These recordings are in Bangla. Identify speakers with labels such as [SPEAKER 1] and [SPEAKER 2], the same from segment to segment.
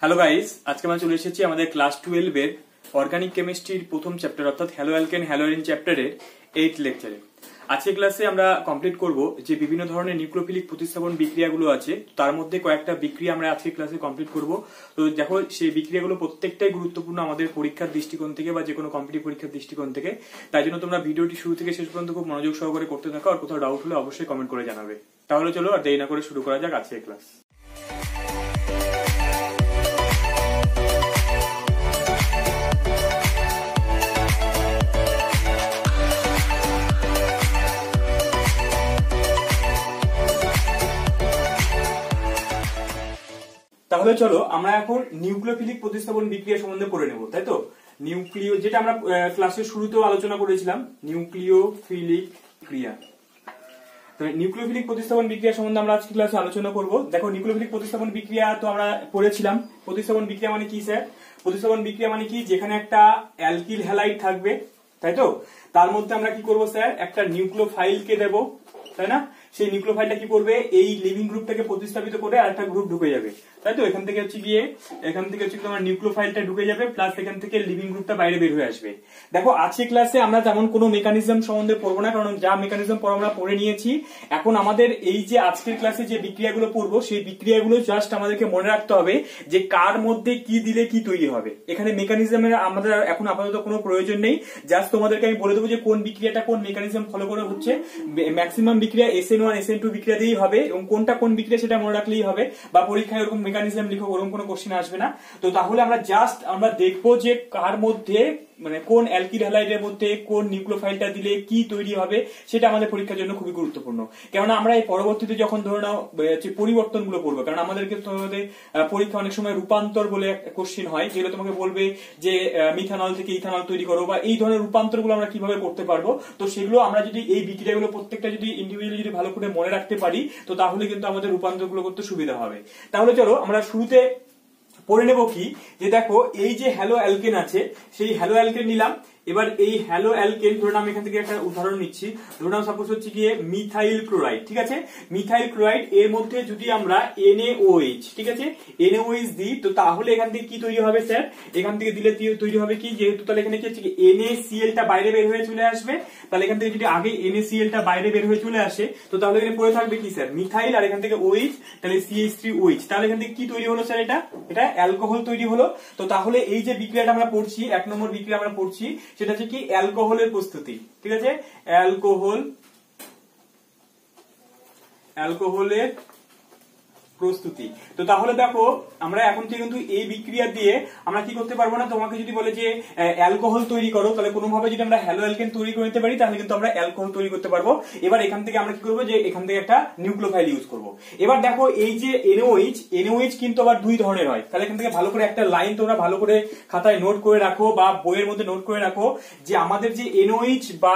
[SPEAKER 1] হ্যালো গাইস, আজকে আমরা চলে এসেছি আমাদের ক্লাস 12 এর অর্গানিক কেমিস্ট্রির প্রথম চ্যাপ্টার অর্থাৎ হ্যালো অ্যালকেন হ্যালোরিন চ্যাপ্টারের 8 লেকচারে। আজকে ক্লাসে আমরা কমপ্লিট করব যে বিভিন্ন ধরনের নিউক্লিওফিলিক প্রতিস্থাপন বিক্রিয়াগুলো আছে, তার মধ্যে কয়েকটা বিক্রিয়া আমরা আজকে ক্লাসে কমপ্লিট করব। তো দেখো, সেই বিক্রিয়াগুলো প্রত্যেকটাই গুরুত্বপূর্ণ আমাদের পরীক্ষার দৃষ্টিকোণ থেকে বা যে কোনো কম্পিটিটিভ পরীক্ষার দৃষ্টিকোণ থেকে। তাই জন্য তোমরা ভিডিওটি শুরু থেকে শেষ পর্যন্ত খুব মনোযোগ সহকারে করতে থাকো, আর কোথাও ডাউট হলে অবশ্যই কমেন্ট করে জানাবে। তাহলে চলো আর দেরি না করে শুরু করা যাক আজকের ক্লাস। তাহলে চলো আমরা এখন নিউক্লিওফিলিক প্রতিস্থাপন বিক্রিয়া সম্বন্ধে পড়ে নেব, তাই তো। নিউক্লিও, যেটা আমরা ক্লাসের শুরুতেও আলোচনা করেছিলাম, নিউক্লিওফিলিক ক্রিয়া। তো নিউক্লিওফিলিক প্রতিস্থাপন বিক্রিয়া সম্বন্ধে আমরা আজকে ক্লাসে আলোচনা করব। দেখো, নিউক্লিওফিলিক প্রতিস্থাপন বিক্রিয়া তো আমরা পড়েছিলাম। প্রতিস্থাপন বিক্রিয়া মানে কি স্যার? প্রতিস্থাপন বিক্রিয়া মানে কি? যেখানে একটা অ্যালকিল হ্যালাইড থাকবে, তাই তো, তার মধ্যে আমরা কি করব স্যার? একটা নিউক্লিওফাইলকে দেব, তাই না? সেই নিউক্লিওফাইলটা কি করবে? এই লিভিং গ্রুপটাকে প্রতিস্থাপিত করে আরেকটা গ্রুপ ঢুকে যাবে, তাই তো। এখান থেকে তোমার নিউক্লিওফাইলটা ঢুকে যাবে, প্লাস এখান থেকে লিভিং গ্রুপটা বাইরে বের হয়ে আসবে। দেখো, আজকে ক্লাসে আমরা তেমন কোনো মেকানিজম সম্বন্ধে পড়বো না, কারণ যা মেকানিজম আমরা পড়ে নিয়েছি। এখন আমাদের এই যে আজকের ক্লাসে যে বিক্রিয়াগুলো পড়বো, সেই বিক্রিয়াগুলো জাস্ট আমাদেরকে মনে রাখতে হবে যে কার মধ্যে কি দিলে কি তৈরি হবে। এখানে মেকানিজমের আমাদের এখন আপাতত কোনো প্রয়োজন নেই। জাস্ট তোমাদেরকে আমি বলে দেবো যে কোন বিক্রিয়াটা কোন মেকানিজম ফলো করে হচ্ছে। ম্যাক্সিমাম বিক্রিয়া SN1 SN2 বিক্রিয়া দিয়েই হবে, এবং কোনটা কোন বিক্রিয়া সেটা মনে রাখলেই হবে। বা পরীক্ষায় এরকম মেকানিজম লিখো, ওরকম কোনো কোশ্চেন আসবে না। তো তাহলে আমরা দেখবো যে কার মধ্যে, মানে কোন অ্যালকিল হ্যালাইডের মধ্যে কোন নিউক্লিওফাইলটা দিলে কি তৈরি হবে, সেটা আমাদের পরীক্ষার জন্য খুবই গুরুত্বপূর্ণ। কেননা আমরা এই পরবর্তীতে যখন ধরে নাও পরিবর্তন গুলো করবো, কারণ আমাদেরকে তোমাদের পরীক্ষা অনেক সময় রূপান্তর বলে কোশ্চেন হয়, যেগুলো তোমাকে বলবে যে মিথানল থেকে ইথানল তৈরি করো, বা এই ধরনের রূপান্তর গুলো আমরা কিভাবে করতে পারবো। তো সেগুলো আমরা যদি এই বিক্রিয়াগুলো প্রত্যেকটা যদি ইন্ডিভিজুয়ালি যদি ভালো করে মনে রাখতে পারি, তো তাহলে কিন্তু আমাদের রূপান্তর গুলো করতে সুবিধা হবে। তাহলে চলো আমরা শুরুতে পড়ে নেব কি, যে দেখো এই যে হ্যালো অ্যালকেন আছে, সেই হ্যালো অ্যালকেন নিলাম। এবার এই হ্যালো অ্যালকেন, ধরুন আমি এখান থেকে একটা উদাহরণ নিচ্ছি। ধরুন সাপোজ হচ্ছে গিয়ে মিথাইল ক্লোরাইড, ঠিক আছে। মিথাইল ক্লোরাইড এর মধ্যে যদি আমরা NaOH, ঠিক আছে, NaOH দিই, তো তাহলে এখান থেকে কি তৈরি হবে স্যার? এখান থেকে দিলে তৈরি হবে কি, যেহেতু তাহলে এখানে কি হচ্ছে, NaCl টা বাইরে বের হয়ে চলে আসবে। তাহলে এখান থেকে যদি আগে NaCl টা বাইরে বের হয়ে চলে আসে, তো তাহলে এখানে পড়ে থাকবে কি স্যার? মিথাইল, আর এখান থেকে OH, তাহলে CH3OH। তাহলে এখান থেকে কি তৈরি হলো স্যার? এটা অ্যালকোহল তৈরি হলো। তো তাহলে এই যে বিক্রিয়াটা আমরা পড়ছি, 1 নম্বর বিক্রিয়া আমরা পড়ছি, সেটা হচ্ছে কি অ্যালকোহলের প্রস্তুতি, ঠিক আছে। অ্যালকোহলের প্রস্তুতি। তো তাহলে দেখো, আমরা এখন থেকে কিন্তু এই বিক্রিয়া দিয়ে আমরা কি করতে পারবো না। তোমাকে যদি বলে যে অ্যালকোহল তৈরি করো, তাহলে কোনোভাবে যদি আমরা হ্যালো অ্যালকেন তৈরি করে নিতে পারি, তাহলে কিন্তু আমরা অ্যালকোহল তৈরি করতে পারবো। এবার এখান থেকে আমরা কি করবো, যে এখান থেকে একটা নিউক্লিওফাইল ইউজ করবো। এবার দেখো, এই যে NaOH কিন্তু আবার দুই ধরনের হয়। তাহলে এখান থেকে ভালো করে একটা লাইন তোমরা ভালো করে খাতায় নোট করে রাখো বা বইয়ের মধ্যে নোট করে রাখো, যে আমাদের যে NaOH বা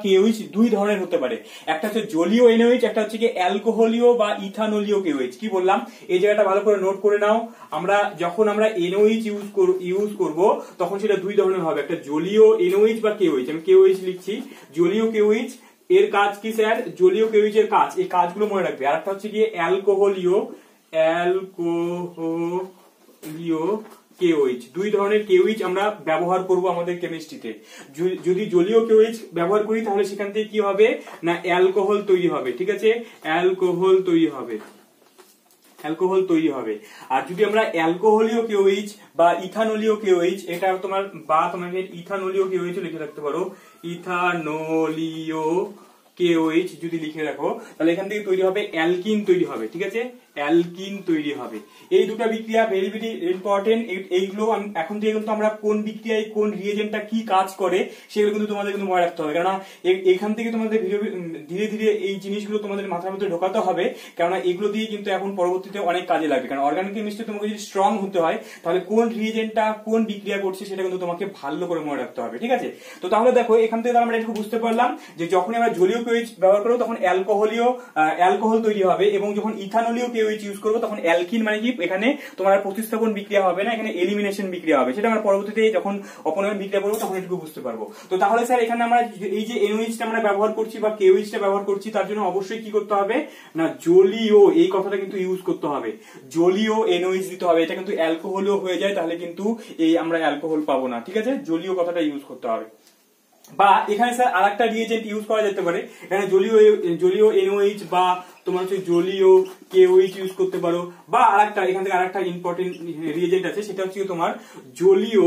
[SPEAKER 1] KOH দুই ধরনের হতে পারে। একটা হচ্ছে জলীয় NaOH, একটা হচ্ছে কি অ্যালকোহলীয় বা ইথানলীয় KOH। কি বললাম, এই জায়গাটা ভালো করে নোট করে নাও। যখন আমরা NaOH ইউজ করব, তখন সেটা দুই ধরনের হবে। একটা জলীয় NaOH বা KOH, আমি KOH লিখছি, জলীয় KOH এর কাজ কি স্যার? জলীয় KOH এর কাজ, এই কাজগুলো মনে রাখবে। আর একটা হচ্ছে কি অ্যালকোহলীয় KOH। দুই ধরনের KOH আমরা ব্যবহার করব আমাদের কেমিস্ট্রিতে। যদি জলীয় KOH ব্যবহার করি, তাহলে সেখান থেকে কি হবে না, অ্যালকোহল তৈরি হবে, ঠিক আছে, অ্যালকোহল তৈরি হবে। আর যদি আমরা অ্যালকোহলীয় KOH বা ইথানলীয় KOH, এটা তোমাকে ইথানলীয় KOH লিখে রাখতে পারো, ইথানলীয় KOH যদি লিখে রাখো, তাহলে এখান থেকে তৈরি হবে অ্যালকিন তৈরি হবে, ঠিক আছে, অ্যালকিন তৈরি হবে। এই দুটো বিক্রিয়া ভেরি ভেরি ইম্পর্টেন্ট। এইগুলো এখন থেকে কিন্তু আমরা কোন বিক্রিয়ায় কোন রিয়েজেন্টটা কি কাজ করে, সেগুলো কিন্তু তোমাদের কিন্তু মনে রাখতে হবে। কেননা এখান থেকে তোমাদের ধীরে ধীরে এই জিনিসগুলো তোমাদের মাথার মধ্যে ঢোকাতে হবে, কেননা এগুলো দিয়ে কিন্তু এখন পরবর্তীতে অনেক কাজে লাগবে। কারণ অর্গানিক কেমিস্ট্রি তোমাকে যদি স্ট্রং হতে হয়, তাহলে কোন রিয়েজেন্টটা কোন বিক্রিয়া করছে সেটা কিন্তু তোমাকে ভালো করে মনে রাখতে হবে, ঠিক আছে। তো তাহলে দেখো, এখান থেকে আমরা একটু বুঝতে পারলাম যে যখন আমরা জলীয় KOH ব্যবহার করবো, তখন অ্যালকোহল তৈরি হবে, এবং যখন ইথানলীয় KOH কেওএইচ ইউজ করবো তখন অ্যালকিন মানে কি এখানে তোমার প্রতিস্থাপন বিক্রিয়া হবে না, এখানে এলিমিনেশন বিক্রিয়া হবে। সেটা আমরা পরবর্তীতে যখন অপনয়ন বিক্রিয়া করবো তখন এটুকু বুঝতে পারবো। তো তাহলে স্যার এখানে আমরা এই যে এনওএইচটা আমরা ব্যবহার করছি বা কেওএইচটা ব্যবহার করছি তার জন্য অবশ্যই কি করতে হবে না জলীয় এই কথাটা কিন্তু ইউজ করতে হবে, জলীয় এনওএইচ দিতে হবে। এটা কিন্তু অ্যালকোহলও হয়ে যায় তাহলে কিন্তু এই আমরা অ্যালকোহল পাবো না, ঠিক আছে, জলীয় কথাটা ইউজ করতে হবে। বা এখানে স্যার আরেকটা রিয়েজেন্ট ইউজ করা যেতে পারে, এখানে জলীয় এনওএইচ বা তোমার হচ্ছে জলীয় কেওএইচ ইউজ করতে পারো। বা আরেকটা এখান থেকে আরেকটা ইম্পর্টেন্ট রিয়েজেন্ট আছে সেটা হচ্ছে তোমার জলীয়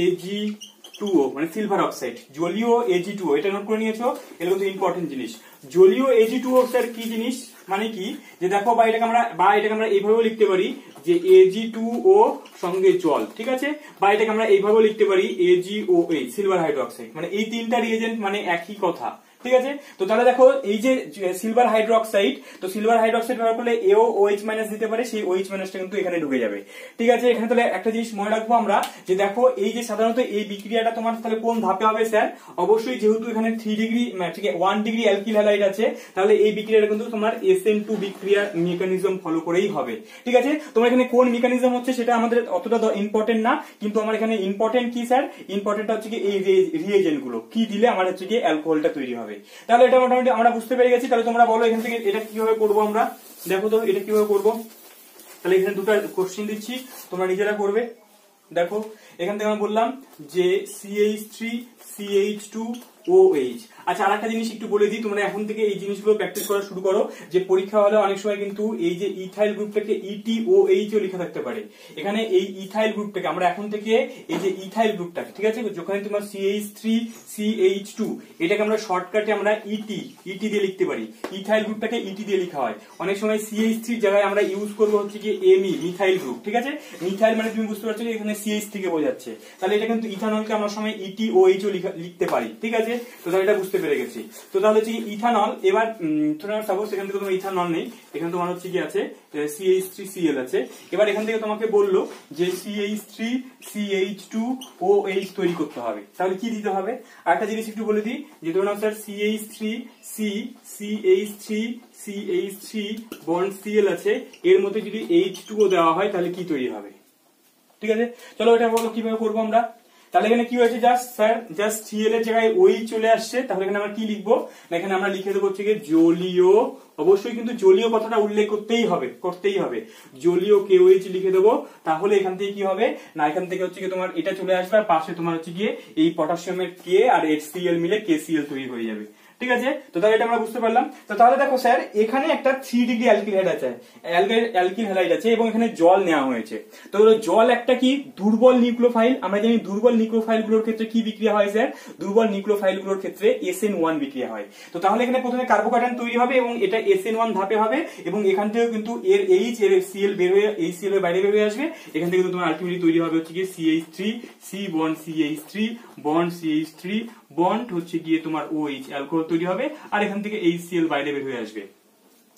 [SPEAKER 1] Ag2O মানে সিলভার অক্সাইড, জলীয় Ag2O, এটা নোট করে নিয়েছো, এটা কিন্তু ইম্পর্টেন্ট জিনিস। জলীয় Ag2O স্যার কি জিনিস মানে কি যে দেখো বা এটাকে আমরা এইভাবেও লিখতে পারি যে Ag2O সঙ্গে জল, ঠিক আছে, বা এটাকে আমরা এইভাবেও লিখতে পারি AgOH সিলভার হাইড্রোক্সাইড, মানে এই তিনটা রিয়েজেন্ট মানে একই কথা, ঠিক আছে। তো তাহলে দেখো এই যে সিলভার হাইড্রোক্সাইড, তো সিলভার হাইড্রোক্সাইড ব্যবহার করলে এও OH মাইনাস দিতে পারে, সেই OH মাইনাসটা কিন্তু এখানে ঢুকে যাবে, ঠিক আছে। এখানে তাহলে একটা জিনিস মনে রাখবো আমরা যে দেখো এই যে সাধারণত এই বিক্রিয়াটা তোমার তাহলে কোন ধাপে হবে স্যার, অবশ্যই যেহেতু এখানে 3 ডিগ্রি ঠিক আছে 1 ডিগ্রি অ্যালকিল হ্যালাইড আছে তাহলে এই বিক্রিয়াটা কিন্তু তোমার SN2 বিক্রিয়া মেকানিজম ফলো করেই হবে, ঠিক আছে। তোমার এখানে কোন মেকানিজম হচ্ছে সেটা আমাদের অতটা ইম্পর্টেন্ট না, কিন্তু আমার এখানে ইম্পর্টেন্ট কি স্যার, ইম্পর্টেন্টটা হচ্ছে কি এই রিয়েজেন্ট গুলো কি দিলে আমার হচ্ছে কি অ্যালকোহলটা তৈরি হবে। তাহলে এটা মোটামুটি আমরা বুঝতে পেরে গেছি। তাহলে তোমরা বলো এখান থেকে এটা কিভাবে করবো আমরা, দেখো তো এটা কিভাবে করবো। তাহলে এখানে দুটো কোশ্চেন দিচ্ছি তোমরা নিজেরা করবে। দেখো এখান থেকে আমি বললাম যে CH3CH2OH। আচ্ছা আরেকটা জিনিস একটু বলে দিই, তোমরা এখন থেকে এই জিনিসগুলো প্র্যাকটিস করা শুরু করো, যে পরীক্ষা হলে অনেক সময় কিন্তু এই যে ইথাইল গ্রুপটাকে ETOH ও লেখা থাকতে পারে। এখানে এই ইথাইল গ্রুপটাকে আমরা এখন থেকে এই যে ইথাইল গ্রুপটাকে, ঠিক আছে, যখন তোমার CH3CH2 এটাকে আমরা শর্টকাটে আমরা ET দিয়ে লিখতে পারি, ইথাইল গ্রুপটাকে ET দিয়ে লেখা হয়। অনেক সময় CH3 জায়গায় আমরা ইউজ করবো হচ্ছে কি ME মিথাইল গ্রুপ, ঠিক আছে। মিথাইল মানে তুমি বুঝতে পারছো যে এখানে CH থেকে বোঝাচ্ছে, তাহলে এটা কিন্তু ইথানলকে আমরা সময় ETOH ও লিখতে পারি, ঠিক আছে। তো তাহলে এটা বুঝতে পেরে গেছি। তো তাহলে হচ্ছে কি ইথানল, এবার তোমার সাপোজ এখান থেকে তোমার ইথানল নেই, এখানে তোমার হচ্ছে কি আছে CH3Cl আছে। এবার এখান থেকে তোমাকে বললো যে CH3CH2OH তৈরি করতে হবে, তাহলে কি দিতে হবে। আরেকটা জিনিস একটু বলে দিই যে ধরুন স্যার CH3 বন্ড Cl আছে, এর মধ্যে যদি H2O দেওয়া হয় তাহলে কি তৈরি হবে, ঠিক আছে। চলো এটা বলো কিভাবে করবো আমরা। তাহলে এখানে কি হয়েছে, জাস্ট Cl এর জায়গায় ওই চলে আসছে, তাহলে এখানে আমরা কি লিখবো না, এখানে আমরা লিখে দেবো হচ্ছে জলীয়, অবশ্যই কিন্তু জলীয় কথাটা উল্লেখ করতেই হবে, জলীয় কেওএইচ লিখে দেবো। তাহলে এখান থেকে কি হবে না, এখান থেকে হচ্ছে কি তোমার এটা চলে আসবে আর পাশে তোমার হচ্ছে গিয়ে এই পটাশিয়ামের K আর HCl মিলে KCl তৈরি হয়ে যাবে, ঠিক আছে। তো তাহলে এটা আমরা বুঝতে পারলাম। তো তাহলে দেখো স্যার এখানে একটা 3 ডিগ্রি অ্যালকিল হ্যালাইড আছে এবং এখানে জল নেওয়া হয়েছে। তো জল একটা কি দুর্বল নিউক্লিওফাইল, আমরা জানি দুর্বল নিউক্লিওফাইল গুলোর ক্ষেত্রে কি বিক্রিয়া হয় স্যার, দুর্বল নিউক্লিওফাইল গুলোর ক্ষেত্রে SN1 বিক্রিয়া হয়। তো তাহলে এখানে প্রথমে কার্বোকার্বন তৈরি হবে এবং এটা SN1 ধাপে হবে এবং এখান থেকেও কিন্তু এর H এর Cl বের হয়ে HCl এর বাইরে বের হয়ে আসবে। এখান থেকে তোমার আলটিমেটলি তৈরি হবে হচ্ছে কি CH3 C bond CH3 bond CH3 bond হচ্ছে গিয়ে তোমার OH অ্যালকোহল তৈরি হবে আর এখান থেকে HCl বাইরে বের হয়ে আসবে।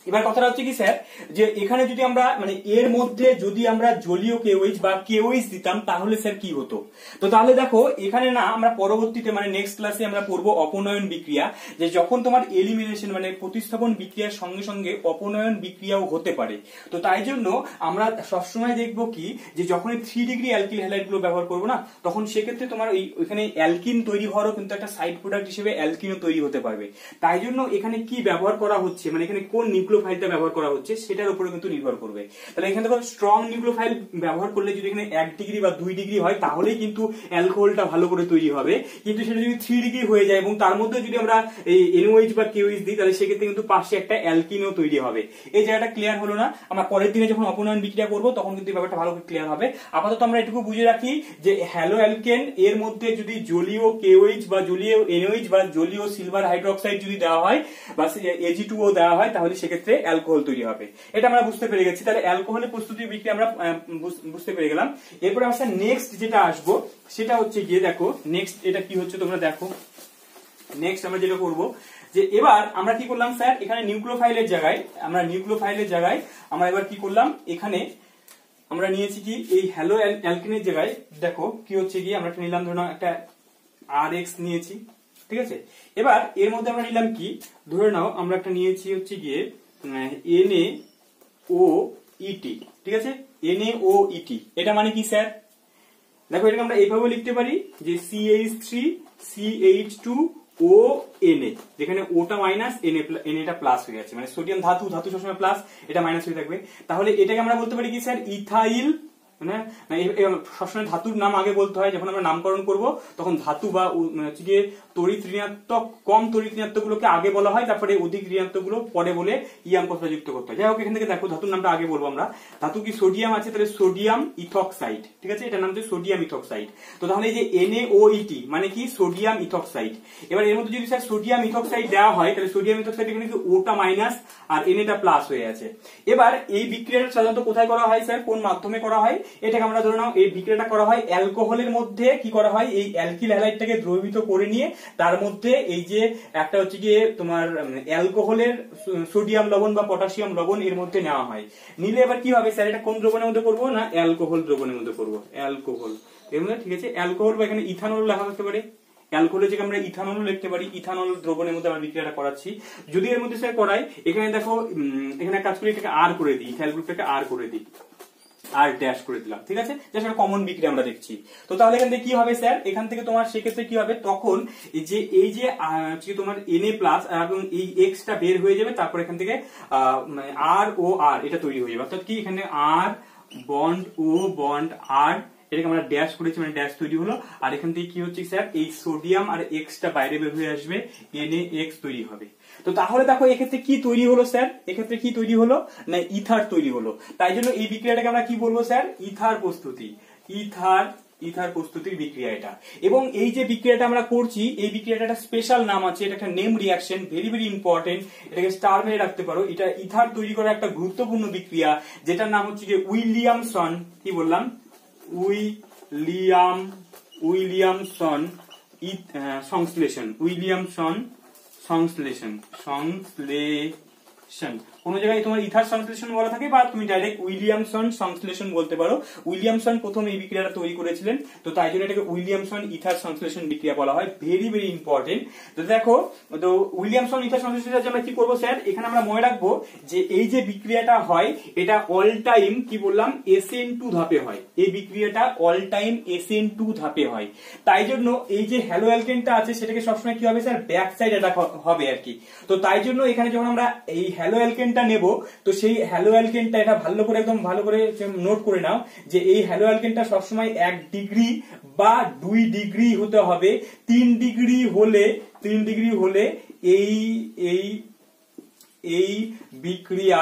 [SPEAKER 1] এবার কথাটা হচ্ছে কি স্যার যে এখানে যদি আমরা মানে এর মধ্যে যদি আমরা জলীয় কেওএইচ বা কেওএইচ দিতাম তাহলে স্যার কি হতো। তো তাহলে দেখো এখানে না আমরা পরবর্তীতে মানে নেক্সট ক্লাসে আমরা পড়বো অপনয়ন বিক্রিয়া, যে যখন তোমার এলিমিনেশন মানে প্রতিস্থাপন বিক্রিয়ার সঙ্গে সঙ্গে অপনয়ন বিক্রিয়াও হতে পারে। তো তাই জন্য আমরা সবসময় দেখবো কি যে যখন 3 ডিগ্রি অ্যালকিল হ্যালাইড গুলো ব্যবহার করবো না, তখন সেক্ষেত্রে তোমার ওইখানে অ্যালকিন তৈরি হওয়ারও কিন্তু একটা সাইড প্রোডাক্ট হিসেবে অ্যালকিনও তৈরি হতে পারবে। তাই জন্য এখানে কি ব্যবহার করা হচ্ছে মানে এখানে কোন নিউক্লিওফাইলটা ব্যবহার করা হচ্ছে সেটার উপরে কিন্তু নির্ভর করবে। তাহলে এখানে দেখো স্ট্রং নিউক্লিওফাইল ব্যবহার করলে যদি এখানে 1 ডিগ্রি বা 2 ডিগ্রি হয় তাহলেই কিন্তু অ্যালকোহলটা ভালো করে তৈরি হবে, কিন্তু সেটা যদি 3 ডিগ্রি হয়ে যায় এবং তার মধ্যে যদি আমরা এই NOH বা KOH দিই তাহলে সেক্ষেত্রে কিন্তু পাশে একটা অ্যালকিনও তৈরি হবে। এই জায়গাটা ক্লিয়ার হলো না, আমরা পরের দিনে যখন অপনয়ন বিক্রিয়া করব তখন কিন্তু ব্যাপারটা ভালো করে ক্লিয়ার হবে। আপাতত আমরা এটুকু বুঝে রাখি যে হ্যালো অ্যালকেন এর মধ্যে যদি জলীয় KOH বা জলীয় NOH বা জলীয় সিলভার হাইড্রোক্সাইড যদি দেওয়া হয় বা Ag2O দেওয়া হয় তাহলে সেক্ষেত্রে অ্যালকোহল তৈরি হবে। এটা আমরা বুঝতে পেরে গেছি। তাহলে অ্যালকোহলের প্রস্তুতি বিক্রিয়া আমরা বুঝতে পেরে গেলাম। এরপরে আমরা নেক্সট যেটা আসবো সেটা হচ্ছে গিয়ে দেখো নেক্সট এটা কি হচ্ছে তোমরা দেখো। নেক্সট আমরা যেটা করব যে এবার আমরা কি করলাম স্যার এখানে নিউক্লিওফাইলের জায়গায় আমরা এবার কি করলাম এখানে আমরা নিয়েছি কি এই হ্যালো অ্যালকেনের জায়গায় দেখো কি হচ্ছে কি আমরা নিলাম ধরুন একটা RX নিয়েছি, ঠিক আছে। এবার এর মধ্যে আমরা নিলাম কি ধরে নাও আমরা একটা নিয়েছি হচ্ছে গিয়ে NaOET, ঠিক আছে, NaOET, এটা মানে কি স্যার? দেখো এটাকে আমরা এইভাবে লিখতে পারি যে CH3CH2ONa, যেখানে ওটা মাইনাস NA প্লাস হয়ে যাচ্ছে, মানে সোডিয়াম ধাতু সবসময় প্লাস, এটা মাইনাস হয়ে থাকবে। তাহলে এটাকে আমরা বলতে পারি কি স্যার? ইথাইল, মানে সবসময় ধাতুর নাম আগে বলতে হয়, যখন আমরা নামকরণ করব তখন ধাতু বা হচ্ছে গিয়ে তড়িৎ ঋণাত্মক, কম তড়িৎ ঋণাত্মক গুলোকে আগে বলা হয়, তারপরে অধিক ঋণাত্মক গুলো পরে বলে ইয়াম কথা যুক্ত করতে হয়। যাই হোক, এখান থেকে দেখো ধাতুর নামটা আগে বলবো আমরা। ধাতু কি সোডিয়াম আছে, তাহলে সোডিয়াম ইথক্সাইড, ঠিক আছে, এটার নাম হচ্ছে সোডিয়াম ইথক্সাইড। তো তাহলে এই যে NaOET মানে কি? Sodium ethoxide. এবার এর মধ্যে যদি স্যার সোডিয়াম ইথক্সাইড দেওয়া হয়, তাহলে সোডিয়াম ইথক্সাইড এখানে কি ওটা মাইনাস আর NA প্লাস হয়ে আছে। এবার এই বিক্রিয়াটা সাধারণত কোথায় করা হয় স্যার? কোন মাধ্যমে করা হয়? এটাকে আমরা ধরে নাও এই বিক্রিয়াটা করা হয় অ্যালকোহলের মধ্যে। কি করা হয়? এই অ্যালকিল হ্যালাইডটাকে দ্রবীভূত করে নিয়ে তার মধ্যে এই যে একটা হচ্ছে গিয়ে তোমার অ্যালকোহলের সোডিয়াম লবণ বা পটাশিয়াম লবণ এর মধ্যে নেওয়া হয়। নিলে এবার কি হবে স্যার? এটা কোন দ্রবণের মধ্যে করবো? না অ্যালকোহল দ্রবণের মধ্যে করবো, অ্যালকোহল এর মধ্যে, ঠিক আছে। অ্যালকোহল বা এখানে ইথানল লেখা থাকতে পারে, অ্যালকোহলের জায়গায় আমরা ইথানল লিখতে পারি। ইথানল দ্রবণের মধ্যে আমরা বিক্রিয়াটা করাচ্ছি। যদি এর মধ্যে স্যার করাই, এখানে দেখো এখানে কাজ করি, এটাকে আর করে দিই, ইথাইল গ্রুপটাকে আর করে দিই, আর ড্যাশ করে দিলাম, ঠিক আছে, জাস্ট একটা কমন বিক্রিয়া আমরা দেখছি। তো তাহলে এখান থেকে কি হবে স্যার? এখান থেকে তোমার সেক্ষেত্রে কি হবে? তখন এই যে তোমার Na প্লাস এবং এই এক্সটা বের হয়ে যাবে, তারপর এখান থেকে মানে আর ও আর এটা তৈরি হয়ে যাবে, অর্থাৎ কি এখানে আর বন্ড ও বন্ড আর, এটাকে আমরা ড্যাশ করেছি, মানে ড্যাশ তৈরি হলো। আর এখান থেকে কি হচ্ছে স্যার? এই সোডিয়াম আর এক্সটা বাইরে বের হয়ে আসবে, NaX তৈরি হবে। তো তাহলে দেখো এক্ষেত্রে কি তৈরি হলো স্যার? এক্ষেত্রে কি তৈরি হলো? না ইথার তৈরি হলো। তাই জন্য এই বিক্রিয়াটাকে আমরা কি বলবো স্যার? ইথার প্রস্তুতি, ইথার প্রস্তুতির বিক্রিয়া এটা। এবং এই যে বিক্রিয়াটা আমরা করছি, এই বিক্রিয়াটা একটা স্পেশাল নাম আছে, এটা একটা name reaction, very very important, এটাকে স্টার মেরে রাখতে পারো। এটা ইথার তৈরি করার একটা গুরুত্বপূর্ণ বিক্রিয়া, যেটার নাম হচ্ছে যে উইলিয়ামসন, কি বললাম? উইলিয়ামসন সংশ্লেষণ, উইলিয়ামসন সংশ্লেষণ। কোন জায়গায় তোমার ইথার সংশ্লেষণ বলা থাকে, বা তুমি ডাইরেক্ট উইলিয়ামসন সংশ্লেষণ বলতে পারো। উইলিয়ামসন প্রথম এই বিক্রিয়াটা তৈরি করেছিলেন, তো তাই জন্য এটাকে উইলিয়ামসন ইথার সংশ্লেষণ বিক্রিয়া বলা হয়, ভেরি ভেরি ইম্পর্টেন্ট। তো দেখো, তো উইলিয়ামসন ইথার সংশ্লেষণ আমরা কি করবো স্যার? এখানে আমরা মনে রাখবো যে এই যে বিক্রিয়াটা হয়, এটা অল টাইম কি বললাম? SN2 ধাপে হয়। এই বিক্রিয়াটা অল টাইম SN2 ধাপে হয়। তাই জন্য এই যে হ্যালো অ্যালকেনটা আছে, সেটাকে সবসময় কি হবে স্যার? ব্যাক সাইড অ্যাটাক হবে আর কি। তো তাই জন্য এখানে যখন আমরা এই হ্যালো অ্যালকেনটা নেব, তো সেই হ্যালো অ্যালকেনটা, এটা ভালো করে একদম ভালো করে নোট করে নাও যে এই হ্যালো অ্যালকেনটা সবসময় 1 ডিগ্রি বা 2 ডিগ্রি হতে হবে। 3 ডিগ্রি হলে এই বিক্রিয়া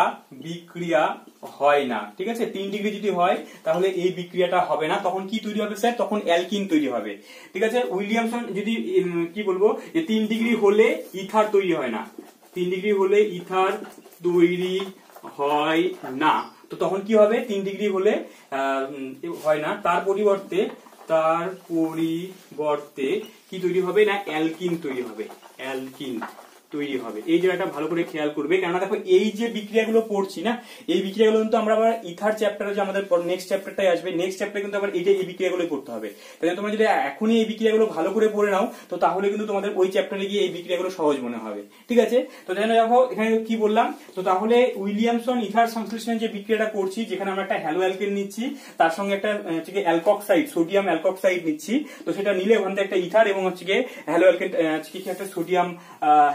[SPEAKER 1] হয় না, ঠিক আছে। 3 ডিগ্রি যদি হয় তাহলে এই বিক্রিয়াটা হবে না। তখন কি তৈরি হবে স্যার? তখন অ্যালকিন তৈরি হবে, ঠিক আছে। উইলিয়ামসন যদি কি বলবো, যে 3 ডিগ্রি হলে ইথার তৈরি হয় না, 3 ডিগ্রি হলে ইথার তৈরি হয় না। তো তখন কি হবে? 3 ডিগ্রি হলে হয় না, তার পরিবর্তে কি তৈরি হবে? না অ্যালকিন তৈরি হবে, অ্যালকিন তৈরি হবে। এই জায়গাটা ভালো করে খেয়াল করবে, কেননা দেখো এই যে বিক্রিয়াগুলো পড়ছি না, এই বিক্রিয়াগুলো কিন্তু আমরা আবার ইথার চ্যাপ্টারে, যে আমাদের নেক্সট চ্যাপ্টারটাই আসবে, নেক্সট চ্যাপ্টারে কিন্তু আবার এই বিক্রিয়াগুলো করতে হবে। তাহলে তোমরা যদি এখনই এই বিক্রিয়াগুলো ভালো করে পড়ে নাও, তো তাহলে কিন্তু তোমাদের ওই চ্যাপ্টারে গিয়ে এই বিক্রিয়াগুলো সহজ মনে হবে, ঠিক আছে। তো দেখো এখানে কি বললাম, তো তাহলে উইলিয়ামসন ইথার সংশ্লেষণের যে বিক্রিয়াটা করছি, যেখানে আমরা একটা হ্যালো অ্যালকেন নিচ্ছি, তার সঙ্গে একটা হচ্ছে কি অ্যালকক্সাইড, সোডিয়াম অ্যালকক্সাইড নিচ্ছি, তো সেটা নিলে ওখান থেকে একটা ইথার এবং হচ্ছে কি হ্যালো অ্যালকেন একটা সোডিয়াম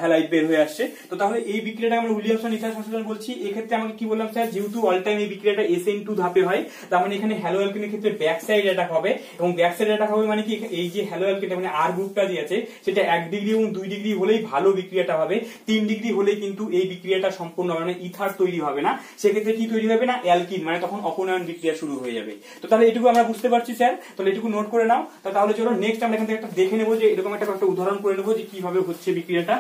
[SPEAKER 1] হ্যালাইড বের হয়ে আসছে। তো তাহলে এই বিক্রিয়াটা আমরা উইলিয়ামসন ইথার সংশ্লেষণ বলছি। এক্ষেত্রে আমাকে কি বললাম স্যার? যেহেতু অল টাইম এই বিক্রিয়াটা SN2 ধাপে হয়, তার মানে এখানে হ্যালো অ্যালকেনের ক্ষেত্রে ব্যাক সাইড অ্যাটাক হবে, এবং ব্যাক সাইড অ্যাটাক হবে মানে কি? এই যে হ্যালো অ্যালকেনটা মানে আর গ্রুপটা যে আছে, সেটা 1 ডিগ্রি এবং 2 ডিগ্রি হলেই ভালো বিক্রিয়াটা হবে। 3 ডিগ্রি হলে কিন্তু এই বিক্রিয়াটা সম্পূর্ণ হবে না, ইথার তৈরি হবে না। সেক্ষেত্রে কি তৈরি হবে? না অ্যালকিন, মানে তখন অপনয়ন বিক্রিয়া শুরু হয়ে যাবে। তো তাহলে এটুকু আমরা বুঝতে পারছি স্যার, তাহলে এটুকু নোট করে নাও। তাহলে চলো নেক্সট আমরা এখান থেকে একটা দেখে নেবো, যে এরকম একটা উদাহরণ করে নেবো যে কিভাবে হচ্ছে বিক্রিয়াটা।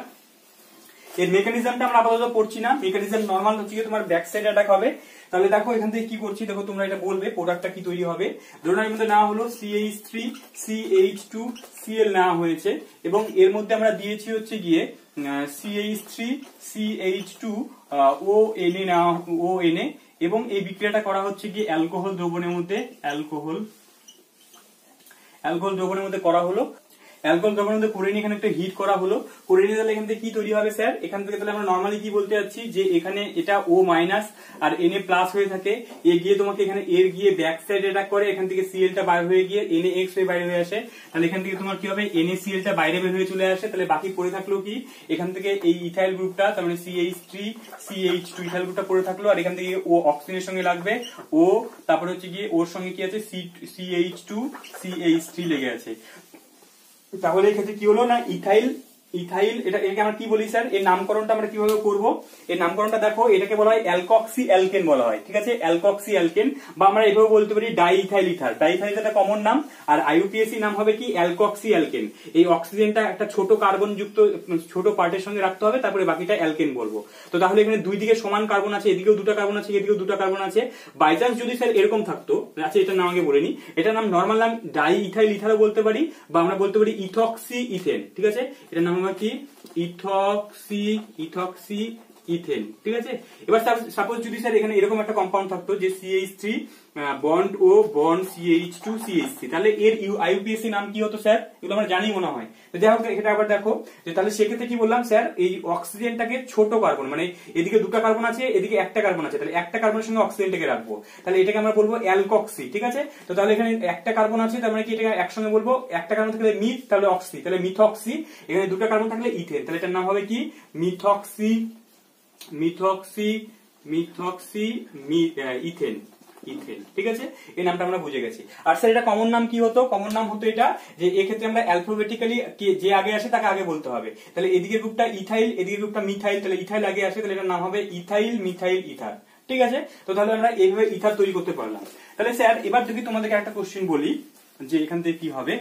[SPEAKER 1] এর মেকানিজমটা আমরা আপাতত পড়ছি না, মেকানিজম নরমাল হচ্ছে তোমার ব্যাক সাইড অ্যাটাক হবে। তাহলে দেখো এখান থেকে কি করছি, দেখো তোমরা এটা বলবে প্রোডাক্টটা কি তৈরি হবে। ধরুন এর মধ্যে নেওয়া হলো CH3CH2Cl নেওয়া হয়েছে, এবং এর মধ্যে আমরা দিয়েছি হচ্ছে গিয়ে CH3CH2ONa, এবং এই বিক্রিয়াটা করা হচ্ছে গিয়ে অ্যালকোহল দ্রবণের মধ্যে, অ্যালকোহল দ্রবণের মধ্যে করা হলো। অ্যালকোহল কার্বনের মধ্যে করে নিয়ে এখানে একটা হিট করা হলো, করে নিয়ে তাহলে এখান থেকে কি তৈরি হবে স্যার? এখান থেকে তাহলে আমরা নর্মালি কি বলতে যাচ্ছি যে এখানে এটা ও মাইনাস আর Na প্লাস হয়ে থাকে, এ গিয়ে তোমাকে এখানে এর গিয়ে ব্যাক সাইড অ্যাটাক করে, এখান থেকে Cl টা বাইরে হয়ে গিয়ে NaX হয়ে বাইরে হয়ে আসে, তাহলে এখান থেকে তোমার কি হবে NaCl টা বাইরে বের হয়ে চলে আসে, তাহলে বাকি পড়ে থাকলো কি এখান থেকে এই ইথাইল গ্রুপটা, তার মানে CH3 CH2 ইথাইল গ্রুপটা পড়ে থাকলো, আর এখান থেকে ও অক্সিজেনের সঙ্গে লাগবে ও, তারপরে হচ্ছে গিয়ে ওর সঙ্গে কি আছে CH2 CH3 লেগে আছে। তাহলে এই ক্ষেত্রে কি হলো না ইথাইল ইথাইল এটাকে আমরা কি বলি স্যার? এর নামকরণটা আমরা কিভাবে করব? এর নামকরণটা দেখো, এটাকে বলা হয় অ্যালকক্সি অ্যালকেন বলা হয়, ঠিক আছে? অ্যালকক্সি অ্যালকেন, বা আমরা এভাবে বলতে পারি die ethyl ether. Die ethyl একটা কমন নাম, আর আইইউপিএসি নাম হবে কি অ্যালকক্সি অ্যালকেন। এই অক্সিজেনটা একটা ছোট কার্বন যুক্ত ছোট পার্টের সঙ্গে রাখতে হবে, তারপরে বাকিটা অ্যালকেন বলবো। তো তাহলে এখানে দুই দিকে সমান কার্বন আছে, এদিকেও দুটো কার্বন আছে, এদিকেও দুটো কার্বন আছে। বাই চান্স যদি স্যার এরকম থাকতো, আচ্ছা এটার নাম আগে বলে নি, এটার নাম নর্মাল নাম ডাই ইথাইল ইথারও বলতে পারি, বা আমরা বলতে পারি ইথক্সি ইথেন, ঠিক আছে? এটার নাম হবে কি ইথক্সি ইথেন, ঠিক আছে? এবার সাপোজ যদি স্যার এখানে এরকম একটা কম্পাউন্ড থাকতো যে CH3 বন্ড ও বন্ড CH2 CH3, তাহলে এর আইইউপিএসি নাম কি হতো স্যার? এগুলো আমরা জানি মনে হয়। তো যাই হোক, এটা আবার দেখো যে তাহলে সেক্ষেত্রে কি বললাম স্যার, এই অক্সিজেনটাকে ছোট কার্বন, মানে এদিকে দুটো কার্বন আছে এদিকে একটা কার্বন আছে, তাহলে একটা কার্বনের সঙ্গে অক্সিজেনটাকে রাখবো, তাহলে এটাকে আমরা বলবো অ্যালকক্সি, ঠিক আছে? তো তাহলে এখানে একটা কার্বন আছে, তার মানে কি এটাকে একসঙ্গে বলবো, একটা কার্বন থাকলে মিথ, তাহলে অক্সি, তাহলে মিথক্সি, এখানে দুটো কার্বন থাকলে ইথেন, তাহলে এটার নাম হবে কি মিথক্সি ইথেন, ঠিক আছে? এই নামটা আমরা বুঝে গেছি। আর স্যার এটা কমন নাম কি হতো? কমন নাম হতো এটা যে এক্ষেত্রে আমরা অ্যালফাবেটিক্যালি যে আগে আসে তাকে আগে বলতে হবে, তাহলে এদিকের গ্রুপটা ইথাইল এদিকের গ্রুপটা মিথাইল, তাহলে ইথাইল আগে আসে, তাহলে এটার নাম হবে ইথাইল মিথাইল ইথার, ঠিক আছে? তো তাহলে আমরা এইভাবে ইথার তৈরি করতে পারলাম। তাহলে স্যার এবার যদি তোমাদেরকে একটা কোশ্চেন বলি যে এখান থেকে কি হবে,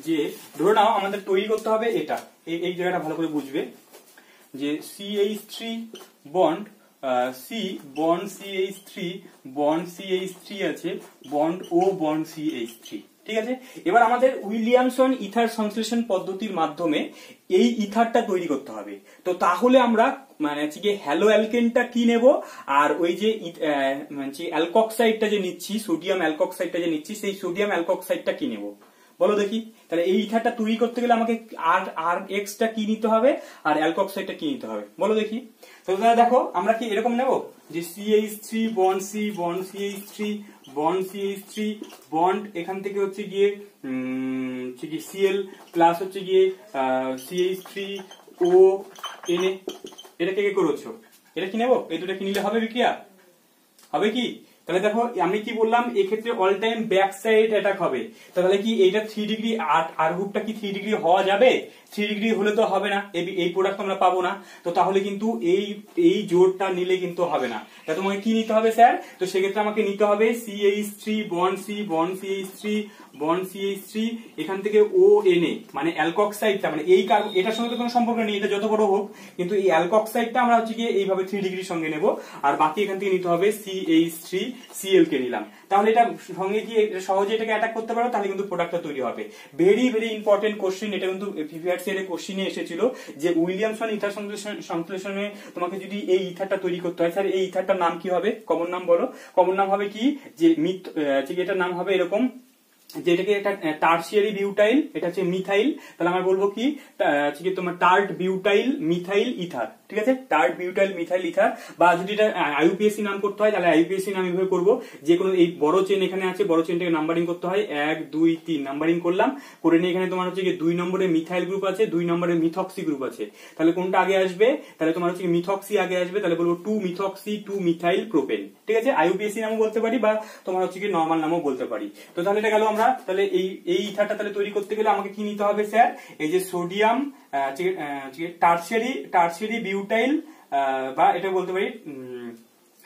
[SPEAKER 1] যে ধরে নাও আমাদের তৈরি করতে হবে এটা, এই জায়গাটা ভালো করে বুঝবে যে CH3 bond C bond CH3 bond CH3 আছে, বন্ড ও বন্ড CH3, ঠিক আছে? এবার আমাদের উইলিয়ামসন ইথার সংশ্লেষণ পদ্ধতির মাধ্যমে এই ইথারটা তৈরি করতে হবে। তো তাহলে আমরা মানে হচ্ছে কি হ্যালো অ্যালকেনটা কি নেব, আর ওই যে অ্যালকক্সাইডটা যে নিচ্ছি, সোডিয়াম অ্যালকক্সাইডটা যে নিচ্ছি, সেই সোডিয়াম অ্যালকক্সাইডটা কি নেব বলো দেখি? তাহলে এই ইথারটা তৈরি করতে গেলে আমাকে আর এক্সটা কি নিতে হবে, আর অ্যালকক্সাইডটা কি নিতে হবে বলো দেখি? তো তাহলে দেখো আমরা কি এরকম নেব যে CH3 bond C bond CH3 bond CH3 bond, এখান থেকে হচ্ছে গিয়ে Cl প্লাস হচ্ছে গিয়ে CH3 O Na, এটা কে করেছো? এটা কি নেব? এই দুটো কি নিলে হবে বিক্রিয়া? হবে কি? তাহলে দেখো আমি কি বললাম, এক্ষেত্রে all time back side attack হবে, তাহলে কি এইটা 3 ডিগ্রি আর গ্রুপটা কি 3 ডিগ্রি হওয়া যাবে? 3 ডিগ্রি হলে তো হবে না, এই প্রোডাক্ট আমরা পাবো না। তো তাহলে কিন্তু এই জোড়টা নিলে কিন্তু হবে না। তা তোমাকে কি নিতে হবে স্যার? তো সেক্ষেত্রে আমাকে নিতে হবে CH3 bond C bond CH3 bond CH3, এখান থেকে ONA মানে অ্যালকক্সাইডটা, মানে এই এটার সঙ্গে তো কোনো সম্পর্ক নেই, এটা যত বড় হোক, কিন্তু এই অ্যালকক্সাইডটা আমরা হচ্ছে গিয়ে এইভাবে 3 ডিগ্রির সঙ্গে নেব, আর বাকি এখান থেকে নিতে হবে CH3 Cl কে নিলাম, তাহলে এটা সঙ্গে কি সহজে এটাকে অ্যাটাক করতে পারো, তাহলে কিন্তু প্রোডাক্টটা তৈরি হবে। ভেরি ভেরি ইম্পর্টেন্ট কোশ্চেন, এটা কিন্তু প্রিভিয়াস ইয়ারে কোশ্চেনে এসেছিল যে উইলিয়ামসন ইথার সংশ্লেষণে তোমাকে যদি এই ইথারটা তৈরি করতে হয়, স্যার এই ইথারটার নাম কি হবে? কমন নাম বলো। কমন নাম হবে কি যে এটার নাম হবে এরকম, যেটাকে একটা টার্সিয়ারি বিউটাইল, এটা হচ্ছে মিথাইল, তাহলে আমরা বলবো কি তোমার টার্ট বিউটাইল মিথাইল ইথার, ঠিক আছে? Tart butyl methyl ether. বা যদি এটা আইইউপিএসি নাম করতে হয়, তাহলে আইইউপিএসি নাম এভাবে করবো, যে কোনো এই বড় চেন এখানে আছে, বড় চেনটাকে নাম্বারিং করতে হয় 1 2 3 নাম্বারিং করলাম, করে নিয়ে এখানে তোমার হচ্ছে 2 নম্বরে মিথাইল গ্রুপ আছে, 2 নম্বরে মিথক্সি গ্রুপ আছে, তাহলে কোনটা আগে আসবে? তাহলে তোমার হচ্ছে মিথক্সি আগে আসবে, তাহলে বলবো 2 মিথক্সি 2 মিথাইল প্রোপেন, ঠিক আছে? আইইউপিএসি নামও বলতে পারি, বা তোমার হচ্ছে কি নরমাল নামও বলতে পারি। তো তাহলে এটা গেল আমরা, তাহলে এই ইথারটা তাহলে তৈরি করতে গেলে আমাকে কি নিতে হবে স্যার? এই যে সোডিয়াম টার্সিয়ারি বিউটাইল, বা এটা বলতে পারি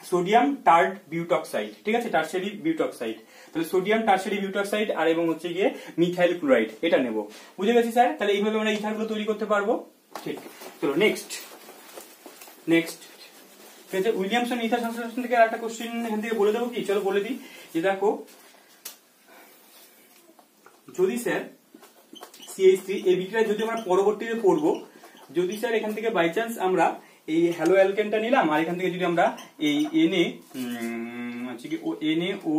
[SPEAKER 1] সোডিয়াম টার্ট বিউটক্সাইড, ঠিক আছে? টার্সিয়ারি বিউটক্সাইড, তাহলে সোডিয়াম টার্সিয়ারি বিউটক্সাইড আর এবং হচ্ছে গিয়ে মিথাইল ক্লোরাইড, এটা নেব। বুঝে গেছি স্যার? তাহলে এইভাবে আমরা ইথারগুলো তৈরি করতে পারবো। ঠিক, চলো নেক্সট ঠিক আছে। উইলিয়ামসন ইথার সংশ্লেষণ থেকে একটা কোশ্চেন এখান থেকে বলে দেবো কি? চলো বলে দিই যে দেখো, যদি স্যার CH3 এই বিক্রিয়া যদি আমরা পরবর্তীতে পড়বো, যদি স্যার এখান থেকে বাই চান্স আমরা এই হ্যালো অ্যালকেনটা নিলাম, আর এখান থেকে যদি আমরা এই NaO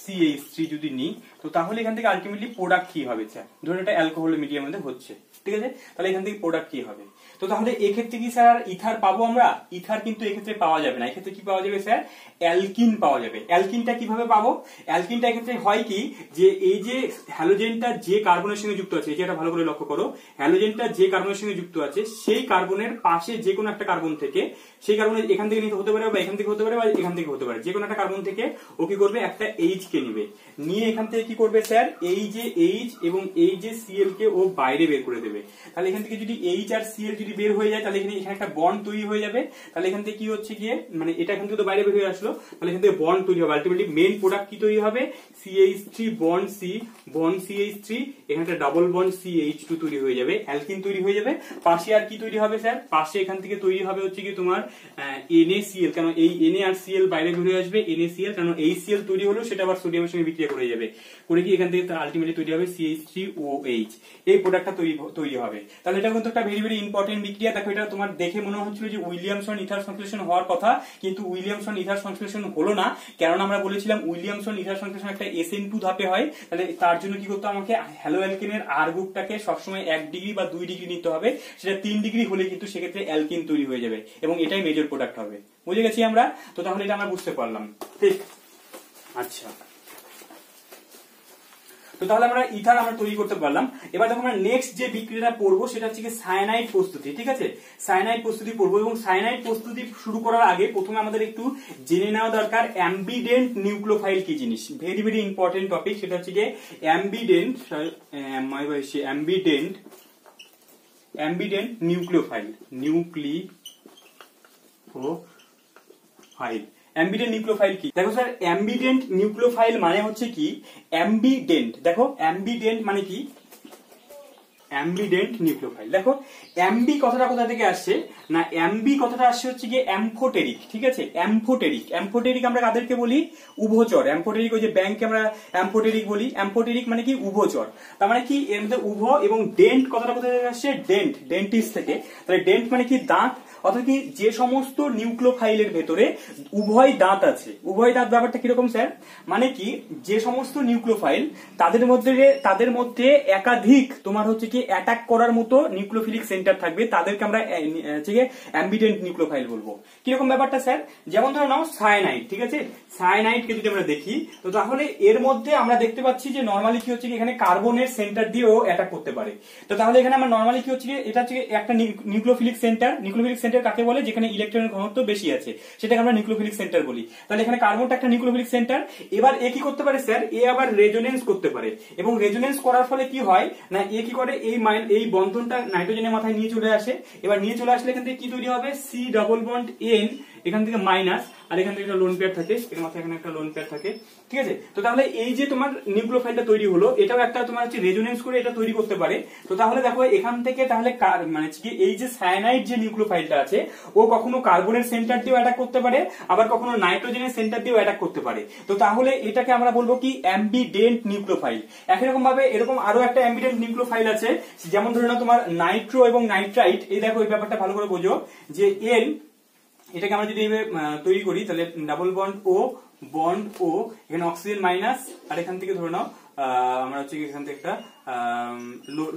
[SPEAKER 1] CH3 যদি নিই, তো তাহলে এখান থেকে আলটিমেটলি প্রোডাক্ট কি হবে স্যার? ধরুন এটা অ্যালকোহল মিডিয়ামের মধ্যে হচ্ছে, ঠিক আছে, তাহলে এখান থেকে প্রোডাক্ট কি হবে? তো তাহলে এক্ষেত্রে কি স্যার ইথার পাবো আমরা? ইথার কিন্তু এক্ষেত্রে পাওয়া যাবে না, এক্ষেত্রে কি পাওয়া যাবে স্যার? অ্যালকিন পাওয়া যাবে। অ্যালকিনটা কিভাবে পাবো? অ্যালকিনটা এক্ষেত্রে হয় কি, যে এই যে হ্যালোজেনটা যে কার্বনের সঙ্গে যুক্ত আছে, এটা ভালো করে লক্ষ্য করো, হ্যালোজেনটা যে কার্বনের সঙ্গে যুক্ত আছে সেই কার্বনের পাশে যে কোনো একটা কার্বন থেকে, সেই কার্বনের এখান থেকে নিতে হতে পারে বা এখান থেকে হতে পারে বা এখান থেকে হতে পারে, যে কোনো একটা কার্বন থেকে ও কি করবে, একটা এইচ কে নিবে, নিয়ে এখান থেকে কি করবে স্যার, এই যে এইচ এবং এই যে সিএল কে ও বাইরে বের করে দেবে। তাহলে এখান থেকে যদি এইচ আর সিএল যদি বের হয়ে যায়, তাহলে এখানে একটা বন্ড তৈরি হয়ে যাবে। তাহলে এখান থেকে কি হচ্ছে গিয়ে, মানে এটা এখান থেকে তো বাইরে বের হয়ে আসলো, তাহলে এখান থেকে বন্ড তৈরি হবে। আলটিমেটলি মেইন প্রোডাক্ট কি তৈরি হবে? CH3 bond C, bond CH3, এখানে একটা ডাবল বন্ড CH2 তৈরি হয়ে যাবে, অ্যালকিন তৈরি হয়ে যাবে। পাশে আর কি তৈরি হবে স্যার? পাশে এখান থেকে তৈরি হবে হচ্ছে কি তোমার NaCl, কারণ এই Na আর Cl বাইরে বেরিয়ে আসবে, NaCl, কারণ এই Cl তৈরি হলো সেটা আবার সোডিয়ামের সঙ্গে বিক্রিয়া করে যাবে, করে কি এখান থেকে আলটিমেটলি তৈরি হবে CH3OH, এই প্রোডাক্টটা তৈরি হবে। তাহলে এটা কিন্তু একটা ভেরি ভেরি ইম্পর্টেন্ট বিক্রিয়া। দেখো এটা তোমার দেখে মনে হচ্ছিল যে উইলিয়ামসন ইথার সংশ্লেষণ হওয়ার কথা, কিন্তু উইলিয়ামসন ইথার সংশ্লেষণ হলো না, কারণ আমরা বলেছিলাম উইলিয়ামসন ইথার সংশ্লেষণ একটা SN2 ধাপে হয়। তাহলে তার জন্য কি করতে, আমাকে হ্যালো অ্যালকেনের আর গ্রুপটাকে সবসময় 1 ডিগ্রি বা 2 ডিগ্রি নিতে হবে, সেটা 3 ডিগ্রি হলে কিন্তু সেক্ষেত্রে অ্যালকিন তৈরি হয়ে যাবে এবং এটাই মেজর প্রোডাক্ট হবে। বুঝে গেছি আমরা? তো তাহলে এটা আমরা বুঝতে পারলাম, ঠিক? আচ্ছা, তো তাহলে আমরা ইথার আমরা তৈরি করতে পারলাম। এবার যখন আমরা নেক্সট যে বিক্রিয়াটা পড়বো সেটা হচ্ছে সায়ানাইড প্রস্তুতি, ঠিক আছে? সায়ানাইড প্রস্তুতি পড়বো, এবং সায়ানাইড প্রস্তুতি শুরু করার আগে প্রথমে আমাদের একটু জেনে নেওয়া দরকার অ্যাম্বিডেন্ট নিউক্লিওফাইল কি জিনিস। ভেরি ভেরি ইম্পর্টেন্ট টপিক, সেটা হচ্ছে অ্যাম্বিডেন্ট নিউক্লিওফাইল, অ্যাম্বিডেন্ট নিউক্লিওফাইল কি? দেখো স্যার, অ্যাম্বিডেন্ট নিউক্লিওফাইল মানে হচ্ছে কি, অ্যাম্বিডেন্ট, দেখো অ্যাম্বিডেন্ট মানে কি, অ্যাম্বিডেন্ট নিউক্লিওফাইল। দেখো অ্যাম্বি কথাটা কোথা থেকে আসছে না, অ্যাম্বি কথাটা আসছে হচ্ছে গিয়ে অ্যাম্ফোটেরিক, ঠিক আছে? অ্যাম্ফোটেরিক আমরা কাদেরকে বলি? উভচর। অ্যাম্ফোটেরিক, ওই যে ব্যাংকে আমরা অ্যাম্ফোটেরিক বলি, অ্যাম্ফোটেরিক মানে কি উভচর। তার মানে কি এর মধ্যে উভ, এবং ডেন্ট কথাটা কোথা থেকে আসছে? ডেন্টিস্ট থেকে। তাহলে ডেন্ট মানে কি দাঁত, অর্থাৎ কি যে সমস্ত নিউক্লিওফাইলের ভেতরে উভয় দাঁত আছে। উভয় দাঁত ব্যাপারটা কিরকম স্যার? মানে কি যে সমস্ত নিউক্লিওফাইল তাদের মধ্যে একাধিক তোমার হচ্ছে কি অ্যাটাক করার মতো নিউক্লিওফিলিক সেন্টার থাকবে, তাদেরকে আমরা অ্যাম্বিডেন্ট নিউক্লিওফাইল বলবো। কিরকম ব্যাপারটা স্যার? যেমন ধরে নাও সায়ানাইড, ঠিক আছে? সায়ানাইডকে যদি আমরা দেখি, তো তাহলে এর মধ্যে আমরা দেখতে পাচ্ছি যে নরমালি কি হচ্ছে কি এখানে কার্বনের সেন্টার দিয়েও অ্যাটাক করতে পারে। তো তাহলে এখানে আমরা নরমালি কি হচ্ছে, এটা হচ্ছে একটা নিউক্লিওফিলিক সেন্টার। নিউক্লিওফিলিক সেন্টার কাকে বলে? যেখানে ইলেকট্রনের ঘনত্ব বেশি আছে, সেটাকে আমরা নিউক্লিওফিলিক সেন্টার বলি। তাহলে এখানে কার্বনটা একটা নিউক্লিওফিলিক সেন্টার। এবার এ কি করতে পারে স্যার? এ আবার রেজোনেন্স করতে পারে, এবং রেজোনেন্স করার ফলে কি হয় না, এ কি করে, এই বন্ধনটা নাইট্রোজেনের মাথায় নিয়ে চলে আসে। এবার নিয়ে চলে আসলে এখান থেকে কি তৈরি হবে? C ডবল বন্ড N, এখান থেকে মাইনাস, আর এখান থেকে একটা লোন পেয়ার থাকে, এর মাথায় এখানে একটা লোন পেয়ার থাকে, ঠিক আছে? তো তাহলে এই যে তোমার নিউক্লিওফাইলটা তৈরি হলো, এটাও একটা তোমার হচ্ছে রেজোনেন্স করে এটা তৈরি করতে পারে। তো তাহলে দেখো এখান থেকে তাহলে মানে এই যে সায়ানাইড যে নিউক্লিওফাইলটা আছে, ও কখনো কার্বনের সেন্টার দিয়েও অ্যাটাক করতে পারে, আবার কখনো নাইট্রোজেনের সেন্টার দিয়েও অ্যাটাক করতে পারে। তো তাহলে এটাকে আমরা বলবো কি অ্যাম্বিডেন্ট নিউক্লিওফাইল। একই রকম ভাবে এরকম আরো একটা অ্যাম্বিডেন্ট নিউক্লিওফাইল আছে, যেমন ধরে নাও তোমার নাইট্রো এবং নাইট্রাইট। এই দেখো এই ব্যাপারটা ভালো করে বোঝো যে N, এটাকে আমরা যদি তৈরি করি, তাহলে ডাবল বন্ড ও এখানে অক্সিজেন মাইনাস, আর এখান থেকে ধরে নাও আমরা হচ্ছে এখান থেকে একটা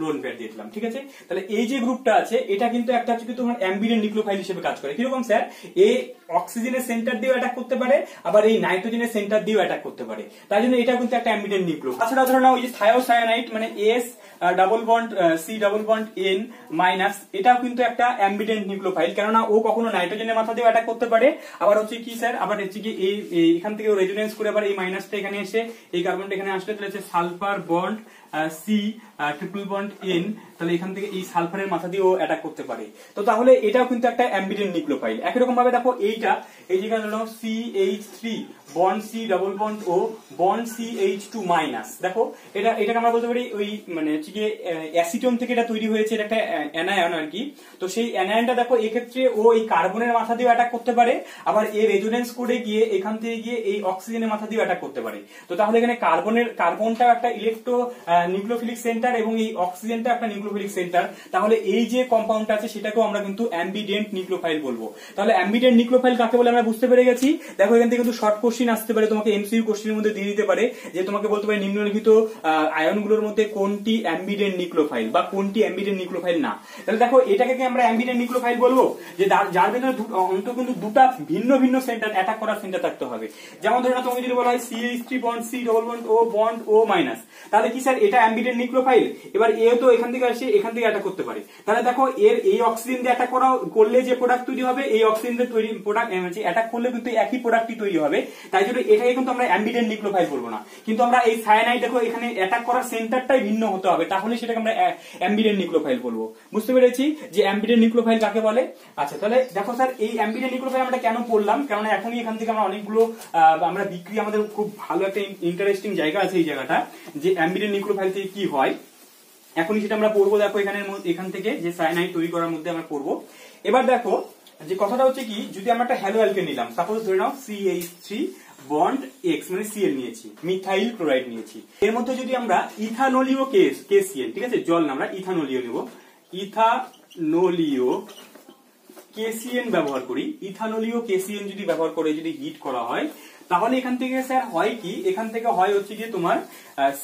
[SPEAKER 1] লোন পেয়ার দিয়ে দিলাম, ঠিক আছে? তাহলে এই যে গ্রুপটা আছে, এটা কিন্তু একটা হচ্ছে তোমার অ্যাম্বিডেন্ট নিউক্লিওফাইল হিসেবে কাজ করে। কিরকম স্যার? এই অক্সিজেনের সেন্টার দিয়েও অ্যাটাক করতে পারে, আবার এই নাইট্রোজেনের সেন্টার দিয়েও অ্যাটাক করতে পারে। তাই জন্য এটা কিন্তু একটা অ্যাম্বিডেন্ট নিউক্লিওফাইল। তাছাড়া ধরে নাও ওই যে থায়োসায়ানাইড, মানে S double bond C double bond N minus, এটাও কিন্তু একটা অ্যাম্বিডেন্ট নিউক্লিওফাইল, কেননা ও কখনো নাইট্রোজেনের মাথা দিয়েও অ্যাটাক করতে পারে, আবার হচ্ছে কি স্যার, আবার হচ্ছে কি এখান থেকে রেজোনেন্স করে আবার এই মাইনাসটা এখানে এসে এই কার্বনটা এখানে আসলে, তাহলে হচ্ছে sulphur bond C triple bond N, তাহলে এখান থেকে এই সালফারের মাথা দিয়ে ও অ্যাটাক করতে পারে। তো তাহলে এটাও কিন্তু একটা অ্যাম্বিডেন্ট নিউক্লিওফাইল। একই রকম ভাবে দেখো এইটা, এই যেখানে হলো CH3 bond C double bond O bond CH2 minus, দেখো এটাকে আমরা বলতে পারি ওই মানে হচ্ছে কি অ্যাসিটোন থেকে এটা তৈরি হয়েছে, এটা একটা অ্যানায়ন আর কি। তো সেই অ্যানায়নটা দেখো এক্ষেত্রে ও এই কার্বনের মাথা দিয়ে অ্যাটাক করতে পারে, আবার এর রেজোনেন্স করে গিয়ে এখান থেকে গিয়ে এই অক্সিজেনের মাথা দিয়ে অ্যাটাক করতে পারে। তো তাহলে এখানে কার্বনটাও একটা ইলেকট্রো নিউক্লিওফিলিক সেন্টার, সেন্টার এবং এই অক্সিজেনটা একটা নিউক্লিওফিলিক সেন্টার, তাহলে এই যে কম্পাউন্ডটা আছে সেটাকেও আমরা কিন্তু অ্যাম্বিডেন্ট নিউক্লিওফাইল বলবো। তাহলে অ্যাম্বিডেন্ট নিউক্লিওফাইল কাকে বলে আমরা বুঝতে পেরে গেছি। দেখো এখান থেকে কিন্তু শর্ট কোশ্চিন আসতে পারে, তোমাকে এমসিকিউ কোশ্চিনের মধ্যে দিয়ে দিতে পারে, যে তোমাকে বলতে পারে নিম্নলিখিত আয়নগুলোর মধ্যে কোনটি অ্যাম্বিডেন্ট নিউক্লিওফাইল বা কোনটি অ্যাম্বিডেন্ট নিউক্লিওফাইল না। তাহলে দেখো এটাকে কি আমরা অ্যাম্বিডেন্ট নিউক্লিওফাইল বলবো, যে যার ভিতরে অন্তত কিন্তু দুটা ভিন্ন ভিন্ন সেন্টার অ্যাটাক করার সেন্টার থাকতে হবে। যেমন ধরো তোমাকে যদি বলা হয় CH3 bond C double bond O bond O minus, তাহলে কি স্যার এটা অ্যাম্বিডেন্ট নিউক্লিওফাইল। এবার এ তো এখান থেকে আসে, এখান থেকে অ্যাটাক করতে পারে, তাহলে দেখো এর এই অক্সিজেন দিয়ে অ্যাটাক করলে যে প্রোডাক্ট তৈরি হবে, এই অক্সিজেন দিয়ে তৈরি প্রোডাক্ট অ্যাটাক করলে কিন্তু একই প্রোডাক্টই তৈরি হবে। তাই জন্য এটাকে কিন্তু আমরা অ্যাম্বিডেন্ট নিউক্লিওফাইল বলবো না, কিন্তু আমরা এই সায়ানাইড দেখো এখানে অ্যাটাক করার সেন্টারটাই ভিন্ন হতে হবে, তাহলে সেটাকে আমরা অ্যাম্বিডেন্ট নিউক্লিওফাইল বলবো। বুঝতে পেরেছি যে অ্যাম্বিডেন্ট নিউক্লিওফাইল কাকে বলে। আচ্ছা তাহলে দেখো স্যার এই অ্যাম্বিডেন্ট নিউক্লিওফাইল আমরা কেন পড়লাম, কারণ এখনই এখান থেকে আমরা অনেকগুলো আমরা বিক্রিয়া, আমাদের খুব ভালো একটা ইন্টারেস্টিং জায়গা আছে এই জায়গাটা, যে অ্যাম্বিডেন্ট নিউক্লিওফাইল থেকে কি হয় এখনই সেটা আমরা পড়বো। দেখো এখান থেকে যে সায়ানাইড তৈরি করার মধ্যে আমরা পড়বো। এবার দেখো যে কথাটা হচ্ছে কি, যদি আমরা একটা হ্যালো অ্যালকেন নিলাম, সাপোজ ধরে নাও CH3 বন্ড X মানে Cl নিয়েছি, মিথাইল ক্লোরাইড নিয়েছি, এর মধ্যে যদি আমরা ইথানোলীয় KCl, ঠিক আছে জল না, আমরা ইথানোলীয় নেব, ইথানোলীয় KCl ব্যবহার করি, ইথানোলীয় KCl যদি ব্যবহার করে যদি হিট করা হয়, তাহলে এখান থেকে স্যার হয় কি, এখান থেকে হয় হচ্ছে গিয়ে তোমার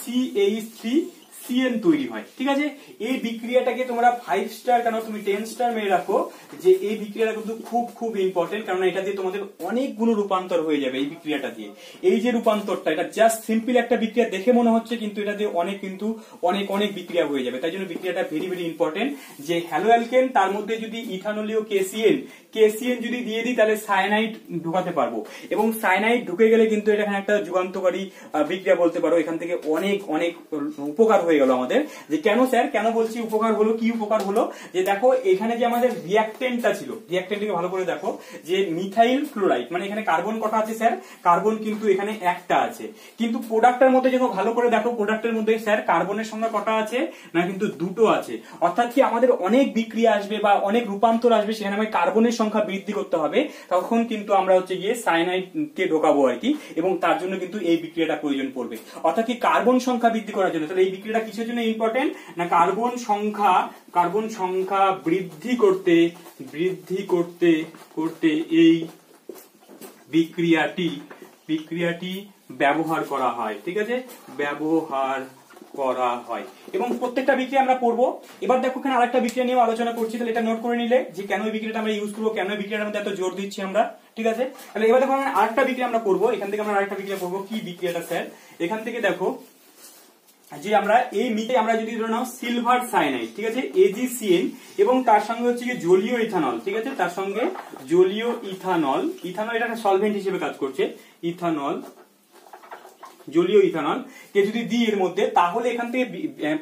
[SPEAKER 1] CH3CN তৈরি হয়। ঠিক আছে, এই বিক্রিয়াটাকে তোমরা 5 স্টার কেন তুমি 10 স্টার মেরে রাখো, যে এই বিক্রিয়াটা কিন্তু খুব খুব ইম্পর্টেন্ট, কারণ এটা দিয়ে তোমাদের অনেকগুলো রূপান্তর হয়ে যাবে। এই বিক্রিয়াটা দিয়ে এই যে রূপান্তরটা, এটা জাস্ট সিম্পল একটা বিক্রিয়া দেখে মনে হচ্ছে, কিন্তু এটা দিয়ে অনেক অনেক বিক্রিয়া হয়ে যাবে। তাই জন্য বিক্রিয়াটা ভেরি ভেরি ইম্পর্টেন্ট, যে হ্যালো অ্যালকেন তার মধ্যে যদি ইথানোলীয় KCl যদি দিয়ে দিই, তাহলে সায়ানাইড ঢুকাতে পারবো, এবং সায়ানাইড ঢুকে গেলে কিন্তু এটা একটা যুগান্তকারী বিক্রিয়া বলতে পারো। এখান থেকে অনেক অনেক উপকার হয়ে গেল আমাদের। যে কেন স্যার, কেন বলছি উপকার হলো, কি উপকার হলো, যে দেখো এখানে যে আমাদের রিঅ্যাকটেন্টটা ছিল, রিঅ্যাকটেন্টকে ভালো করে দেখো, যে মিথাইল ক্লোরাইড মানে এখানে কার্বন কটা আছে স্যার, কার্বন কিন্তু এখানে একটা আছে, কিন্তু প্রোডাক্টের মধ্যে যখন ভালো করে দেখো, প্রোডাক্টের মধ্যে স্যার কার্বনের সংখ্যা কটা আছে না, কিন্তু দুটো আছে। অর্থাৎ কি আমাদের অনেক বিক্রিয়া আসবে বা অনেক রূপান্তর আসবে, সেখানে আমাদের কার্বনের সংখ্যা বৃদ্ধি করতে হবে, তখন কিন্তু আমরা হচ্ছে গিয়ে সায়ানাইড কে ঢোকাবো আর কি, এবং তার জন্য কিন্তু এই বিক্রিয়াটা প্রয়োজন পড়বে। অর্থাৎ কি কার্বন সংখ্যা বৃদ্ধি করার জন্য, তাহলে এই বিক্রিয়াটা কিসের জন্য ইম্পর্টেন্ট না, কার্বন সংখ্যা বৃদ্ধি করতে এই বিক্রিয়াটি ব্যবহার করা হয়। ঠিক আছে, ব্যবহার করা হয়, এবং প্রত্যেকটা বিক্রিয়া আমরা পড়বো। এবার দেখো এখানে আরেকটা বিক্রিয়া নিয়ে আলোচনা করছি, তাহলে এটা নোট করে নিলে যে কেন এই বিক্রিয়াটা আমরা ইউজ করবো, কেন এই বিক্রিয়ার মধ্যে এত জোর দিচ্ছি আমরা। ঠিক আছে, তাহলে এবার দেখো আরেকটা বিক্রিয়া আমরা করবো, এখান থেকে আমরা আরেকটা বিক্রিয়া করবো। কি বিক্রিয়াটা স্যার, এখান থেকে দেখো যে আমরা এই আমরা যদি ধরে নাও সিলভার সায়ানাইড, ঠিক আছে AgCN, এবং তার সঙ্গে হচ্ছে কি জলীয় ইথানল, ঠিক আছে তার সঙ্গে জলীয় ইথানল এটা সলভেন্ট হিসেবে কাজ করছে, জলীয় ইথানল কে যদি দিই এর মধ্যে, তাহলে এখান থেকে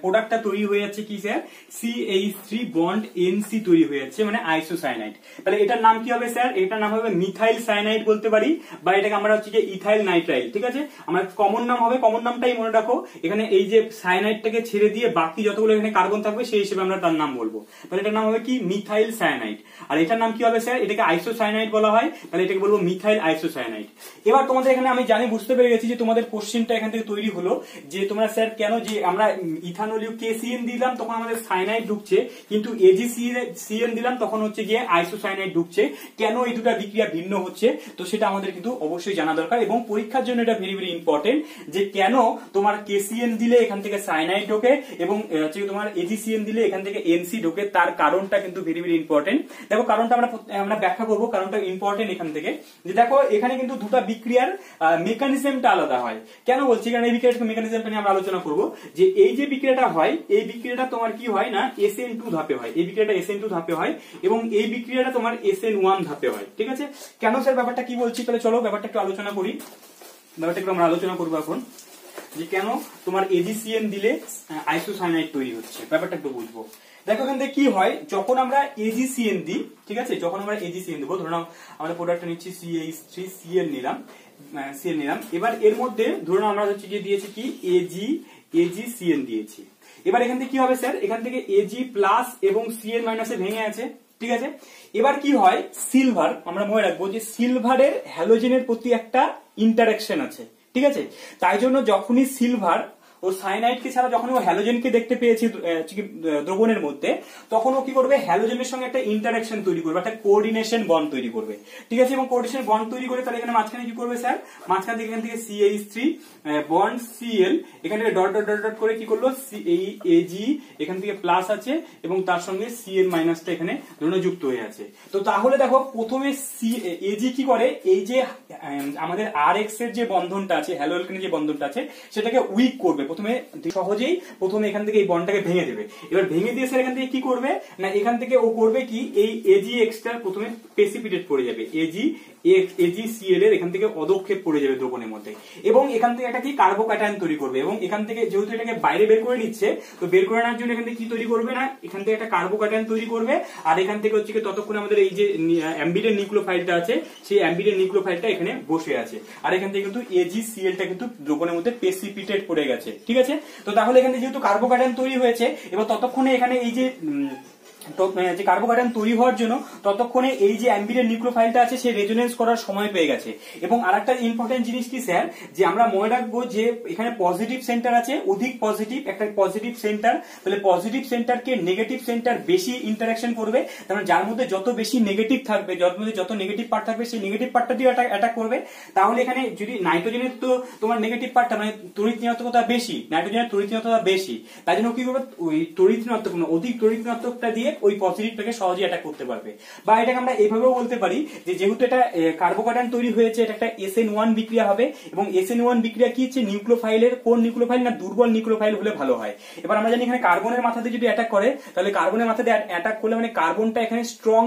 [SPEAKER 1] প্রোডাক্টটা তৈরি হয়ে যাচ্ছে কি স্যার, CH3 বন্ড NC তৈরি হয়ে যাচ্ছে, মানে আইসোসায়ানাইড। তাহলে এটার নাম কি হবে স্যার, এটার নাম হবে মিথাইল সায়ানাইড বলতে পারি, বা এটাকে আমরা হচ্ছে কি ইথাইল নাইট্রাইল। ঠিক আছে, আমার কমন নাম হবে, কমন নামটাই মনে রাখো, এখানে এই যে সায়ানাইডটাকে ছেড়ে দিয়ে বাকি যতগুলো এখানে কার্বন থাকবে সেই হিসেবে আমরা তার নাম বলবো। তাহলে এটার নাম হবে কি মিথাইল সায়ানাইড। আর এটার নাম কি হবে স্যার, এটাকে আইসোসায়ানাইড বলা হয়, তাহলে এটাকে বলবো মিথাইল আইসোসায়ানাইড। এবার তোমাদের এখানে আমি জানি, বুঝতে পেরে গেছি যে তোমাদের কোশ্চেনটা এখান থেকে তৈরি হলো, যে তোমরা স্যার কেন যে আমরা ইথানোলীয় KCN দিলাম তখন আমাদের সায়ানাইড ঢুকছে, কিন্তু AgCN দিলাম তখন হচ্ছে গিয়ে আইসোসায়ানাইড ঢুকছে, কেন এই দুটো বিক্রিয়া ভিন্ন হচ্ছে, তো সেটা আমাদের কিন্তু অবশ্যই জানা দরকার, এবং পরীক্ষার জন্য এটা ভেরি ভেরি ইম্পর্টেন্ট, যে কেন তোমার KCN দিলে এখান থেকে সায়ানাইড ঢোকে, এবং হচ্ছে তোমার AgCN দিলে এখান থেকে NC ঢোকে, তার কারণটা কিন্তু ভেরি ভেরি ইম্পর্টেন্ট। দেখো কারণটা আমরা ব্যাখ্যা করবো, কারণটা ইম্পর্টেন্ট এখান থেকে, যে দেখো এখানে কিন্তু দুটো বিক্রিয়ার মেকানিজমটা আলাদা হয়। কেন বলছি, কারণ এই বিক্রিয়ার মেকানিজমটা নিয়ে আমরা আলোচনা করবো, যে এই যে বিক্রিয়াটা হয়, এই বিক্রিয়াটা তোমার কি হয় না SN2 ধাপে হয়, এই বিক্রিয়াটা SN2 ধাপে হয়, এবং এই বিক্রিয়াটা তোমার SN1 ধাপে হয়। ঠিক আছে, কেন স্যার ব্যাপারটা কি বলছি, তাহলে চলো ব্যাপারটা একটু আলোচনা করি, ব্যাপারটা একটু আমরা আলোচনা করবো এখন, যে কেন তোমার AgCN দিলে আইসোসায়ানাইড তৈরি হচ্ছে, ব্যাপারটা একটু বুঝবো। দেখো এখান থেকে কি হয়, যখন আমরা AgCN দিই, ঠিক আছে যখন আমরা AgCN দেবো, ধরে নাও আমরা প্রোডাক্টটা নিচ্ছি CH3Cl নিলাম, এবার এর মধ্যে ধরুন আমরা হচ্ছে গিয়ে দিয়েছি কি AgCN দিয়েছি। এবার এখান থেকে কি হবে স্যার, এখান থেকে Ag প্লাস এবং Cn মাইনাসে ভেঙে আছে। ঠিক আছে, এবার কি হয়, সিলভার, আমরা মনে রাখবো যে সিলভারের হ্যালোজেনের প্রতি একটা ইন্টারাকশন আছে। ঠিক আছে, তাই জন্য যখনই সিলভার ও সায়ানাইডকে ছাড়া যখন ও হ্যালোজেনকে দেখতে পেয়েছে দ্রবণের মধ্যে, তখন ও কি করবে, হ্যালোজেনের সঙ্গে একটা ইন্টারাকশন তৈরি করবে, একটা কোঅর্ডিনেশন বন্ড তৈরি করবে, ঠিক আছে। এবং কোঅর্ডিনেশন বন্ড তৈরি করে তাহলে এখানে মাঝখানে কি করবে স্যার, মাঝখান থেকে এখান থেকে CH3 বন্ড Cl, এখান থেকে ডট ডট ডট ডট করে কি করলো, এই Ag এখান থেকে প্লাস আছে এবং তার সঙ্গে Cl মাইনাসটা এখানে যুক্ত হয়ে আছে। তো তাহলে দেখো প্রথমে Ag কি করে, এই যে আমাদের Rx এর যে বন্ধনটা আছে, হ্যালো অ্যালকেনের যে বন্ধনটা আছে, সেটাকে উইক করবে প্রথমে, সহজেই প্রথমে এখান থেকে এই বন্ডটাকে ভেঙে দেবে। এবার ভেঙে দিয়ে স্যার এখান থেকে কি করবে না, এখান থেকে ও করবে কি, এই Agx টা প্রথমে প্রেসিপিটেট পড়ে যাবে, AgCl এর এখান থেকে অদক্ষেপ পড়ে যাবে দ্রবণের মধ্যে, এবং এখান থেকে একটা কি কার্বোক্যাটায়ন তৈরি করবে, এবং এখান থেকে যেহেতু এটাকে বাইরে বের করে নিচ্ছে, তো বের করে নেওয়ার জন্য এখান থেকে কি তৈরি করবে না, এখান থেকে একটা কার্বোক্যাটায়ন তৈরি করবে, আর এখান থেকে হচ্ছে কি ততক্ষণে আমাদের এই যে অ্যাম্বিডের নিউক্লিওফাইলটা আছে, সেই অ্যাম্বিডের নিউক্লিওফাইলটা এখানে বসে আছে, আর এখান থেকে কিন্তু AgCl টা কিন্তু দ্রবণের মধ্যে প্রেসিপিটেট পড়ে গেছে, ঠিক আছে। তো তাহলে এখানে যেহেতু কার্বোক্যাটায়ন তৈরি হয়েছে, এবার ততক্ষণে এখানে এই যে কার্বোক্যাটায়ন তৈরি হওয়ার জন্য ততক্ষণে এই যে অ্যাম্বিডের নিউক্লিওফাইলটা আছে সে রেজোনেন্স করার সময় পেয়ে গেছে। এবং আরেকটা ইম্পর্টেন্ট জিনিস কি স্যার, যে আমরা মনে রাখবো যে এখানে পজিটিভ সেন্টার আছে, অধিক পজিটিভ একটা পজিটিভ সেন্টার, তাহলে পজিটিভ সেন্টারকে নেগেটিভ সেন্টার বেশি ইন্টারাকশন করবে, কারণ যার মধ্যে যত বেশি নেগেটিভ থাকবে, যার মধ্যে যত নেগেটিভ পার্ট থাকবে, সেই নেগেটিভ পার্টটা দিয়ে অ্যাটাক করবে। তাহলে এখানে যদি নাইট্রোজেনের তো তোমার নেগেটিভ পার্টটা মানে তড়িৎ ঋণাত্মকতা বেশি, নাইট্রোজেনের তড়িৎ ঋণাত্মকতা বেশি, তাই জন্য কি করবে, ওই তড়িৎ ঋণাত্মক অধিক তড়িৎ ঋণাত্মকটা দিয়ে ওই পজিটিভটাকে সহজেই অ্যাটাক করতে পারবে। বা এটাকে আমরা এইভাবেও বলতে পারি যে যেহেতু এটা কার্বোক্যাটায়ন তৈরি হয়েছে, এটা একটা SN1 বিক্রিয়া হবে, এবং SN1 বিক্রিয়া কি হচ্ছে, নিউক্লিওফাইলের কোন নিউক্লিওফাইল না দুর্বল নিউক্লিওফাইল হলে ভালো হয়। এবার আমরা জানি এখানে কার্বনের মাথাতে যদি অ্যাটাক করে, তাহলে কার্বনের মাথাতে অ্যাটাক করলে মানে কার্বনটা এখানে স্ট্রং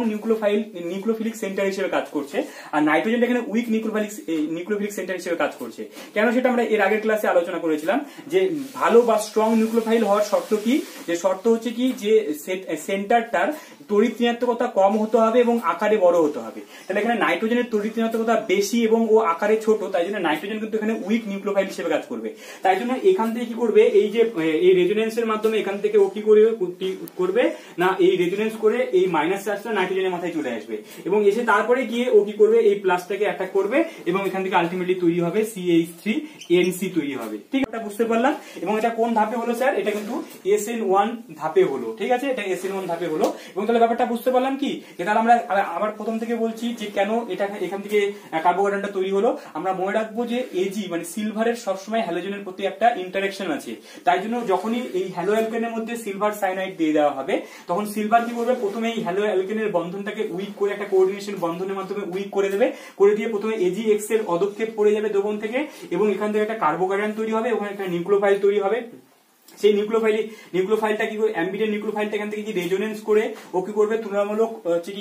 [SPEAKER 1] নিউক্লিওফিলিক সেন্টার হিসেবে কাজ করছে, আর নাইট্রোজেনটা এখানে উইক নিউক্লিওফিলিক সেন্টার হিসেবে কাজ করছে। কেন সেটা আমরা এর আগের ক্লাসে আলোচনা করেছিলাম, যে ভালো বা স্ট্রং নিউক্লিওফাইল হওয়ার শর্ত কি, যে শর্ত হচ্ছে কি, যে সেন্টারটার তড়িৎ ঋণাত্মকতা কম হতে হবে এবং আকারে বড় হতে হবে। তাহলে এখানে নাইট্রোজেনের তড়িৎ ঋণাত্মকতা বেশি এবং ও আকারে ছোট, তাই জন্য নাইট্রোজেন কিন্তু এখানে উইক নিউক্লিওফাইল হিসেবে কাজ করবে। তাই জন্য এখান থেকে কি করবে, এই যে এই রেজোনেন্সের মাধ্যমে এখান থেকে ও কি করবে না, এই রেজোনেন্স করে এই মাইনাস চার্জটা নাইট্রোজেনের মাথায় চলে আসবে, এবং এসে তারপরে গিয়ে ও কি করবে, এই প্লাসটাকে অ্যাটাক করবে, এবং এখান থেকে আলটিমেটলি তৈরি হবে CH3NC তৈরি হবে। ঠিক আছে, বুঝতে পারলাম। এবং এটা কোন ধাপে হলো স্যার, এটা কিন্তু SN1 ধাপে হলো, ঠিক আছে, এটা SN1 ধাপে হলো। এবং তাহলে ব্যাপারটা বুঝতে পারলাম কি, তাহলে আমরা আবার প্রথম থেকে বলছি যে কেন এটা এখান থেকে কার্বোক্যাটায়নটা তৈরি হলো। আমরা মনে রাখবো যে Ag মানে সিলভারের সবসময় হ্যালোজেনের প্রতি একটা ইন্টারাকশন আছে, তাই জন্য যখনই এই হ্যালো অ্যালকেনের মধ্যে সিলভার সায়ানাইড দিয়ে দেওয়া হবে, তখন সিলভার কি করবে, প্রথমে এই হ্যালো অ্যালকেনের বন্ধনটাকে উইক করে একটা কোঅর্ডিনেশন বন্ধনের মাধ্যমে উইক করে দেবে, করে দিয়ে প্রথমে AgX এর অদক্ষেপ পড়ে যাবে দ্রবণ থেকে, এবং এখান থেকে একটা কার্বোক্যাটায়ন তৈরি হবে, ওখানে একটা নিউক্লিওফাইল তৈরি হবে। সেই নিউক্লিওফাইলটা কি করে, অ্যাম্বিডের নিউক্লিওফাইলটা এখান থেকে কি রেজোনেন্স করে ও কি করবে, তুলনামূলক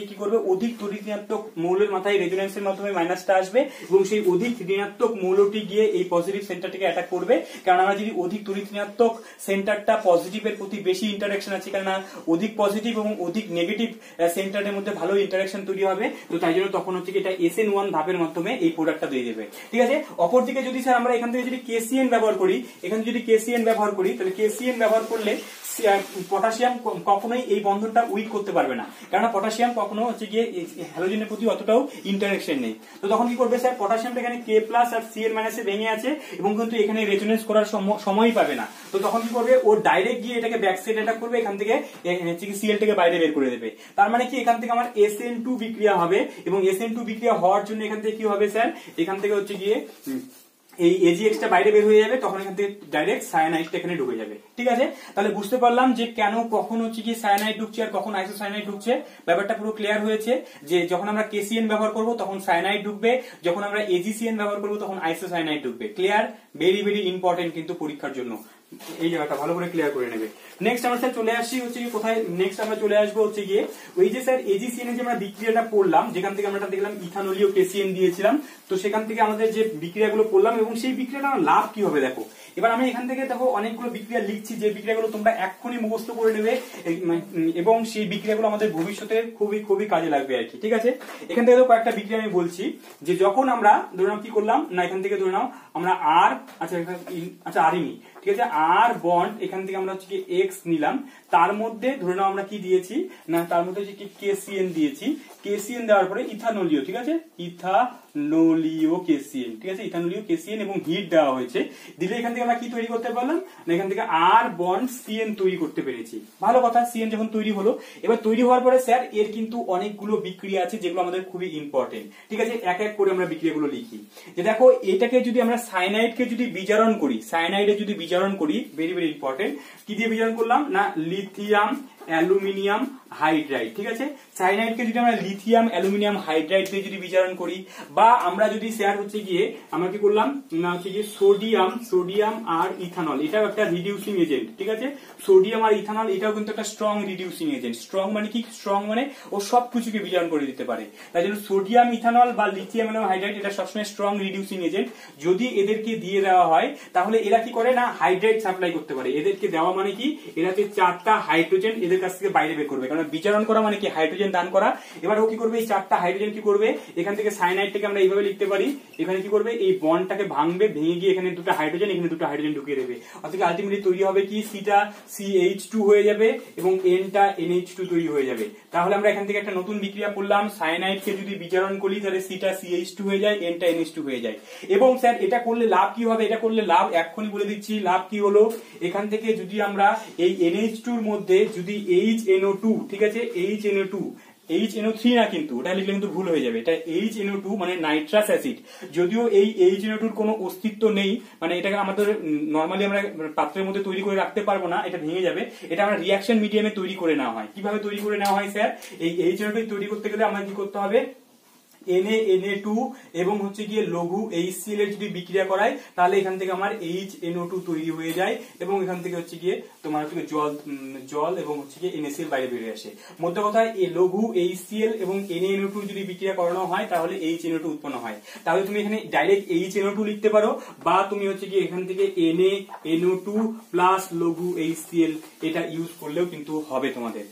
[SPEAKER 1] কি করবে, অধিক তড়িৎ ঋণাত্মক মৌলের মাথায় রেজোনেন্সের মাধ্যমে মাইনাসটা আসবে, এবং সেই অধিক ঋণাত্মক মৌলটি গিয়ে এই পজিটিভ সেন্টারটাকে অ্যাটাক করবে। কারণ আমরা যদি অধিক তড়িৎ ঋণাত্মক সেন্টারটা পজিটিভের প্রতি বেশি ইন্টারাকশন আছে, কারণ অধিক পজিটিভ এবং অধিক নেগেটিভ সেন্টারের মধ্যে ভালো ইন্টারাকশন তৈরি হবে, তো তাই জন্য তখন হচ্ছে কি এটা SN1 ধাপের মাধ্যমে এই প্রোডাক্টটা দিয়ে দেবে, ঠিক আছে। অপরদিকে যদি স্যার আমরা এখান থেকে যদি KCN ব্যবহার করি, এখানে যদি KCN ব্যবহার করি, তাহলে KCN ব্যবহার করলে পটাশিয়াম কখনোই এই বন্ধনটা উইক করতে পারবে না, কারণ পটাশিয়াম কখনো হচ্ছে গিয়ে হ্যালোজেনের প্রতি অতটাও ইন্টারাকশন নেই। তো তখন কি করবে স্যার, পটাশিয়ামটা এখানে K+ আর Cl- এ ভেঙে আছে, এবং কিন্তু এখানে রেজোনেন্স করার সময়ই পাবে না। তো তখন কি করবে, ও ডাইরেক্ট গিয়ে এটাকে ব্যাক সাইড অ্যাটাক করবে, এখান থেকে Cl টাকে বাইরে বের করে দেবে। তার মানে কি, এখান থেকে আমার SN2 বিক্রিয়া হবে, এবং SN2 বিক্রিয়া হওয়ার জন্য এখান থেকে কি হবে স্যার, এখান থেকে হচ্ছে গিয়ে এই AgX টা বাইরে বের হয়ে যাবে, তখন এখান থেকে ডাইরেক্ট সায়ানাইডটা এখানে ঢুকে যাবে, ঠিক আছে। তাহলে বুঝতে পারলাম যে কেন কখন হচ্ছে কি সায়ানাইড ঢুকছে আর কখন আইসোসায়ানাইড ঢুকছে, ব্যাপারটা পুরো ক্লিয়ার হয়েছে। যে যখন আমরা KCN ব্যবহার করব তখন সায়ানাইড ঢুকবে, যখন আমরা AgCN ব্যবহার করব তখন আইসোসায়ানাইড ঢুকবে। ক্লিয়ার, ভেরি ভেরি ইম্পর্টেন্ট কিন্তু পরীক্ষার জন্য এই জায়গাটা ভালো করে ক্লিয়ার করে নেবে। নেক্সট আমরা স্যার চলে আসছি হচ্ছে কি কোথায়, নেক্সট আমরা চলে আসবো হচ্ছে গিয়ে ওই যে স্যার AgCN এর যে আমরা বিক্রিয়াটা পড়লাম, যেখান থেকে আমরা দেখলাম ইথানলীয় KCN দিয়েছিলাম, তো সেখান থেকে আমাদের যে বিক্রিয়াগুলো পড়লাম এবং সেই বিক্রিয়াটা লাভ কি হবে দেখো। এবার আমি এখান থেকে দেখো অনেকগুলো বিক্রিয়া লিখছি, যে বিক্রিয়াগুলো তোমরা এক্ষুনি মুখস্থ করে নেবে, এবং সেই বিক্রিয়াগুলো আমাদের ভবিষ্যতে খুবই খুবই কাজে লাগবে আর কি, ঠিক আছে। এখান থেকে কয়েকটা বিক্রিয়া আমি বলছি, যে যখন আমরা ধরে নাও কি করলাম না, এখান থেকে ধরে নাও আমরা আর আচ্ছা আচ্ছা আরই নি, ঠিক আছে, আর বন্ড এখান থেকে আমরা হচ্ছে কি এক্স নিলাম, তার মধ্যে ধরে নাও আমরা কি দিয়েছি না, তার মধ্যে হচ্ছে কি কেসিএন দিয়েছি, কেসিএন দেওয়ার পরে ইথানোলীয়, ঠিক আছে, ইথানোলীয় কেসিএন, ঠিক আছে, ইথানোলীয় কেসিএন এবং হিট দেওয়া হয়েছে, দিলে এখান থেকে আমরা কি তৈরি করতে পারলাম না, এখান থেকে আর বন্ড সিএন তৈরি করতে পেরেছি। ভালো কথা, সিএন যখন তৈরি হলো, এবার তৈরি হওয়ার পরে স্যার এর কিন্তু অনেকগুলো বিক্রিয়া আছে যেগুলো আমাদের খুবই ইম্পর্টেন্ট, ঠিক আছে, এক এক করে আমরা বিক্রিয়াগুলো লিখি। যে দেখো এটাকে যদি আমরা সায়ানাইডকে যদি বিজারণ করি, সায়ানাইডে যদি বিজারণ করি, ভেরি ভেরি ইম্পর্টেন্ট, কি দিয়ে বিজারণ করলাম না, লিথিয়াম অ্যালুমিনিয়াম হাইড্রাইড, ঠিক আছে, সায়ানাইডকে যদি আমরা লিথিয়াম অ্যালুমিনিয়াম হাইড্রাইড দিয়ে যদি বিজারণ করি, বা আমরা যদি স্যার হচ্ছে গিয়ে আমরা কি করলাম না হচ্ছে গিয়ে সোডিয়াম আর ইথানল, এটাও একটা রিডিউসিং এজেন্ট, ঠিক আছে, সোডিয়াম আর ইথানল এটাও কিন্তু একটা স্ট্রং রিডিউসিং এজেন্ট। স্ট্রং মানে কি, স্ট্রং মানে ও সবকিছুকে বিজারণ করে দিতে পারে, তাই জন্য সোডিয়াম ইথানল বা লিথিয়াম অ্যালুমিনিয়াম হাইড্রাইড এটা সবসময় স্ট্রং রিডিউসিং এজেন্ট। যদি এদেরকে দিয়ে দেওয়া হয় তাহলে এরা কি করে না, হাইড্রাইড সাপ্লাই করতে পারে। এদেরকে দেওয়া মানে কি, এরাতে 4টা হাইড্রোজেন এদের কাছ থেকে বাইরে বের করবে, কারণ বিজারণ করা মানে কি হাইড্রোজেন দান করা। এবার ও কি করবে, এই 4টা হাইড্রোজেন কি করবে, এখান থেকে সায়ানাইডটাকে আমরা এইভাবে লিখতে পারি, এখানে কি করবে, এই বন্ডটাকে ভাঙবে, ভেঙে গিয়ে এখানে 2টা হাইড্রোজেন, এখানে 2টা হাইড্রোজেন ঢুকিয়ে দেবে, অর্থাৎ আলটিমেটলি তৈরি হবে কি, সিটা CH2 হয়ে যাবে এবং এনটা NH2 তৈরি হয়ে যাবে। তাহলে আমরা এখান থেকে একটা নতুন বিক্রিয়া করলাম, সায়ানাইডকে যদি বিজারণ করি তাহলে সিটা CH2 হয়ে যায়, এনটা NH2 হয়ে যায়। এবং স্যার এটা করলে লাভ কি হবে, এটা করলে লাভ এক্ষুনি বলে দিচ্ছি, লাভ কি হলো, এখান থেকে যদি আমরা এই NH2 এর মধ্যে যদি HNO2, ঠিক আছে, HNO3 না, কিন্তু ওটা লিখলে কিন্তু ভুল হয়ে যাবে, এটা HNO2 মানে নাইট্রাস অ্যাসিড। যদিও এই HNO2 এর কোনো অস্তিত্ব নেই, মানে এটাকে আমাদের নরমালি আমরা পাত্রের মধ্যে তৈরি করে রাখতে পারবো না, এটা ভেঙে যাবে, এটা আমরা রিঅ্যাকশন মিডিয়ামে তৈরি করে নেওয়া হয়। কিভাবে তৈরি করে নেওয়া হয় স্যার, এই HNO2 তৈরি করতে গেলে আমাদের কি করতে হবে, Na2 এবং হচ্ছে গিয়ে লঘু HCl এর যদি বিক্রিয়া করায় তাহলে এখান থেকে আমার HNO2 তৈরি হয়ে যায় এবং এখান থেকে হচ্ছে গিয়ে তোমার হচ্ছে জল এবং হচ্ছে গিয়ে NaCl বাইরে বেরিয়ে আসে। মোট কথা এই লঘু HCl এবং NaNO2 যদি বিক্রিয়া করানো হয় তাহলে HNO2 উৎপন্ন হয়। তাহলে তুমি এখানে ডাইরেক্ট HNO2 লিখতে পারো, বা তুমি হচ্ছে গিয়ে এখান থেকে NaNO2 প্লাস লঘু HCl এটা ইউজ করলেও কিন্তু হবে তোমাদের।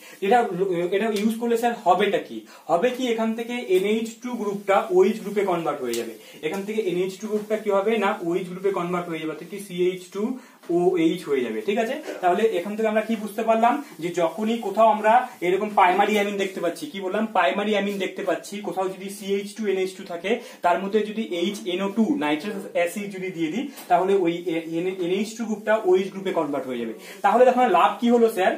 [SPEAKER 1] এটা ইউজ করলে স্যার হবেটা কি, হবে কি, এখান থেকে NH2 গ্রুপটা OH গ্রুপে কনভার্ট হয়ে যাবে, এখান থেকে NH2 গ্রুপটা কি হবে না OH গ্রুপে কনভার্ট হয়ে যাবে, অর্থাৎ কি CH2OH হয়ে যাবে, ঠিক আছে। তাহলে এখান থেকে আমরা কি বুঝতে পারলাম, যে যখনই কোথাও আমরা এরকম প্রাইমারি অ্যামিন দেখতে পাচ্ছি, কি বললাম, প্রাইমারি অ্যামিন দেখতে পাচ্ছি, কোথাও যদি CH2NH2 থাকে তার মধ্যে যদি HNO2 নাইট্রাস অ্যাসিড যদি দিয়ে দিই তাহলে ওই NH2 গ্রুপটা OH গ্রুপে কনভার্ট হয়ে যাবে। তাহলে দেখো লাভ কি হলো স্যার,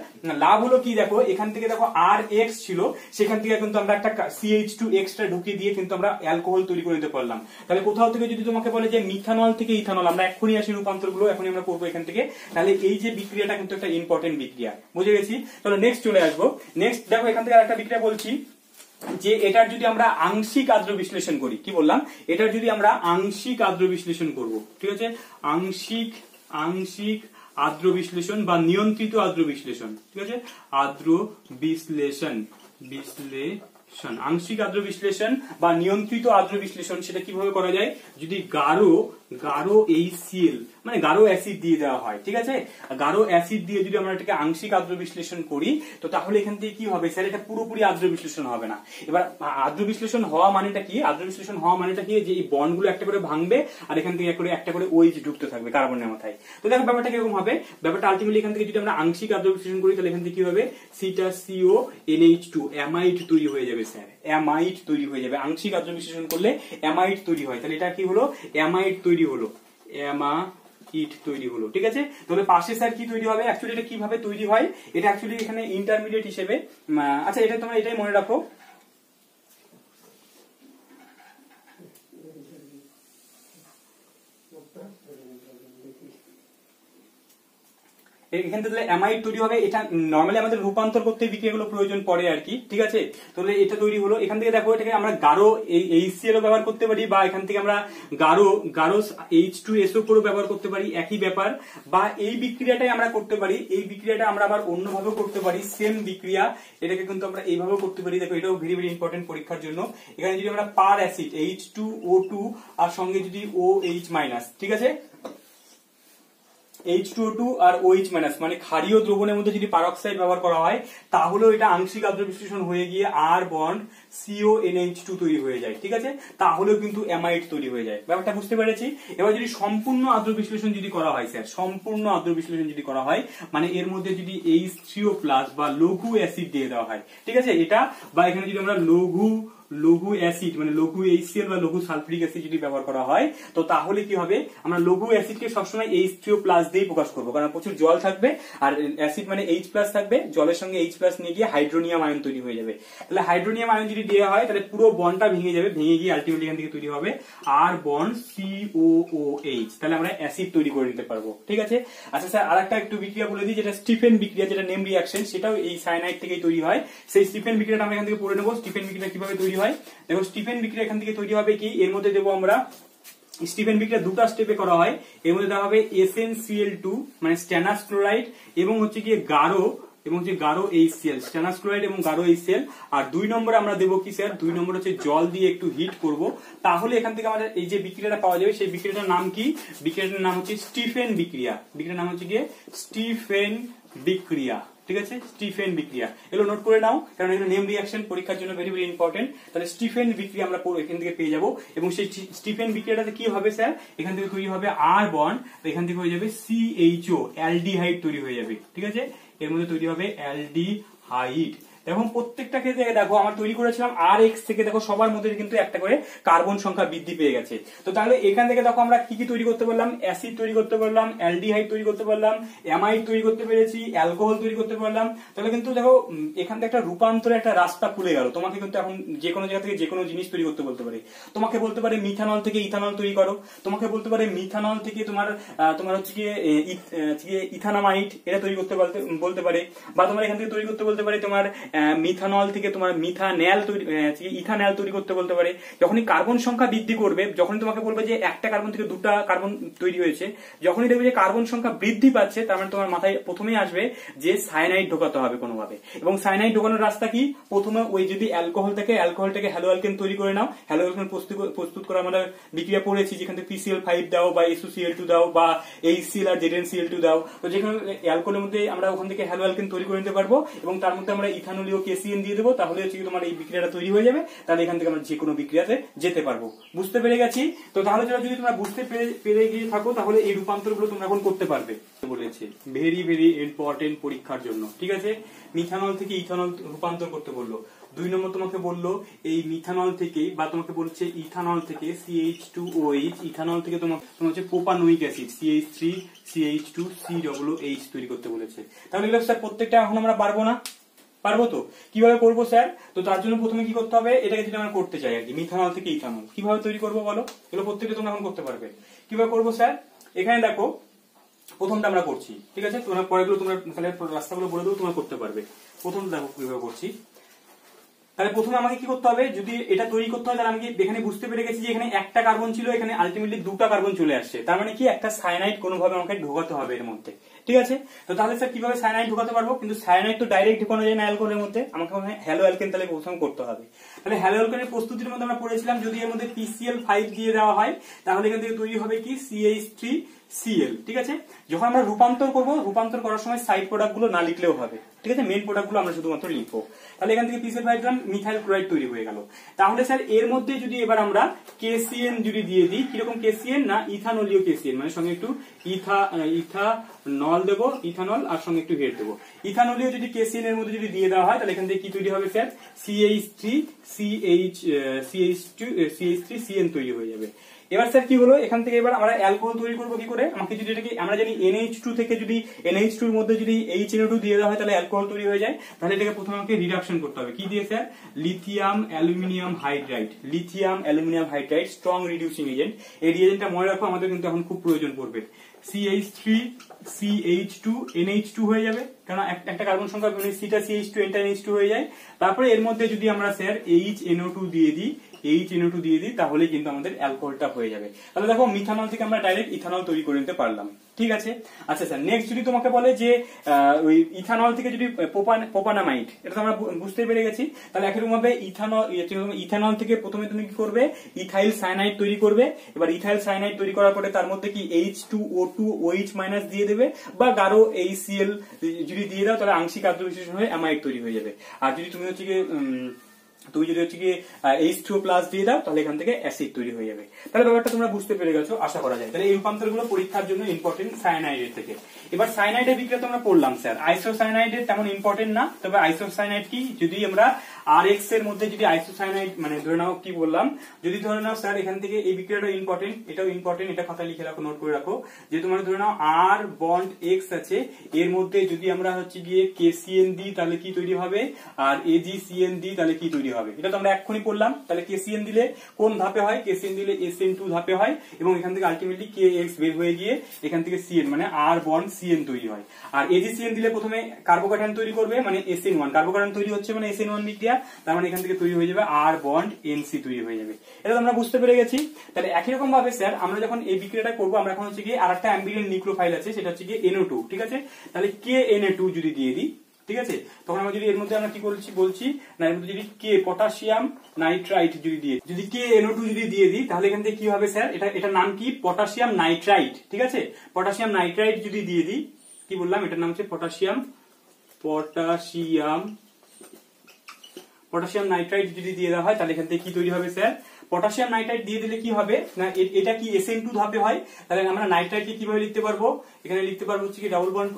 [SPEAKER 1] লাভ হলো কি, দেখো এখান থেকে দেখো RX ছিল, সেখান থেকে কিন্তু আমরা একটা CH2 এক্সট্রা ঢুকিয়ে দিয়ে কিন্তু আমরা অ্যালকোহল তৈরি করে নিতে পারলাম। তাহলে কোথাও থেকে যদি তোমাকে বলে যে মিথানল থেকে ইথানল, আমরা এখনই আসি রূপান্তরগুলো, এখনই আমরা করবো এখান থেকে, তাহলে এই যে বিক্রিয়াটা কিন্তু একটা ইম্পর্টেন্ট বিক্রিয়া, বুঝে গেছি। তাহলে নেক্সট চলে আসবো, নেক্সট দেখো এখান থেকে আরেকটা বিক্রিয়া বলছি, যে এটার যদি আমরা আংশিক আদ্র বিশ্লেষণ করি, কি বললাম, এটার যদি আমরা আংশিক আদ্র বিশ্লেষণ করব, ঠিক আছে, আংশিক আদ্র বিশ্লেষণ বা নিয়ন্ত্রিত আদ্র বিশ্লেষণ, ঠিক আছে, আদ্র বিশ্লেষণ, আংশিক আদ্র বিশ্লেষণ বা নিয়ন্ত্রিত আদ্র বিশ্লেষণ, সেটা কিভাবে করা যায়, যদি গাঢ় HCl মানে গাঢ় অ্যাসিড দিয়ে দেওয়া হয়, ঠিক আছে, গাঢ় অ্যাসিড দিয়ে যদি আমরা এটাকে আংশিক আদ্র বিশ্লেষণ করি তো তাহলে এখান থেকে কি হবে স্যার, এটা পুরোপুরি আদ্র বিশ্লেষণ হবে না। এবার আদ্র বিশ্লেষণ হওয়া মানেটা কি, আদ্র বিশ্লেষণ হওয়া মানেটা কি, যে এই বন্ডগুলো একটা করে ভাঙবে আর এখান থেকে একটা করে OH ঢুকতে থাকবে কার্বনের মাথায়। তো দেখো ব্যাপারটা কিরকম হবে, ব্যাপারটা আলটিমেটলি এখান থেকে যদি আমরা আংশিক আদ্র বিশ্লেষণ করি তাহলে এখান থেকে কি হবে, সিটা CONH2 অ্যামাইড তৈরি হয়ে যাবে স্যার, অ্যামাইড তৈরি হয়ে যাবে। আংশিক আদ্র বিশ্লেষণ করলে অ্যামাইড তৈরি হয়, তাহলে এটা কি হলো, অ্যামাইড তৈরি হলো, অ্যামাইড তৈরি হলো, ঠিক আছে। তাহলে পাশে স্যার কি তৈরি হবে, অ্যাকচুয়ালি এটা কিভাবে তৈরি হয়, এটা অ্যাকচুয়ালি এখানে ইন্টারমিডিয়েট হিসেবে, আচ্ছা এটা তোমরা এটাই মনে রাখো, এখান থেকে অ্যামাইড তৈরি হবে। এটা নরমালি আমাদের রূপান্তর করতে বিক্রিয়াগুলো প্রয়োজন পড়ে আর কি, ঠিক আছে। তাহলে এটা তৈরি হলো, এখান থেকে দেখো এটাকে আমরা গাঢ় HCl ও ব্যবহার করতে পারি, বা এখান থেকে আমরা গাঢ় H2SO4 ও ব্যবহার করতে পারি, একই ব্যাপার। বা এই বিক্রিয়াটাই আমরা করতে পারি, এই বিক্রিয়াটা আমরা আবার অন্যভাবে করতে পারি, সেম বিক্রিয়া, এটাকে কিন্তু আমরা এইভাবে করতে পারি। দেখো এটাও ভেরি ভেরি ইম্পর্টেন্ট পরীক্ষার জন্য। এখানে যদি আমরা পার অ্যাসিড H2O2 আর সঙ্গে যদি OH মাইনাস, ঠিক আছে, H2O2 আর OH মাইনাস মানে ক্ষারীয় দ্রবণের মধ্যে যদি পারক্সাইড ব্যবহার করা হয় তাহলেও এটা আংশিক আদ্র বিশ্লেষণ হয়ে গিয়ে R বন্ড CONH2 তৈরি হয়ে যায়, ঠিক আছে, তাহলেও কিন্তু অ্যামাইড তৈরি হয়ে যায়। ব্যাপারটা বুঝতে পেরেছি। এবার যদি সম্পূর্ণ আদ্র বিশ্লেষণ যদি করা হয় স্যার, সম্পূর্ণ আদ্র বিশ্লেষণ যদি করা হয় মানে এর মধ্যে যদি H3O+ বা লঘু অ্যাসিড দিয়ে দেওয়া হয়, ঠিক আছে, এটা বা এখানে যদি আমরা লঘু অ্যাসিড মানে লঘু HCl বা লঘু সালফিউরিক অ্যাসিড যদি ব্যবহার করা হয় তো তাহলে কি হবে, আমরা লঘু অ্যাসিডকে সবসময় H3O+ দিয়ে প্রকাশ করবো, কারণ প্রচুর জল থাকবে আর অ্যাসিড মানে H+ থাকবে, জলের সঙ্গে H+ নিয়ে গিয়ে হাইড্রোনিয়াম আয়ন তৈরি হয়ে যাবে। তাহলে হাইড্রোনিয়াম আয়ন যদি দেওয়া হয় তাহলে পুরো বন্ডটা ভেঙে যাবে, ভেঙে গিয়ে আলটিমেটলি এখান থেকে তৈরি হবে R বন্ড COOH, তাহলে আমরা অ্যাসিড তৈরি করে নিতে পারবো, ঠিক আছে। আচ্ছা স্যার আরেকটা একটু বিক্রিয়া বলে দিই, যেটা স্টিফেন বিক্রিয়া, যেটা নেম রিঅ্যাকশন, সেটাও এই সায়ানাইড থেকেই তৈরি হয়। সেই স্টিফেন বিক্রিয়াটা আমরা এখান থেকে পড়ে নেবো। স্টিফেন বিক্রিয়া কিভাবে তৈরি হয় দেখো, স্টিফেন বিক্রিয়া এখান থেকে তৈরি হবে কি, এর মধ্যে দেবো আমরা স্টিফেন বিক্রিয়া দুটো স্টেপে করা হয়। এর মধ্যে দেওয়া হবে SnCl2 মানে স্ট্যানাস ক্লোরাইড এবং হচ্ছে গিয়ে গাঢ় HCl, স্ট্যানাস ক্লোরাইড এবং গাঢ় HCl। আর 2 নম্বরে আমরা দেবো কি স্যার, 2 নম্বর হচ্ছে জল দিয়ে একটু হিট করব, তাহলে এখান থেকে আমাদের এই যে বিক্রিয়াটা পাওয়া যাবে, সেই বিক্রিয়াটার নাম কি, বিক্রিয়াটার নাম হচ্ছে স্টিফেন বিক্রিয়া। বিক্রিয়ার নাম হচ্ছে গিয়ে স্টিফেন বিক্রিয়া, ঠিক আছে, স্টিফেন বিক্রিয়া। এগুলো নোট করে নাও, কারণ এগুলো নেম রিঅ্যাকশন পরীক্ষার জন্য ভেরি ভেরি ইম্পর্টেন্ট। তাহলে স্টিফেন বিক্রিয়া আমরা এখান থেকে পেয়ে যাবো, এবং সেই স্টিফেন বিক্রিয়াটাতে কি হবে স্যার, এখান থেকে তৈরি হবে R বন্ড, এখান থেকে হয়ে যাবে CHO, অ্যালডিহাইড তৈরি হয়ে যাবে, ঠিক আছে, এর মধ্যে তৈরি হবে অ্যালডিহাইড। এখন প্রত্যেকটা ক্ষেত্রে দেখো আমরা তৈরি করেছিলাম RX থেকে, দেখো সবার মধ্যে কিন্তু একটা করে কার্বন সংখ্যা বৃদ্ধি পেয়ে গেছে। তো তাহলে এখান থেকে দেখো আমরা কি কি তৈরি করতে পারলাম, অ্যাসিড তৈরি করতে পারলাম, অ্যালডিহাইড তৈরি করতে পারলাম, অ্যামাইড তৈরি করতে পেরেছি, অ্যালকোহল তৈরি করতে পারলাম। তাহলে কিন্তু দেখো এখান থেকে একটা রূপান্তরের একটা রাস্তা খুলে গেল। তোমাকে কিন্তু এখন যে কোনো জায়গা থেকে যে কোনো জিনিস তৈরি করতে বলতে পারে। তোমাকে বলতে পারে মিথানল থেকে ইথানল তৈরি করো, তোমাকে বলতে পারে মিথানল থেকে তোমার হচ্ছে গিয়ে ইথানামাইড এটা তৈরি করতে বলতে পারে, বা তোমার এখান থেকে তৈরি করতে বলতে পারে তোমার মিথানল থেকে তোমার ইথানল তৈরি করতে বলতে পারে। যখনই কার্বন সংখ্যা বৃদ্ধি করবে, যখনই তোমাকে বলবে যে একটা কার্বন থেকে দুটা কার্বন তৈরি হয়েছে, যখনই দেখবে যে কার্বন সংখ্যা বৃদ্ধি পাচ্ছে, তার মানে তোমার মাথায় প্রথমেই আসবে যে সায়ানাইড ঢোকাতে হবে কোনোভাবে। এবং সায়ানাইড ঢোকানোর রাস্তা কি, প্রথমে ওই যদি অ্যালকোহল থেকে অ্যালকোহলটাকে হ্যালো অ্যালকেন তৈরি করে নাও। হ্যালো অ্যালকেন প্রস্তুত করা আমরা বিক্রিয়া পড়েছি, যেখান থেকে PCl5 দাও বা SuCl2 দাও বা HCl আর ZnCl2 দাও। তো যেখানে অ্যালকোহলের মধ্যে আমরা ওখান থেকে হ্যালো অ্যালকেন তৈরি করে নিতে পারবো, এবং তার মধ্যে আমরা ইথানলীয় KCN দিয়ে দেবো, তাহলে হচ্ছে তোমার এই বিক্রিয়াটা তৈরি হয়ে যাবে। তাহলে এখান থেকে আমরা যে কোনো বিক্রিয়াতে যেতে পারবো। বুঝতে পেরে গেছি তো? তাহলে যদি তোমরা বুঝতে পেরে গিয়ে থাকো তাহলে এই রূপান্তর গুলো তোমরা এখন করতে পারবে বলেছে, ভেরি ভেরি ইম্পর্টেন্ট পরীক্ষার জন্য, ঠিক আছে। মিথানল থেকে ইথানল রূপান্তর করতে বললো। 2 নম্বর তোমাকে বললো এই মিথানল থেকে, বা তোমাকে বলছে ইথানল থেকে CH2OH, ইথানল থেকে তোমার হচ্ছে propanoic acid CH3 CH2 COOH তৈরি করতে বলেছে। তাহলে এগুলো স্যার প্রত্যেকটা এখন আমরা পারবো না? পারবো তো। কিভাবে করবো স্যার? তো তার জন্য প্রথমে কি করতে হবে, এটাকে যদি আমরা করতে চাই আর কি, মিথানল থেকে ইথানল কিভাবে তৈরি করবো বলো? এগুলো প্রত্যেকটা তোমরা এখন করতে পারবে। কিভাবে করবো স্যার? এখানে দেখো প্রথমটা আমরা করছি, ঠিক আছে, তোমরা পরেগুলো তোমরা তাহলে রাস্তাগুলো বলে দেবো, তোমরা করতে পারবে। প্রথমটা দেখো কিভাবে করছি। তাহলে প্রথমে আমাকে কি করতে হবে, যদি এটা তৈরি করতে হয় তাহলে আমি এখানে বুঝতে পেরে গেছি যে এখানে একটা কার্বন ছিল, এখানে আলটিমেটলি দুটা কার্বন চলে আসছে, তার মানে কি একটা সায়ানাইড কোনোভাবে আমাকে ঢোকাতে হবে এর মধ্যে, ঠিক আছে। তো তাহলে স্যার কিভাবে সায়ানাইড ঢোকাতে পারবো? কিন্তু সায়ানাইড তো ডাইরেক্ট ঢোকানো যায় না অ্যালকোহলের মধ্যে, আমাকে হ্যালো অ্যালকেন তাহলে প্রথম করতে হবে। তাহলে হ্যালো অ্যালকেনের প্রস্তুতির মধ্যে আমরা পড়েছিলাম যদি এর মধ্যে PCl5 দিয়ে দেওয়া হয় তাহলে এখান থেকে তৈরি হবে কি CH3Cl, ঠিক আছে। যখন আমরা রূপান্তর করবো, রূপান্তর করার সময় সাইড প্রোডাক্ট গুলো না লিখলেও হবে, ঠিক আছে, মেইন প্রোডাক্ট গুলো আমরা শুধুমাত্র লিখবো। তাহলে এখান থেকে PCl5 গ্রাম মিথাইল ক্লোরাইড তৈরি হয়ে গেল। তাহলে স্যার এর মধ্যে যদি এবার আমরা KCN যদি দিয়ে দিই, কিরকম KCN না ইথানলীয় KCN, মানে সঙ্গে একটু ইথানল দেবো, ইথানল আর সঙ্গে একটু হেড দেবো। ইথানলীয় যদি KCN এর মধ্যে যদি দিয়ে দেওয়া হয় তাহলে এখান থেকে কি তৈরি হবে স্যার, CH3CN তৈরি হয়ে যাবে। এবার স্যার কি হলো, এখান থেকে এবার আমরা অ্যালকোহল তৈরি করবো কি করে? আমাকে যদি এটাকে আমরা জানি NH2 থেকে যদি NH2 এর মধ্যে যদি HNO2 দিয়ে দেওয়া হয় তাহলে অ্যালকোহল তৈরি হয়ে যায়। তাহলে এটাকে প্রথমে আমাকে রিডাকশন করতে হবে, কি দিয়ে sir, lithium aluminium hydride strong reducing agent. এই রিএজেন্টটা মনে রাখো, আমাদের কিন্তু এখন খুব প্রয়োজন পড়বে। CH3 CH2 NH2 হয়ে যাবে, কারণ একটা কার্বন সংখ্যা সিটা CH2 N টা NH2 হয়ে যায়। তারপরে এর মধ্যে যদি আমরা স্যার HNO2 দিয়ে দিই, HNO2 দিয়ে দিই তাহলে কিন্তু আমাদের অ্যালকোহলটা হয়ে যাবে। তাহলে দেখো মিথানল থেকে আমরা ডাইরেক্ট ইথানল তৈরি করে নিতে পারলাম। ঠিক আছে, আচ্ছা স্যার নেক্সট যদি তোমাকে বলে যে ওই ইথানল থেকে যদি প্রোপানামাইড, এটা তো আমরা বুঝতে পেরে গেছি। তাহলে একরকম ভাবে ইথানল থেকে প্রথমে তুমি কি করবে, ইথাইল সায়ানাইড তৈরি করবে। এবার ইথাইল সায়ানাইড তৈরি করার পরে তার মধ্যে কি H2O2 OH মাইনাস দিয়ে দেবে, বা গাঢ় HCl যদি দিয়ে দাও তাহলে আংশিক আদ্র বিশেষণ হয়ে অ্যামাইড তৈরি হয়ে যাবে। আর যদি তুমি হচ্ছে কি H2O প্লাস দিয়ে দাও তাহলে এখান থেকে অ্যাসিড তৈরি হয়ে যাবে। তাহলে ব্যাপারটা তোমরা বুঝতে পেরে গেছো আশা করা যায়। তাহলে এই রূপান্তরগুলো পরীক্ষার জন্য ইম্পর্টেন্ট সায়ানাইডের থেকে। এবার সায়ানাইডের বিক্রিয়া তোমরা পড়লাম স্যার, আইসোসায়ানাইডের তেমন ইম্পর্টেন্ট না। তবে আইসোসায়ানাইড কি, যদি আমরা RX এর মধ্যে যদি আইসোসায়ানাইড মানে ধরে নাও কি বললাম, যদি ধরে নাও স্যার এখান থেকে এই বিক্রিয়াটা ইম্পর্টেন্ট, এটাও ইম্পর্টেন্ট, এটা খাতায় লিখে রাখো, নোট করে রাখো, যে তোমরা ধরে নাও R বন্ড X আছে, এর মধ্যে যদি আমরা হচ্ছে গিয়ে KCN দিই তাহলে কি তৈরি হবে, আর AgCN দিই তাহলে কি তৈরি হবে, এটা তো আমরা এক্ষুনি পড়লাম। তাহলে KCN দিলে কোন ধাপে হয়, KCN দিলে SN2 ধাপে হয়, এবং এখান থেকে আলটিমেটলি KX বের হয়ে গিয়ে এখান থেকে CN মানে R বন্ড CN তৈরি হয়। আর AgCN দিলে প্রথমে কার্বোকাটায়ন তৈরি করবে মানে SN1, কার্বোকাটায়ন তৈরি হচ্ছে মানে SN1 বিক্রিয়া, তার মানে এখান থেকে তৈরি হয়ে যাবে R বন্ড NC তৈরি হয়ে যাবে। এটা তো আমরা বুঝতে পেরে গেছি। তাহলে একই রকম ভাবে স্যার আমরা যখন এই বিক্রিয়াটা করবো, আমরা এখন হচ্ছে গিয়ে আরেকটা অ্যাম্বিলিয়েন্ট নিউক্লিওফাইল আছে, সেটা হচ্ছে গিয়ে NO2। ঠিক আছে, তাহলে KNA2 যদি দিয়ে দিই, ঠিক আছে, তখন আমরা যদি এর মধ্যে আমরা কি বলছি না, এর মধ্যে যদি পটাশিয়াম নাইট্রাইট যদি KNO2 যদি দিয়ে দিই তাহলে এখান থেকে কি হবে স্যার, এটার নাম কি, পটাশিয়াম নাইট্রাইট। ঠিক আছে, পটাশিয়াম নাইট্রাইট যদি দিয়ে দিই, কি বললাম, এটার নাম হচ্ছে পটাশিয়াম নাইট্রাইট যদি দিয়ে দেওয়া হয় তাহলে এখান থেকে কি তৈরি হবে স্যার, পটাশিয়াম নাইট্রাইট দিয়ে দিলে কি হবে না, এটা কি SN2 ধাপে হয়। তাহলে আমরা নাইট্রাইটকে কিভাবে লিখতে পারবো, এখানে লিখতে পারবো হচ্ছে কি ডাবল বন্ড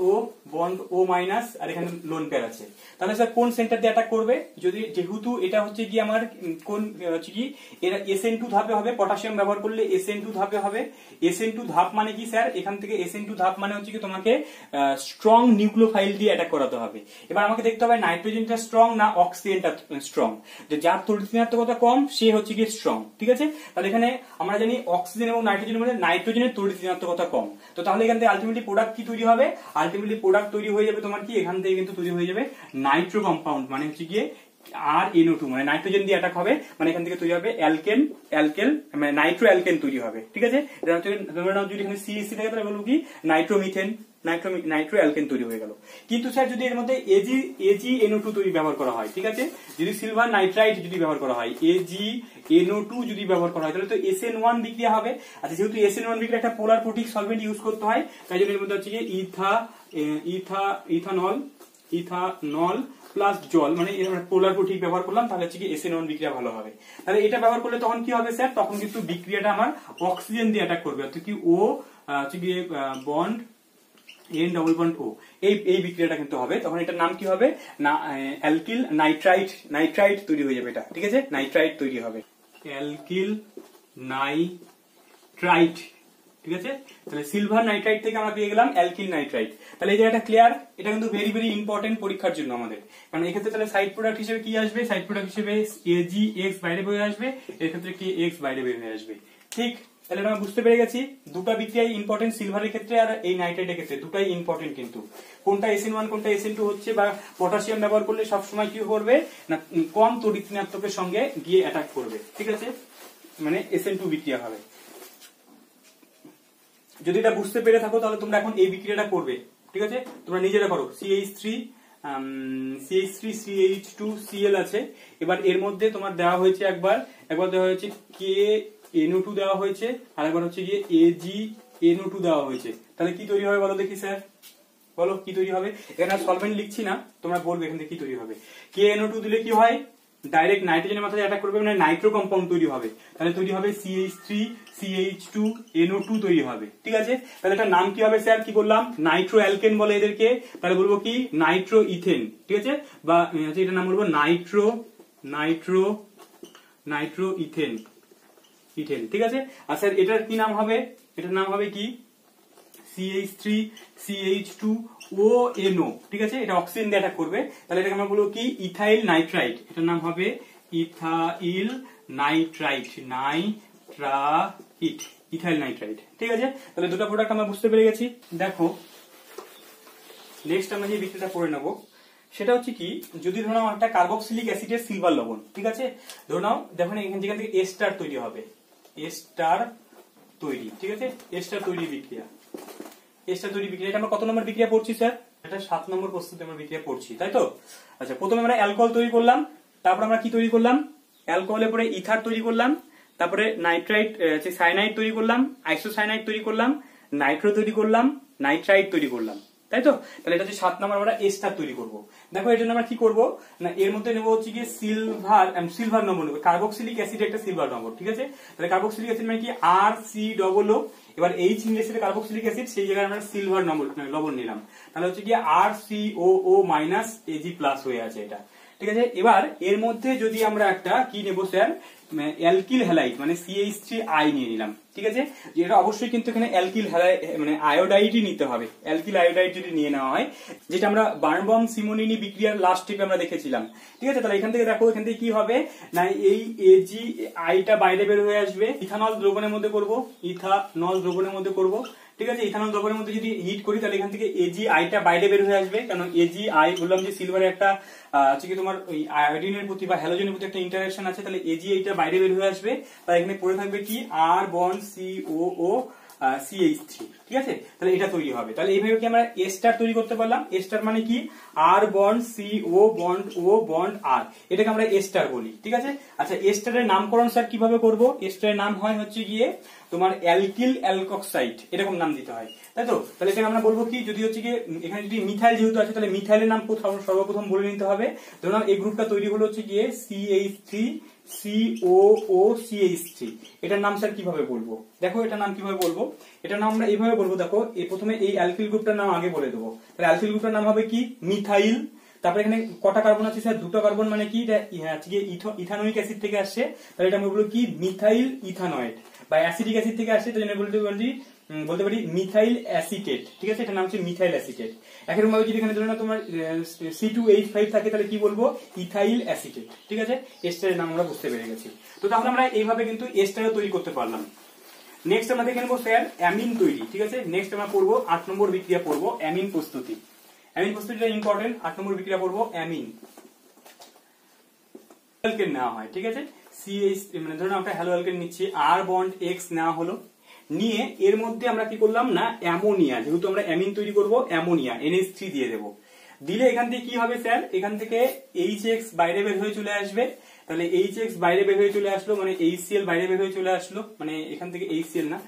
[SPEAKER 1] O মাইনাস, আর এখানে লোন পেয়ার আছে। তাহলে স্যার কোন সেন্টার দিয়ে অ্যাটাক করবে, যেহেতু এটা হচ্ছে কি আমার কোন হচ্ছে কি এরা SN2 ধাপে হবে, পটাশিয়াম ব্যবহার করলে SN2 ধাপে হবে। SN2 ধাপ মানে কি স্যার, এখান থেকে SN2 ধাপ মানে হচ্ছে কি তোমাকে স্ট্রং নিউক্লিওফাইল দিয়ে অ্যাটাক করাতে হবে। এবার আমাকে দেখতে হবে নাইট্রোজেনটা স্ট্রং না অক্সিজেনটা স্ট্রং, যার তড়িৎ ঋণাত্মকতা কম সে হচ্ছে কি স্ট্রং। ঠিক আছে, তাহলে এখানে আমরা জানি অক্সিজেন এবং নাইট্রোজেনের মধ্যে নাইট্রোজেনের তড়িৎ ঋণাত্মকতা কম, তো তাহলে এখান থেকে আলটিমেটলি প্রোডাক্ট কি তৈরি হবে, আলটিমেটলি প্রোডাক্ট তৈরি হয়ে যাবে তোমার কি, এখান থেকে কিন্তু তৈরি হয়ে যাবে নাইট্রো কম্পাউন্ড, মানে হচ্ছে গিয়ে RNO2, মানে নাইট্রোজেন দিয়ে অ্যাটাক হবে, মানে এখান থেকে তৈরি হবে অ্যালকেন মানে নাইট্রো অ্যালকেন তৈরি হবে। ঠিক আছে, যদি এখানে CH থাকে তাহলে বলবো কি নাইট্রোমিথেন, নাইট্রো অ্যালকেন তৈরি হয়ে গেল। কিন্তু স্যার যদি এর মধ্যে AgNO2 তৈরি ব্যবহার করা হয়, ঠিক আছে, যদি সিলভার নাইট্রাইট যদি ব্যবহার করা হয়, AgNO2 যদি ব্যবহার করা হয় তাহলে তো SN1 বিক্রিয়া হবে। আচ্ছা, যেহেতু SN1 বিক্রিয়া একটা পোলার প্রোটিক সলভেন্ট ইউজ করতে হয়, তাই জন্য এর মধ্যে হচ্ছে গিয়ে ইথানল প্লাস জল, মানে পোলার প্রোটিক ব্যবহার করলাম, তাহলে হচ্ছে কি SN1 বিক্রিয়া ভালো হবে। তাহলে এটা ব্যবহার করলে তখন কি হবে স্যার, তখন কিন্তু বিক্রিয়াটা আমার অক্সিজেন দিয়ে অ্যাটাক করবে, অর্থাৎ কি O হচ্ছে গিয়ে bond N double bond O, এই বিক্রিয়াটা কিন্তু হবে। তখন এটার নাম কি হবে না, অ্যালকিল নাইট্রাইট তৈরি হয়ে যাবে এটা। ঠিক আছে, নাইট্রাইট তৈরি হবে, অ্যালকিল নাইট্রাইট। ঠিক আছে, তাহলে সিলভার নাইট্রাইট থেকে আমরা পেয়ে গেলাম অ্যালকিল নাইট্রাইট। তাহলে এই জায়গাটা ক্লিয়ার, এটা কিন্তু ভেরি ভেরি ইম্পর্টেন্ট পরীক্ষার জন্য আমাদের, কারণ এক্ষেত্রে তাহলে সাইড প্রোডাক্ট হিসেবে কি আসবে, সাইড প্রোডাক্ট হিসেবে AgX বাইরে বেরিয়ে আসবে, এর ক্ষেত্রে KX বাইরে বেরিয়ে আসবে। ঠিক, তাহলে আমরা বুঝতে পেরে গেছি দুটো বিক্রিয়াই ইম্পর্টেন্ট, সিলভারের ক্ষেত্রে আর এই নাইট্রাইটের ক্ষেত্রে দুটাই ইম্পর্টেন্ট, কিন্তু কোনটা SN1 কোনটা SN2 হচ্ছে, বা পটাশিয়াম ব্যবহার করলে সবসময় কি করবে না, কম তড়িৎ ঋণাত্মকের সঙ্গে গিয়ে অ্যাটাক করবে। ঠিক আছে, মানে SN2 বিক্রিয়া হবে। যদি এটা বুঝতে পেরে থাকো তাহলে তোমরা এখন এই বিক্রিয়াটা করবে। ঠিক আছে, তোমরা নিজেরা করো। CH3CH2Cl আছে, এবার এর মধ্যে তোমার দেওয়া হয়েছে একবার দেওয়া হয়েছে KNO2 দেওয়া হয়েছে, আর একবার হচ্ছে গিয়ে AgNO2 দেওয়া হয়েছে। তাহলে কি তৈরি হবে বলো দেখি স্যার, বলো কি তৈরি হবে। এখানে সলভেন্ট লিখছি না, তোমরা বলবে এখান থেকে কি তৈরি হবে। KNO2 দিলে কি হয়, ডাইরেক্ট নাইট্রোজেনের মাথায় অ্যাটাক করবে, মানে নাইট্রো কম্পাউন্ড তৈরি হবে, তাহলে তৈরি হবে CH3CH2NO2 তৈরি হবে। ঠিক আছে, তাহলে এটার নাম কি হবে স্যার, কি বললাম, নাইট্রো অ্যালকেন বলে এদেরকে, তাহলে বলবো কি নাইট্রো ইথেন। ঠিক আছে, বা এটার নাম বলবো নাইট্রো ইথেন। ঠিক আছে, আর স্যার এটার কি নাম হবে, এটার নাম হবে কি CH3CH2ONO। ঠিক আছে, এটা অক্সিজেন দিয়ে অ্যাটাক করবে, তাহলে এটাকে আমরা বলবো কি ইথাইল নাইট্রাইট, এটার নাম হবে ইথাইল নাইট্রাইট। ঠিক আছে, তাহলে দুটো প্রোডাক্ট আমরা বুঝতে পেরে গেছি। দেখো নেক্সট আমরা যে বিক্রিয়াটা করে নেব সেটা হচ্ছে কি, যদি ধরো নাও একটা কার্বক্সিলিক অ্যাসিডের সিলভার লবণ, ঠিক আছে, ধরো নাও দেখো যেখান থেকে এ স্টার তৈরি হবে, এ স্টার তৈরি, ঠিক আছে, এ স্টার তৈরি বিক্রিয়া, এ স্টার তৈরি বিক্রিয়া, এটা আমরা কত নম্বর বিক্রিয়া পড়ছি স্যার? এটা 7 নম্বর প্রস্তুতি আমরা বিক্রিয়া পড়ছি, তাই তো? আচ্ছা, প্রথমে আমরা অ্যালকোহল তৈরি করলাম, তারপর আমরা কি তৈরি করলাম? অ্যালকোহলের পরে ইথার তৈরি করলাম, তারপরে নাইট্রাইট সায়ানাইড তৈরি করলাম, আইসোসায়ানাইড তৈরি করলাম, নাইট্রো তৈরি করলাম, নাইট্রাইট তৈরি করলাম, তাই তো? তাহলে এটা হচ্ছে 7 নম্বর আমরা এস্টার তৈরি করব। দেখো এর জন্য আমরা কি করব না, এর মধ্যে নেব হচ্ছে কি সিলভার নম্বর নেব, কার্বক্সিলিক অ্যাসিড একটা সিলভার নম্বর, ঠিক আছে? তাহলে কার্বক্সিলিক অ্যাসিড মানে কি RCOO, এবার এইচ ইংলিশে কার্বক্সিলিক অ্যাসিড, সেই জায়গায় আমরা সিলভার লবণ নিলাম, তাহলে হচ্ছে কি RCOO Ag+ হয়ে আছে এটা, ঠিক আছে? এবার এর মধ্যে যদি আমরা একটা কি নেব স্যার, অ্যালকিল হ্যালাইড মানে CH3I নিয়ে নিলাম, ঠিক আছে? যেটা অবশ্যই কিন্তু এখানে অ্যালকিল হ্যালাইড মানে আয়োডাইডই নিতে হবে, অ্যালকিল আয়োডাইড যদি নিয়ে নেওয়া হয়, যেটা আমরা বার্নবম সিমোনিনি বিক্রিয়ার লাস্ট স্টেপে আমরা দেখেছিলাম, ঠিক আছে? তাহলে এখান থেকে দেখো, এখান থেকে কি হবে না, এই AgI বাইরে বের হয়ে আসবে, ইথানল দ্রবণের মধ্যে করব, ইথানল দ্রবণের মধ্যে করব, ঠিক আছে? ইথানল দ্রবণের মধ্যে যদি হিট করি, তাহলে এখান থেকে AgI বাইরে বের হয়ে আসবে, কারণ AgI বললাম যে সিলভারের একটা হচ্ছে কি তোমার ওই আয়োডিনের প্রতি বা হ্যালোজেনের প্রতি একটা ইন্টারঅ্যাকশন আছে, তাহলে AgI বাইরে বের হয়ে আসবে, তাই এখানে পড়ে থাকবে কি R বন্ড COO CH3, ঠিক আছে? তাহলে এটা তৈরি হবে। তাহলে এইভাবে কি আমরা এস্টার তৈরি করতে পারলাম। এস্টার মানে কি, R bond CO bond O bond R, এটাকে আমরা এস্টার বলি, ঠিক আছে? আচ্ছা, এস্টারের নামকরণ স্যার কিভাবে করব? এস্টারের নাম হয় হচ্ছে গিয়ে তোমার অ্যালকিল অ্যালকক্সাইড, এরকম নাম দিতে হয়, তাই তো? তাহলে এটাকে আমরা বলবো কি, যদি হচ্ছে গিয়ে এখানে যদি মিথাইল যেহেতু আছে, তাহলে মিথাইলের নাম সর্বপ্রথম বলে নিতে হবে। ধরুন এই গ্রুপটা তৈরি হলো হচ্ছে গিয়ে CH3COOCH3, এটার নাম স্যার কিভাবে বলবো? দেখো এটার নাম কিভাবে বলবো, এটার নাম আমরা এইভাবে বলবো। দেখো প্রথমে এই অ্যালকিল গ্রুপটার নাম আগে বলে দেবো। তাহলে অ্যালকিল গ্রুপটার নাম হবে কি, মিথাইল। তারপরে এখানে কটা কার্বন আছে স্যার? 2টা কার্বন, মানে কি এটা ইথানোয়িক অ্যাসিড থেকে আসছে, তাহলে এটা আমরা বলবো কি, মিথাইল ইথানয়েড। বা অ্যাসিডিক অ্যাসিড থেকে আসছে, তাই জন্য বলতে পারি মিথাইল অ্যাসিটেট, ঠিক আছে? এটার নাম হচ্ছে মিথাইল অ্যাসিটেট। একরকম ভাবে যদি এখানে ধরো না তোমার C2H5 থাকে, তাহলে কি বলবো, ইথাইল অ্যাসিটেট, ঠিক আছে? এস্টারের নাম আমরা বুঝতে পেরে গেছি। তো তাহলে আমরা এইভাবে কিন্তু এস্টারও তৈরি করতে পারলাম। নেক্সট আমরা দেখে নেবো স্যার অ্যামিন তৈরি, ঠিক আছে? নেক্সট আমরা পড়বো 8 নম্বর বিক্রিয়া পড়বো অ্যামিন প্রস্তুতি। অ্যামিন প্রস্তুতিটা ইম্পর্টেন্ট। 8 নম্বর বিক্রিয়া পড়বো অ্যামিন। অ্যালকেন নেওয়া হয়, ঠিক আছে? মানে ধরুন আমরা হ্যালো অ্যালকেন নিচ্ছি, R বন্ড X নেওয়া হলো, নিয়ে এর মধ্যে আমরা কি করলাম না, অ্যামোনিয়া, যেহেতু আমরা অ্যামিন তৈরি করব, অ্যামোনিয়া NH3 দিয়ে দেবো। দিলে এখান থেকে কি হবে স্যার, এখান থেকে HX বাইরে বের হয়ে চলে আসবে। তাহলে HX বাইরে বের হয়ে চলে আসলো, মানে HCl বাইরে বের হয়ে চলে আসলো, মানে এখান থেকে HCl না,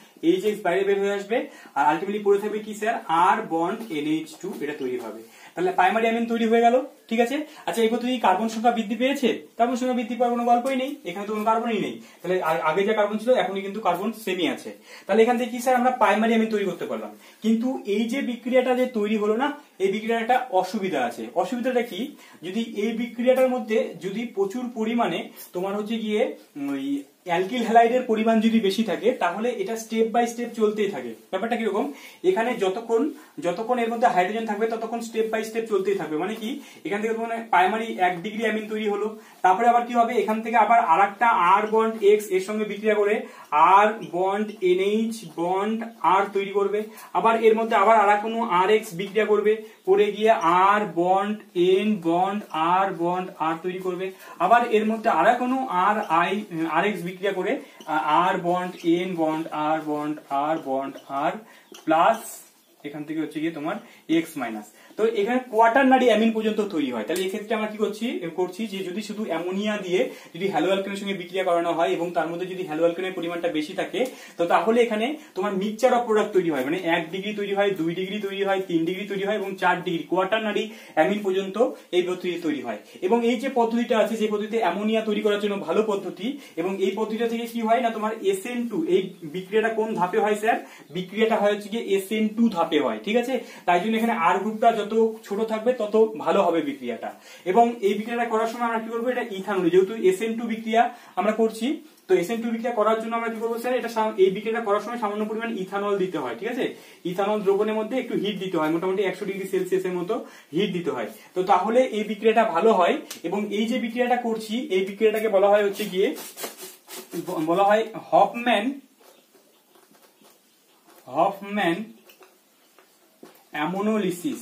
[SPEAKER 1] HX বাইরে বের হয়ে আসবে, আর আলটিমেটলি পড়ে থাকবে কি স্যার, R বন্ড NH2, এটা তৈরি হবে। তাহলে প্রাইমারি অ্যামিন তৈরি হয়ে গেল, ঠিক আছে? আচ্ছা, এই পদ্ধতি কার্বন সংখ্যা বৃদ্ধি পেয়েছে? কার্বন সংখ্যা বৃদ্ধি পাওয়ার কোনো গল্পই নেই, এখানে তো কোনো কার্বনই নেই। তাহলে আগে যে কার্বন ছিল, এখনই কিন্তু কার্বন সেমই আছে। তাহলে এখান থেকে কি স্যার, আমরা প্রাইমারি অ্যামিন তৈরি করতে পারলাম। কিন্তু এই যে বিক্রিয়াটা যে তৈরি হলো না, এই বিক্রিয়ার একটা অসুবিধা আছে। অসুবিধাটা কি, যদি এই বিক্রিয়াটার মধ্যে যদি প্রচুর পরিমাণে তোমার হচ্ছে গিয়ে ওই অ্যালকিল হ্যালাইডের পরিমাণ যদি বেশি থাকে, তাহলে এটা স্টেপ বাই স্টেপ চলতেই থাকে। ব্যাপারটা কিরকম, এখানে যতক্ষণ এর মধ্যে হাইড্রোজেন থাকবে, ততক্ষণ স্টেপ বাই স্টেপ চলতেই থাকবে। মানে কি, এখান থেকে মানে প্রাইমারি 1 ডিগ্রি অ্যামিন তৈরি হলো, তারপরে আবার কি হবে, এখান থেকে আবার আরেকটা R বন্ড X এর সঙ্গে বিক্রিয়া করে R bond NH bond R তৈরি করবে, আবার এর মধ্যে আবার আর কোনো RX বিক্রিয়া করবে, করে গিয়ে R bond N bond R bond R তৈরি করবে, আবার এর মধ্যে আর কোনো RX বিক্রিয়া করে R bond N bond R bond R bond R plus এখান থেকে হচ্ছে গিয়ে তোমার X মাইনাস। তো এখানে কোয়াটারনারি অ্যামিন পর্যন্ত তৈরি হয়। তাহলে এক্ষেত্রে আমরা কি করছি যে যদি শুধু অ্যামোনিয়া দিয়ে যদি হ্যালো অ্যালকেনের সঙ্গে বিক্রিয়া করানো হয় এবং তার মধ্যে যদি হ্যালো অ্যালকেনের পরিমাণটা বেশি থাকে, তো তাহলে এখানে তোমার মিক্সচার অফ প্রোডাক্ট তৈরি হয়, মানে 1 ডিগ্রি তৈরি হয়, 2 ডিগ্রি তৈরি হয়, 3 ডিগ্রি তৈরি হয় এবং 4 ডিগ্রি কোয়াটারনারি অ্যামিন পর্যন্ত এই পদ্ধতি তৈরি হয়। এবং এই যে পদ্ধতিটা আছে, যে পদ্ধতিতে অ্যামোনিয়া তৈরি করার জন্য ভালো পদ্ধতি, এবং এই পদ্ধতিটা থেকে কি হয় না তোমার SN2, এই বিক্রিয়াটা কোন ধাপে হয় স্যার, বিক্রিয়াটা হয় হচ্ছে গিয়ে SN2 ধাপে হয়, ঠিক আছে? তাই জন্য এখানে R গ্রুপটা যত ছোট থাকবে তত ভালো হবে বিক্রিয়াটা। এবং এই বিক্রিয়াটা করার সময় আমরা কি করবো, এটা ইথানল, যেহেতু SN2 বিক্রিয়া আমরা করছি, তো SN2 বিক্রিয়া করার জন্য আমরা কি করবো স্যার, এটা এই বিক্রিয়াটা করার সময় সামান্য পরিমাণ ইথানল দিতে হয়, ঠিক আছে? ইথানল দ্রবণের মধ্যে একটু হিট দিতে হয়, মোটামুটি 100 ডিগ্রি সেলসিয়াসের মতো হিট দিতে হয়। তো তাহলে এই বিক্রিয়াটা ভালো হয়। এবং এই যে বিক্রিয়াটা করছি, এই বিক্রিয়াটাকে বলা হয় হচ্ছে গিয়ে হফম্যান অ্যামোনোলিসিস,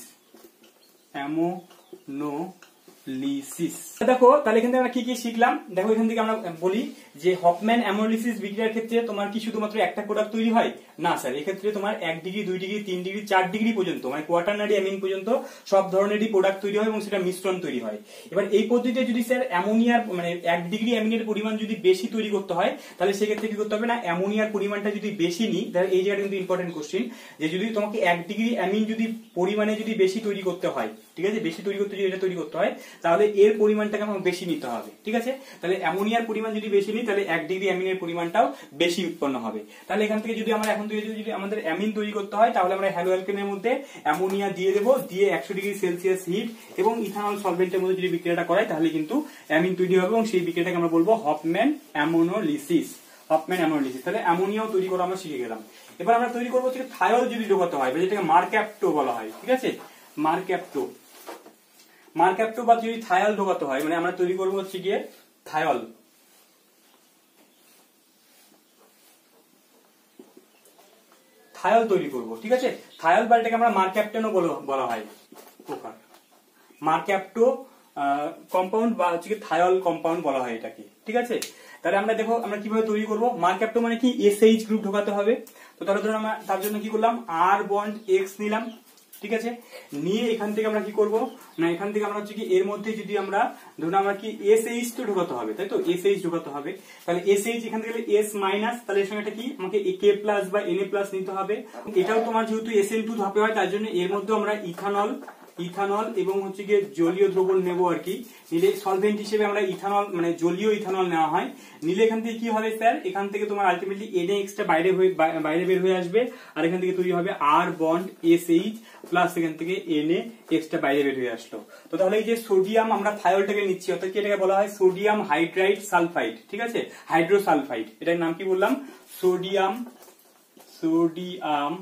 [SPEAKER 1] অ্যামোনোলিসিস। দেখো তাহলে এখান থেকে আমরা কি কি শিখলাম, দেখো এখান থেকে আমরা বলি যে হফম্যান অ্যামোনোলিসিস বিক্রিয়ার ক্ষেত্রে তোমার কি শুধুমাত্র একটা প্রোডাক্ট তৈরি হয় না স্যার, এক্ষেত্রে তোমার 1 ডিগ্রি 2 ডিগ্রি 3 ডিগ্রি 4 ডিগ্রি পর্যন্ত মানে কোয়াটারনারি অ্যামিন পর্যন্ত সব ধরনেরই প্রোডাক্ট তৈরি হয় এবং সেটা মিশ্রণ তৈরি হয়। এবার এই পদ্ধতিতে যদি স্যার অ্যামোনিয়ার মানে 1 ডিগ্রি অ্যামিনের পরিমাণ যদি বেশি তৈরি করতে হয় তাহলে সেক্ষেত্রে কি করতে হবে না, অ্যামোনিয়ার পরিমাণটা যদি বেশি নিই, তাহলে এই জায়গাটা কিন্তু ইম্পর্টেন্ট কোশ্চেন, যে যদি তোমাকে 1 ডিগ্রি অ্যামিন যদি পরিমাণে যদি বেশি তৈরি করতে হয়, ঠিক আছে, বেশি তৈরি করতে যদি এটা তৈরি করতে হয় তাহলে এর পরিমাণটাকে আমাকে বেশি নিতে হবে, ঠিক আছে। তাহলে অ্যামোনিয়ার পরিমাণ যদি বেশি নিই তাহলে 1 ডিগ্রি অ্যামিনের পরিমাণটাও বেশি উৎপন্ন হবে। তাহলে এখান থেকে যদি আমরা এখন থেকে যদি আমাদের অ্যামিন তৈরি করতে হয় তাহলে আমরা হ্যালো অ্যালকেনের মধ্যে অ্যামোনিয়া দিয়ে দেবো, দিয়ে 100 ডিগ্রি সেলসিয়াস হিট এবং ইথানল সলভেন্টের মধ্যে যদি বিক্রিয়াটা করাই তাহলে কিন্তু অ্যামিন তৈরি হবে এবং সেই বিক্রিয়াটাকে আমরা বলবো হফম্যান অ্যামোনোলিসিস। হফম্যান অ্যামোনোলিসিস। তাহলে অ্যামোনিয়াও তৈরি করা আমরা শিখে গেলাম। এবার আমরা তৈরি করবো হচ্ছে থায়োল যদি ঢোকাতে হয়, যেটাকে মার্ক্যাপ্টো বলা হয়, ঠিক আছে, মার্ক্যাপ্টো। মার্ক্যাপ্টো বা যদি থায়োল ঢোকাতে হয় মানে আমরা তৈরি করবো হচ্ছে গিয়ে থায়োল। থায়োল তৈরি করব, ঠিক আছে। থায়োল বা এটাকে আমরা মার্ক্যাপ্টেনও বলা হয় প্রকার। মার্ক্যাপ্টো কম্পাউন্ড বা হচ্ছে থায়োল কম্পাউন্ড বলা হয় এটাকে, ঠিক আছে। তাহলে আমরা দেখো আমরা কিভাবে তৈরি করব। মার্ক্যাপ্টো মানে কি, এসএইচ গ্রুপ ঢোকাতে হবে। তো তাহলে ধরুন আমরা তার জন্য কি করলাম, আর বন্ড এক্স নিলাম, ঠিক আছে। নিয়ে এখান থেকে আমরা কি করব না, এখান থেকে আমরা হচ্ছে কি এর মধ্যে যদি আমরা ধরুন আমরা কি এসএইচ তো ঢোকাতে হবে, তাই তো, এসএইচ ঢোকাতে হবে। তাহলে এসএইচ এখান থেকে এস মাইনাস, তাহলে এর সঙ্গে এটা কি আমাকে কে প্লাস বা এনএ প্লাস নিতে হবে। এটাও তোমার যেহেতু SN2 ধাপে হয় তার জন্য এর মধ্যে আমরা ইথানল এবং হচ্ছে গিয়ে জলীয় দ্রবণ নেব আর কি। নিলে সলভেন্ট হিসেবে আমরা ইথানল মানে জলীয় ইথানল নেওয়া হয়। নিলে এখান থেকে কি হবে স্যার, এখান থেকে তোমার আলটিমেটলি NaX টা বাইরে বের হয়ে আসবে আর এখান থেকে তৈরি হবে আর বন্ড SH প্লাস এখান থেকে NaX টা বাইরে বের হয়ে আসলো। তো তাহলে এই যে সোডিয়াম আমরা থায়োলটাকে নিচ্ছি, অর্থাৎ কি এটাকে বলা হয় সোডিয়াম হাইড্রাইড সালফাইড, ঠিক আছে, হাইড্রোসালফাইড। এটার নাম কি বললাম, সোডিয়াম সোডিয়াম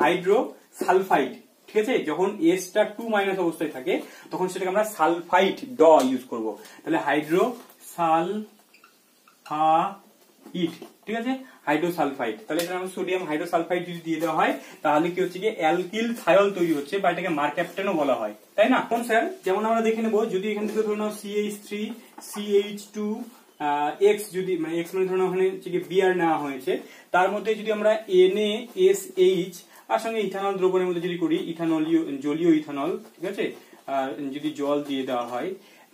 [SPEAKER 1] হাইড্রো সালফাইড, ঠিক আছে। যখন এস টা 2 মাইনাস অবস্থায় থাকে তখন সেটাকে আমরা সালফাইড ইউজ করব। তাহলে হাইড্রো সালফাইড, ঠিক আছে, হাইড্রোসালফাইড। তাহলে এটা আমরা সোডিয়াম হাইড্রোসালফাইড যদি দিয়ে দেওয়া হয় তাহলে কি হচ্ছে কি অ্যালকিল থায়োল তৈরি হচ্ছে বা এটাকে মার্ক্যাপ্টেনও বলা হয়, তাই না। এখন স্যার যেমন আমরা দেখে নেব, যদি এখান থেকে ধরুন CH3 CH2 X যদি মানে X মানে ধরুন ওখানে বিআর নেওয়া হয়েছে, তার মধ্যে যদি আমরা NaSH আর সঙ্গে ইথানল দ্রবণের মধ্যে যদি করি, জলীয় ইথানল, ঠিক আছে, আর যদি জল দিয়ে দেওয়া হয়,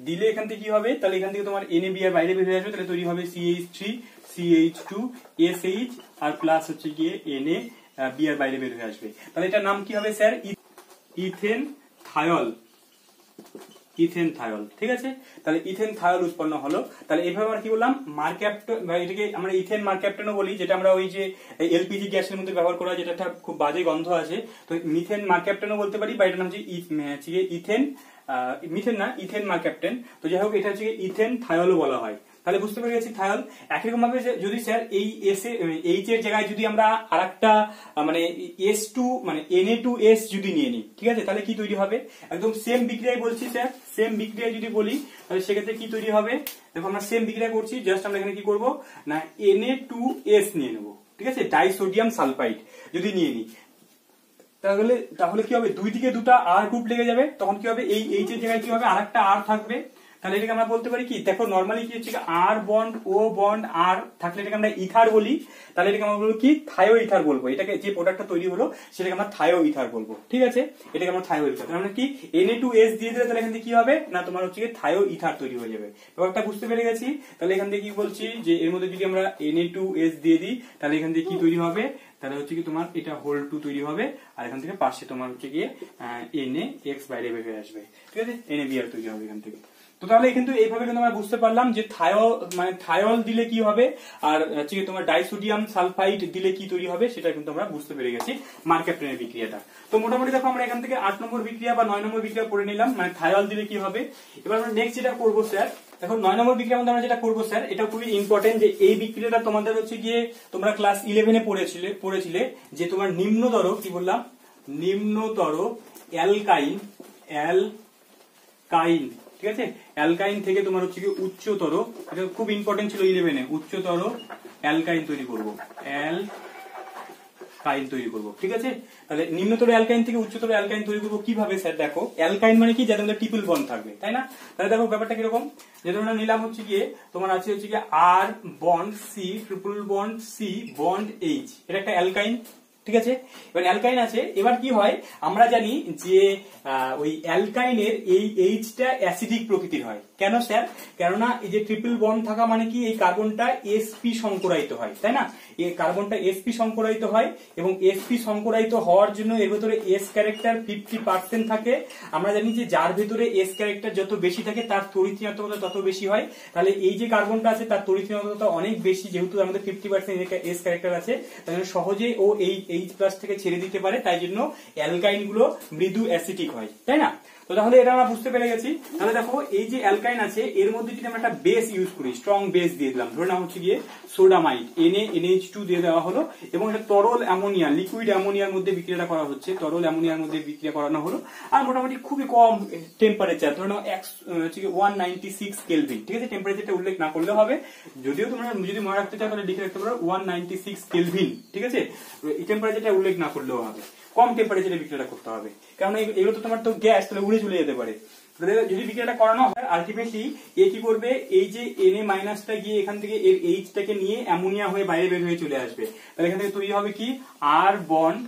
[SPEAKER 1] দিলে এখান থেকে কি হবে, তাহলে এখান থেকে তোমার NaBr বাইরে বের হয়ে আসবে, তাহলে তৈরি হবে CH3 CH2 SH আর প্লাস হচ্ছে গিয়ে NaBr বাইরে বের হয়ে আসবে। তাহলে এটার নাম কি হবে স্যার, ইথেন থায়োল, ঠিক আছে। তাহলে ইথেন থায়োল উৎপন্ন হলো। তাহলে এইভাবে আমরা কি বললাম, মার্ক্যাপ্টো, এটাকে আমরা ইথেন মার্ক্যাপ্টেনও বলি, যেটা আমরা ওই যে এলপিজি গ্যাসের মধ্যে ব্যবহার করা হয়, যেটা একটা খুব বাজে গন্ধ আছে, তো মিথেন মার্ক্যাপ্টেনও বলতে পারি, বা এটার নাম হচ্ছে ইথেন মার্ক্যাপ্টেন। তো যাই হোক এটা হচ্ছে ইথেন থায়োলও বলা হয়। তাহলে বুঝতে পেরে গেছি থায়োল। একই রকম ভাবে যদি স্যার এই এইচ এর জায়গায় যদি আমরা আরেকটা মানে S2 মানে Na2S যদি নিয়ে নিই, ঠিক আছে, তাহলে কি তৈরি হবে, একদম সেম বিক্রিয়ায় বলছি স্যার, সেম বিক্রিয়া যদি বলি তাহলে সেক্ষেত্রে কি তৈরি হবে, দেখো আমরা সেম বিক্রিয়া করছি, জাস্ট আমরা এখানে কি করব না Na2S নিয়ে নেব, ঠিক আছে, ডাইসোডিয়াম সালফাইড যদি নিয়ে নিই, তাহলে কি হবে, দুই দিকে দুটো আর গ্রুপ লেগে যাবে, তখন কি হবে এই এইচ এর জায়গায় কি হবে আরেকটা আর থাকবে। তাহলে এটাকে আমরা বলতে পারি কি, দেখো নরমালি কি হচ্ছে আর বন্ড ও বন্ড আর থাকলে এটাকে আমরা ইথার বলি, তাহলে এটাকে আমরা বলবো কি থায়ো ইথার বলবো, এটাকে যে প্রোডাক্টটা তৈরি হলো সেটাকে আমরা থায়ো ইথার বলবো, ঠিক আছে, এটাকে আমরা থায়ো ইথার। তাহলে আমরা কি Na2S দিয়ে দিলে তাহলে এখান থেকে কি হবে না, তোমার হচ্ছে থায়ো ইথার তৈরি হয়ে যাবে। ব্যাপারটা বুঝতে পেরে গেছি। তাহলে এখান থেকে কি বলছি যে এর মধ্যে যদি আমরা Na2S দিয়ে দিই তাহলে এখান থেকে কি তৈরি হবে, তাহলে হচ্ছে কি তোমার এটা হোল 2 তৈরি হবে আর এখান থেকে পাশে তোমার হচ্ছে গিয়ে NaX বাইরে বের হয়ে আসবে, ঠিক আছে, NaBr তৈরি হবে এখান থেকে। তো তাহলে কিন্তু এইভাবে কিন্তু আমরা বুঝতে পারলাম যে থায়োল দিলে কি হবে আর হচ্ছে তোমার ডাইসোডিয়াম সালফাইড দিলে কি তৈরি হবে সেটা কিন্তু আমরা বুঝতে পেরে গেছি মার্ক্যাপ্টেনের বিক্রিয়াটা। তো মোটামুটি দেখো আমরা এখান থেকে 8 নম্বর বিক্রিয়া বা 9 নম্বর বিক্রিয়া করে নিলাম, মানে থায়োল দিলে কি হবে। এবার আমরা নেক্সট যেটা করব স্যার, দেখো 9 নম্বর বিক্রিয়ার মধ্যে আমরা যেটা করব স্যার, এটা খুবই ইম্পর্টেন্ট, যে এই বিক্রিয়াটা তোমাদের হচ্ছে গিয়ে তোমরা ক্লাস 11 এ পড়েছিলে যে তোমার নিম্নতর কি বললাম, নিম্নতর অ্যালকাইন, ঠিক আছে, অ্যালকাইন থেকে তোমার হচ্ছে কি উচ্চতর, এটা খুব ইম্পর্টেন্ট ছিল 11 এ, উচ্চতর অ্যালকাইন তৈরি করব, কাইন তৈরি করব, ঠিক আছে। তাহলে নিম্নতর অ্যালকাইন থেকে উচ্চতর অ্যালকাইন তৈরি করব কিভাবে স্যার? দেখো অ্যালকাইন মানে কি, যাদের মধ্যে ট্রিপল বন্ড থাকবে, তাই না? তাহলে দেখো ব্যাপারটা কিরকম, যে ধরুন নিলাম হচ্ছে গিয়ে তোমার আছে হচ্ছে গিয়ে R bond C, triple bond C, bond H, এটা একটা অ্যালকাইন, ঠিক আছে। এবার অ্যালকাইন আছে, এবার কি হয় আমরা জানি যে ওই অ্যালকাইনের এই এইচটা অ্যাসিডিক প্রকৃতির হয়। কেন স্যার? কেননা এই যে ট্রিপল বন্ড থাকা মানে কি, এই কার্বনটা এসপি সংকরায়িত হয়, তাই না? এই কার্বনটা এসপি সংকরায়িত হয় এবং এসপি সংকরায়িত হওয়ার জন্য এর ভেতরে এস ক্যারেক্টার 50% থাকে। আমরা জানি যে যার ভেতরে এস ক্যারেক্টার যত বেশি থাকে তার তড়িৎ-ঋণাত্মকতা তত বেশি হয়। তাহলে এই যে কার্বনটা আছে তার তড়িৎ-ঋণাত্মকতা অনেক বেশি, যেহেতু আমাদের 50% এস ক্যারেক্টার আছে, তাহলে সহজে ও এই এইচ প্লাস থেকে ছেড়ে দিতে পারে, তাই জন্য অ্যালকাইন গুলো মৃদু অ্যাসিডিক হয়, তাই না? তো তাহলে এটা আমরা বুঝতে পেরে গেছি। তাহলে দেখো এই যে অ্যালকাইন আছে এর মধ্যে যদি আমরা একটা বেস ইউজ করি, স্ট্রং বেস দিয়ে দিলাম, ধরে নাও হচ্ছে গিয়ে সোডামাইড, NaNH2 দিয়ে দেওয়া হলো এবং এটা তরল অ্যামোনিয়া, লিকুইড অ্যামোনিয়ার মধ্যে বিক্রিয়াটা করা হচ্ছে, তরল অ্যামোনিয়ার মধ্যে বিক্রিয়া করানো হলো, আর মোটামুটি খুবই কম টেম্পারেচার, ধরে নাও 196 কেলভিন, ঠিক আছে। টেম্পারেচারটা উল্লেখ না করলে হবে, যদিও তোমরা যদি মনে রাখতে চাও তাহলে লিখে রাখতে পারো 196 কেলভিন, ঠিক আছে। এই টেম্পারেচারটা উল্লেখ না করলেও হবে, কম টেম্পারেচারে বিক্রিয়াটা করতে হবে, কারণ এগুলো তো তোমার তো গ্যাস, তাহলে উড়ে চলে যেতে পারে। যদি বিক্রিয়াটা করানো হয় আলটিমেটলি এ কি করবে, এই যে Na মাইনাসটা গিয়ে এখান থেকে এর এইচটাকে নিয়ে অ্যামোনিয়া হয়ে বাইরে বের হয়ে চলে আসবে। তাহলে এখান থেকে তৈরি হবে কি, R bond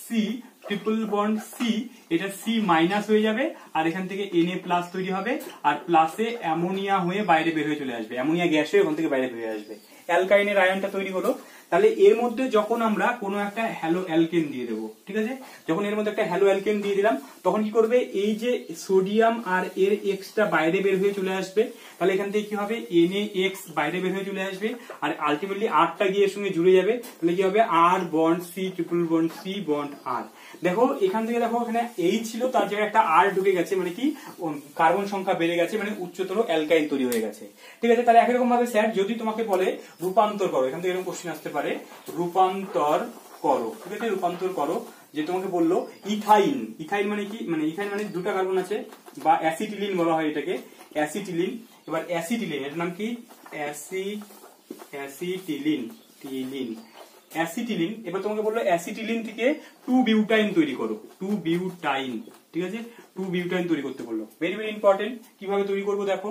[SPEAKER 1] C, triple bond C, এটা সি মাইনাস হয়ে যাবে, আর এখান থেকে Na প্লাস তৈরি হবে, আর প্লাসে অ্যামোনিয়া হয়ে বাইরে বের হয়ে চলে আসবে, অ্যামোনিয়া গ্যাস হয়ে ওখান থেকে বাইরে বেরিয়ে আসবে, অ্যালকাইনের আয়নটা তৈরি হলো। তাহলে এর মধ্যে যখন আমরা কোনো একটা হ্যালো অ্যালকেন দিয়ে দেবো, ঠিক আছে, যখন এর মধ্যে একটা হ্যালো অ্যালকেন দিয়ে দিলাম তখন কি করবে, এই যে সোডিয়াম আর এর এক্সটা বাইরে বের হয়ে চলে আসবে, তাহলে এখান থেকে কি হবে, NaX বাইরে বের হয়ে চলে আসবে, আর আলটিমেটলি আরটা গিয়ে এর সঙ্গে জুড়ে যাবে, তাহলে কি হবে, R bond C, triple bond C, bond R. দেখো এখান থেকে দেখো এখানে এই ছিল, তার জায়গায় একটা আর ঢুকে গেছে, মানে কি কার্বন সংখ্যা বেড়ে গেছে, মানে উচ্চতর অ্যালকাইন তৈরি হয়ে গেছে, ঠিক আছে। তাহলে একই রকম ভাবে স্যার যদি তোমাকে বলে রূপান্তর করো, এখান থেকে এরকম কোশ্চেন আসতে পারে, রূপান্তর করো, ঠিক আছে, রূপান্তর করো, যে তোমাকে বললো ইথাইন, ইথাইন মানে কি, মানে ইথাইন মানে দুটো কার্বন আছে, বা অ্যাসিটিলিন বলা হয় এটাকে, অ্যাসিটিলিন। এবার অ্যাসিটিলিন এর নাম কি, অ্যাসিটিলিন, অ্যাসিটিলিন। এবার তোমাকে বললো অ্যাসিটিলিন থেকে 2 বিউটাইন তৈরি করো, 2 বিউটাইন, ঠিক আছে, 2 বিউটাইন তৈরি করতে বললো। ভেরি ভেরি ইম্পর্টেন্ট, কিভাবে তৈরি করবো দেখো,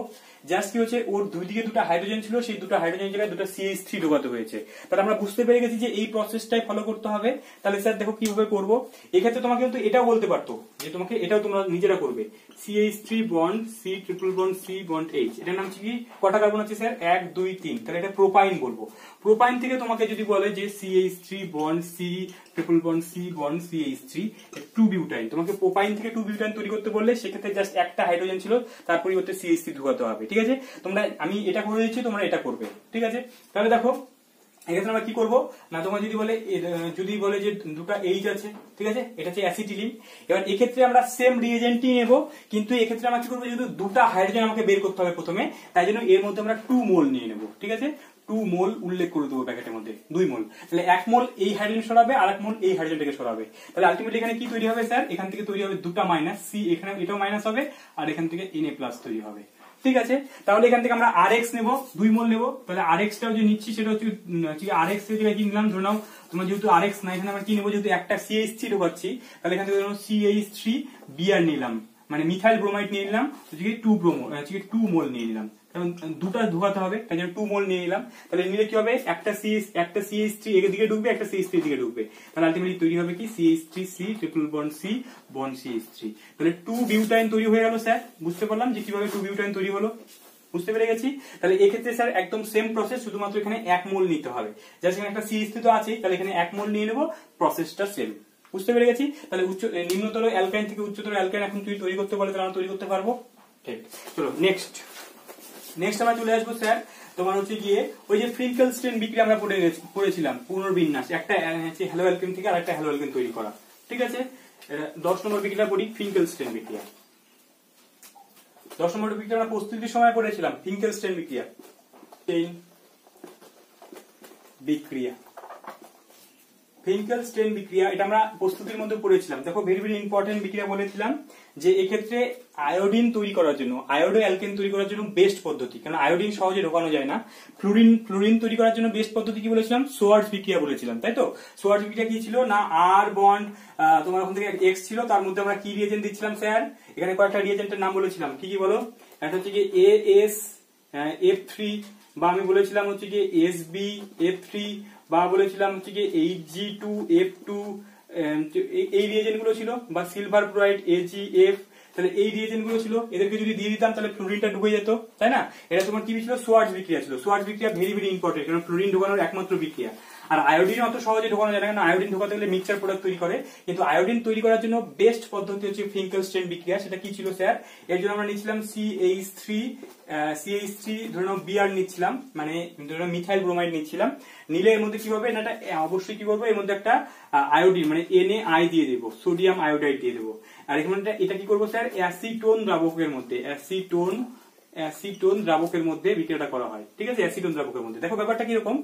[SPEAKER 1] জাস্ট কি হচ্ছে, ওর দুই দিকে দুটো হাইড্রোজেন ছিল, সেই দুটো হাইড্রোজেন জায়গায় দুটো CH3 ঢোকাতে হয়েছে। তাহলে আমরা বুঝতে পেরে গেছি যে এই প্রসেসটাই ফলো করতে হবে। তাহলে স্যার দেখো কিভাবে করবো, এক্ষেত্রে তোমাকে কিন্তু এটাও বলতে পারতো যে তোমাকে এটাও তোমরা নিজেরা করবে, CH3 bond C, triple bond C, bond H, এটার নাম কি, কটা কার্বন আছে স্যার, 1 2 3, তাহলে এটা প্রোপাইন বলবো। প্রোপাইন থেকে তোমাকে যদি বলে যে CH3 bond C, triple bond C, bond CH3, 2 butyne, তোমাকে প্রোপাইন থেকে 2 বিউটাইন তৈরি করতে বললে সেক্ষেত্রে জাস্ট একটা হাইড্রোজেন ছিল, তার পরিবর্তে CH3 ঢোকাতে হবে, ঠিক আছে। তোমরা, আমি এটা করে দিচ্ছি, তোমরা এটা করবে, ঠিক আছে। তাহলে দেখো এক্ষেত্রে আমরা কি করবো না, তোমার যদি বলে যে দুটো এইচ আছে, ঠিক আছে, এটা হচ্ছে অ্যাসিটিলিন। এবার এক্ষেত্রে আমরা সেম রিএজেন্টই নেব, কিন্তু এক্ষেত্রে আমরা কি করবো, যেহেতু দুটো হাইড্রোজেন আমাকে বের করতে হবে প্রথমে, তাই জন্য এর মধ্যে আমরা 2 মোল নিয়ে নেবো, ঠিক আছে, 2 মোল উল্লেখ করে দেবো প্যাকেটের মধ্যে, 2 মোল। তাহলে 1 মোল এই হাইড্রোজেন সরাবে, আর 1 মোল এই হাইড্রোজেনটাকে সরাবে। তাহলে আলটিমেটলি এখানে কি তৈরি হবে স্যার, এখান থেকে তৈরি হবে দুটো মাইনাস, সি এখানে এটাও মাইনাস হবে, আর এখান থেকে Na প্লাস তৈরি হবে, ঠিক আছে। তাহলে এখান থেকে আমরা Rx নেব, 2 মোল নেব। তাহলে Rx টাও যে নিচ্ছি সেটা হচ্ছে Rx এর জায়গায় কি নিলাম, ধরে নাও তোমার যেহেতু Rx না, এখানে আমরা কি নেবো, যেহেতু একটা CH3 ঢোকাচ্ছি, তাহলে এখান থেকে ধরো CH3 Br নিলাম, মানে মিথাইল ব্রোমাইড নিয়ে নিলাম, 2 মোল নিয়ে নিলাম, কারণ দুটো ঢোকাতে হবে, তাই জন্য 2 মোল নিয়ে নিলাম। তাহলে নিলে কি হবে, একটা CH3 এর দিকে ঢুকবে, একটা CH3 এর দিকে ঢুকবে, তাহলে আলটিমেটলি তৈরি হবে কি, CH3C, triple bond C, bond CH3। তাহলে 2 বিউটাইন তৈরি হয়ে গেল স্যার, বুঝতে পারলাম যে কিভাবে 2 বিউটাইন তৈরি হলো, বুঝতে পেরে গেছি। তাহলে এক্ষেত্রে স্যার একদম সেম প্রসেস, শুধুমাত্র এখানে 1 মোল নিতে হবে, জাস্ট এখানে একটা CH3 তো আছে, তাহলে এখানে 1 মোল নিয়ে নেবো, প্রসেসটা সেম, বুঝতে পেরে গেছি। তাহলে নিম্নতর অ্যালকাইন থেকে উচ্চতর অ্যালকাইন এখন তুই তৈরি করতে বলে, তাহলে আমরা তৈরি করতে পারবো, ঠিক। চলো নেক্সট আমরা চলে আসবো স্যার, তোমার হচ্ছে গিয়ে ওই যে ফ্রিঙ্কেলস্টেইন বিক্রিয়া আমরা পড়েছিলাম, পুনর্বিন্যাস, একটা হ্যালো অ্যালকেন থেকে আরেকটা হ্যালো অ্যালকেন তৈরি করা, ঠিক আছে। 10 নম্বর বিক্রিয়া পড়ি, ফ্রিঙ্কেলস্টেইন বিক্রিয়া। 10 নম্বর বিক্রিয়া আমরা প্রস্তুতির সময় পড়েছিলাম, ফ্রিঙ্কেলস্টেইন বিক্রিয়া। ফিঙ্কেলস্টেইন বিক্রিয়া, এটা আমরা প্রস্তুতির মধ্যে পড়েছিলাম। দেখো ভেরি ভেরি ইম্পর্টেন্ট বিক্রিয়া বলেছিলাম যে এক্ষেত্রে আয়োডিন তৈরি করার জন্য, আয়োডো অ্যালকেন তৈরি করার জন্য বেস্ট পদ্ধতি, কারণ আয়োডিন সহজে ঢোকানো যায় না। ফ্লুরিন তৈরি করার জন্য বেস্ট পদ্ধতি কি বলেছিলাম? সোয়ার্টজ বিক্রিয়া বলেছিলাম, তাই তো? সোয়ার্টজ বিক্রিয়া কি ছিল না, আর বন্ড তোমার ওখান থেকে এক্স ছিল, তার মধ্যে আমরা কি রিয়েজেন্ট দিচ্ছিলাম স্যার? এখানে কয়েকটা রিয়েজেন্টের নাম বলেছিলাম, কি কি বলো? একটা হচ্ছে কি AS F3, বা আমি বলেছিলাম হচ্ছে কি SB F3, বা বলেছিলাম হচ্ছে কি HG2 F2, এই রিয়েজেন্ট গুলো ছিল, বা সিলভার ফ্লোরাইড AgF, তাহলে এই রিয়েজেন্ট গুলো ছিল। এদেরকে যদি দিয়ে দিতাম তাহলে ফ্লোরিনটা ঢুকে যেত, তাই না? এটা তোমার কি ছিল? সোয়ার্টজ বিক্রিয়া ছিল। সোয়ার্টজ বিক্রিয়া ভেরি ভেরি ইম্পর্টেন্ট, কারণ ফ্লোরিন ঢোকানোর একমাত্র বিক্রিয়া। আর আয়োডিন অত সহজে ঢোকানো যায় না, কারণ আয়োডিন ঢোকাতে গেলে মিক্সচার প্রোডাক্ট তৈরি করে। কিন্তু আয়োডিন তৈরি করার জন্য বেস্ট পদ্ধতি হচ্ছে ফিঙ্কেলস্টেইন বিক্রিয়া। সেটা কি ছিল স্যার? এর জন্য আমরা নিচ্ছিলাম CH3 ধরে নাও Br নিচ্ছিলাম, মানে ধরে নাও মিথাইল ব্রোমাইড নিচ্ছিলাম। নিলে এর মধ্যে কি হবে না, এটা অবশ্যই কি করবো, এর মধ্যে একটা আয়োডিন মানে Na দিয়ে দেবো, সোডিয়াম আয়োডাইড দিয়ে দেবো। আর এখানে এটা কি করবো স্যার? অ্যাসিটোন দ্রাবকের মধ্যে, অ্যাসিটোন দ্রাবকের মধ্যে বিক্রিয়াটা করা হয়, ঠিক আছে? অ্যাসিটোন দ্রাবকের মধ্যে। দেখো ব্যাপারটা কিরকম,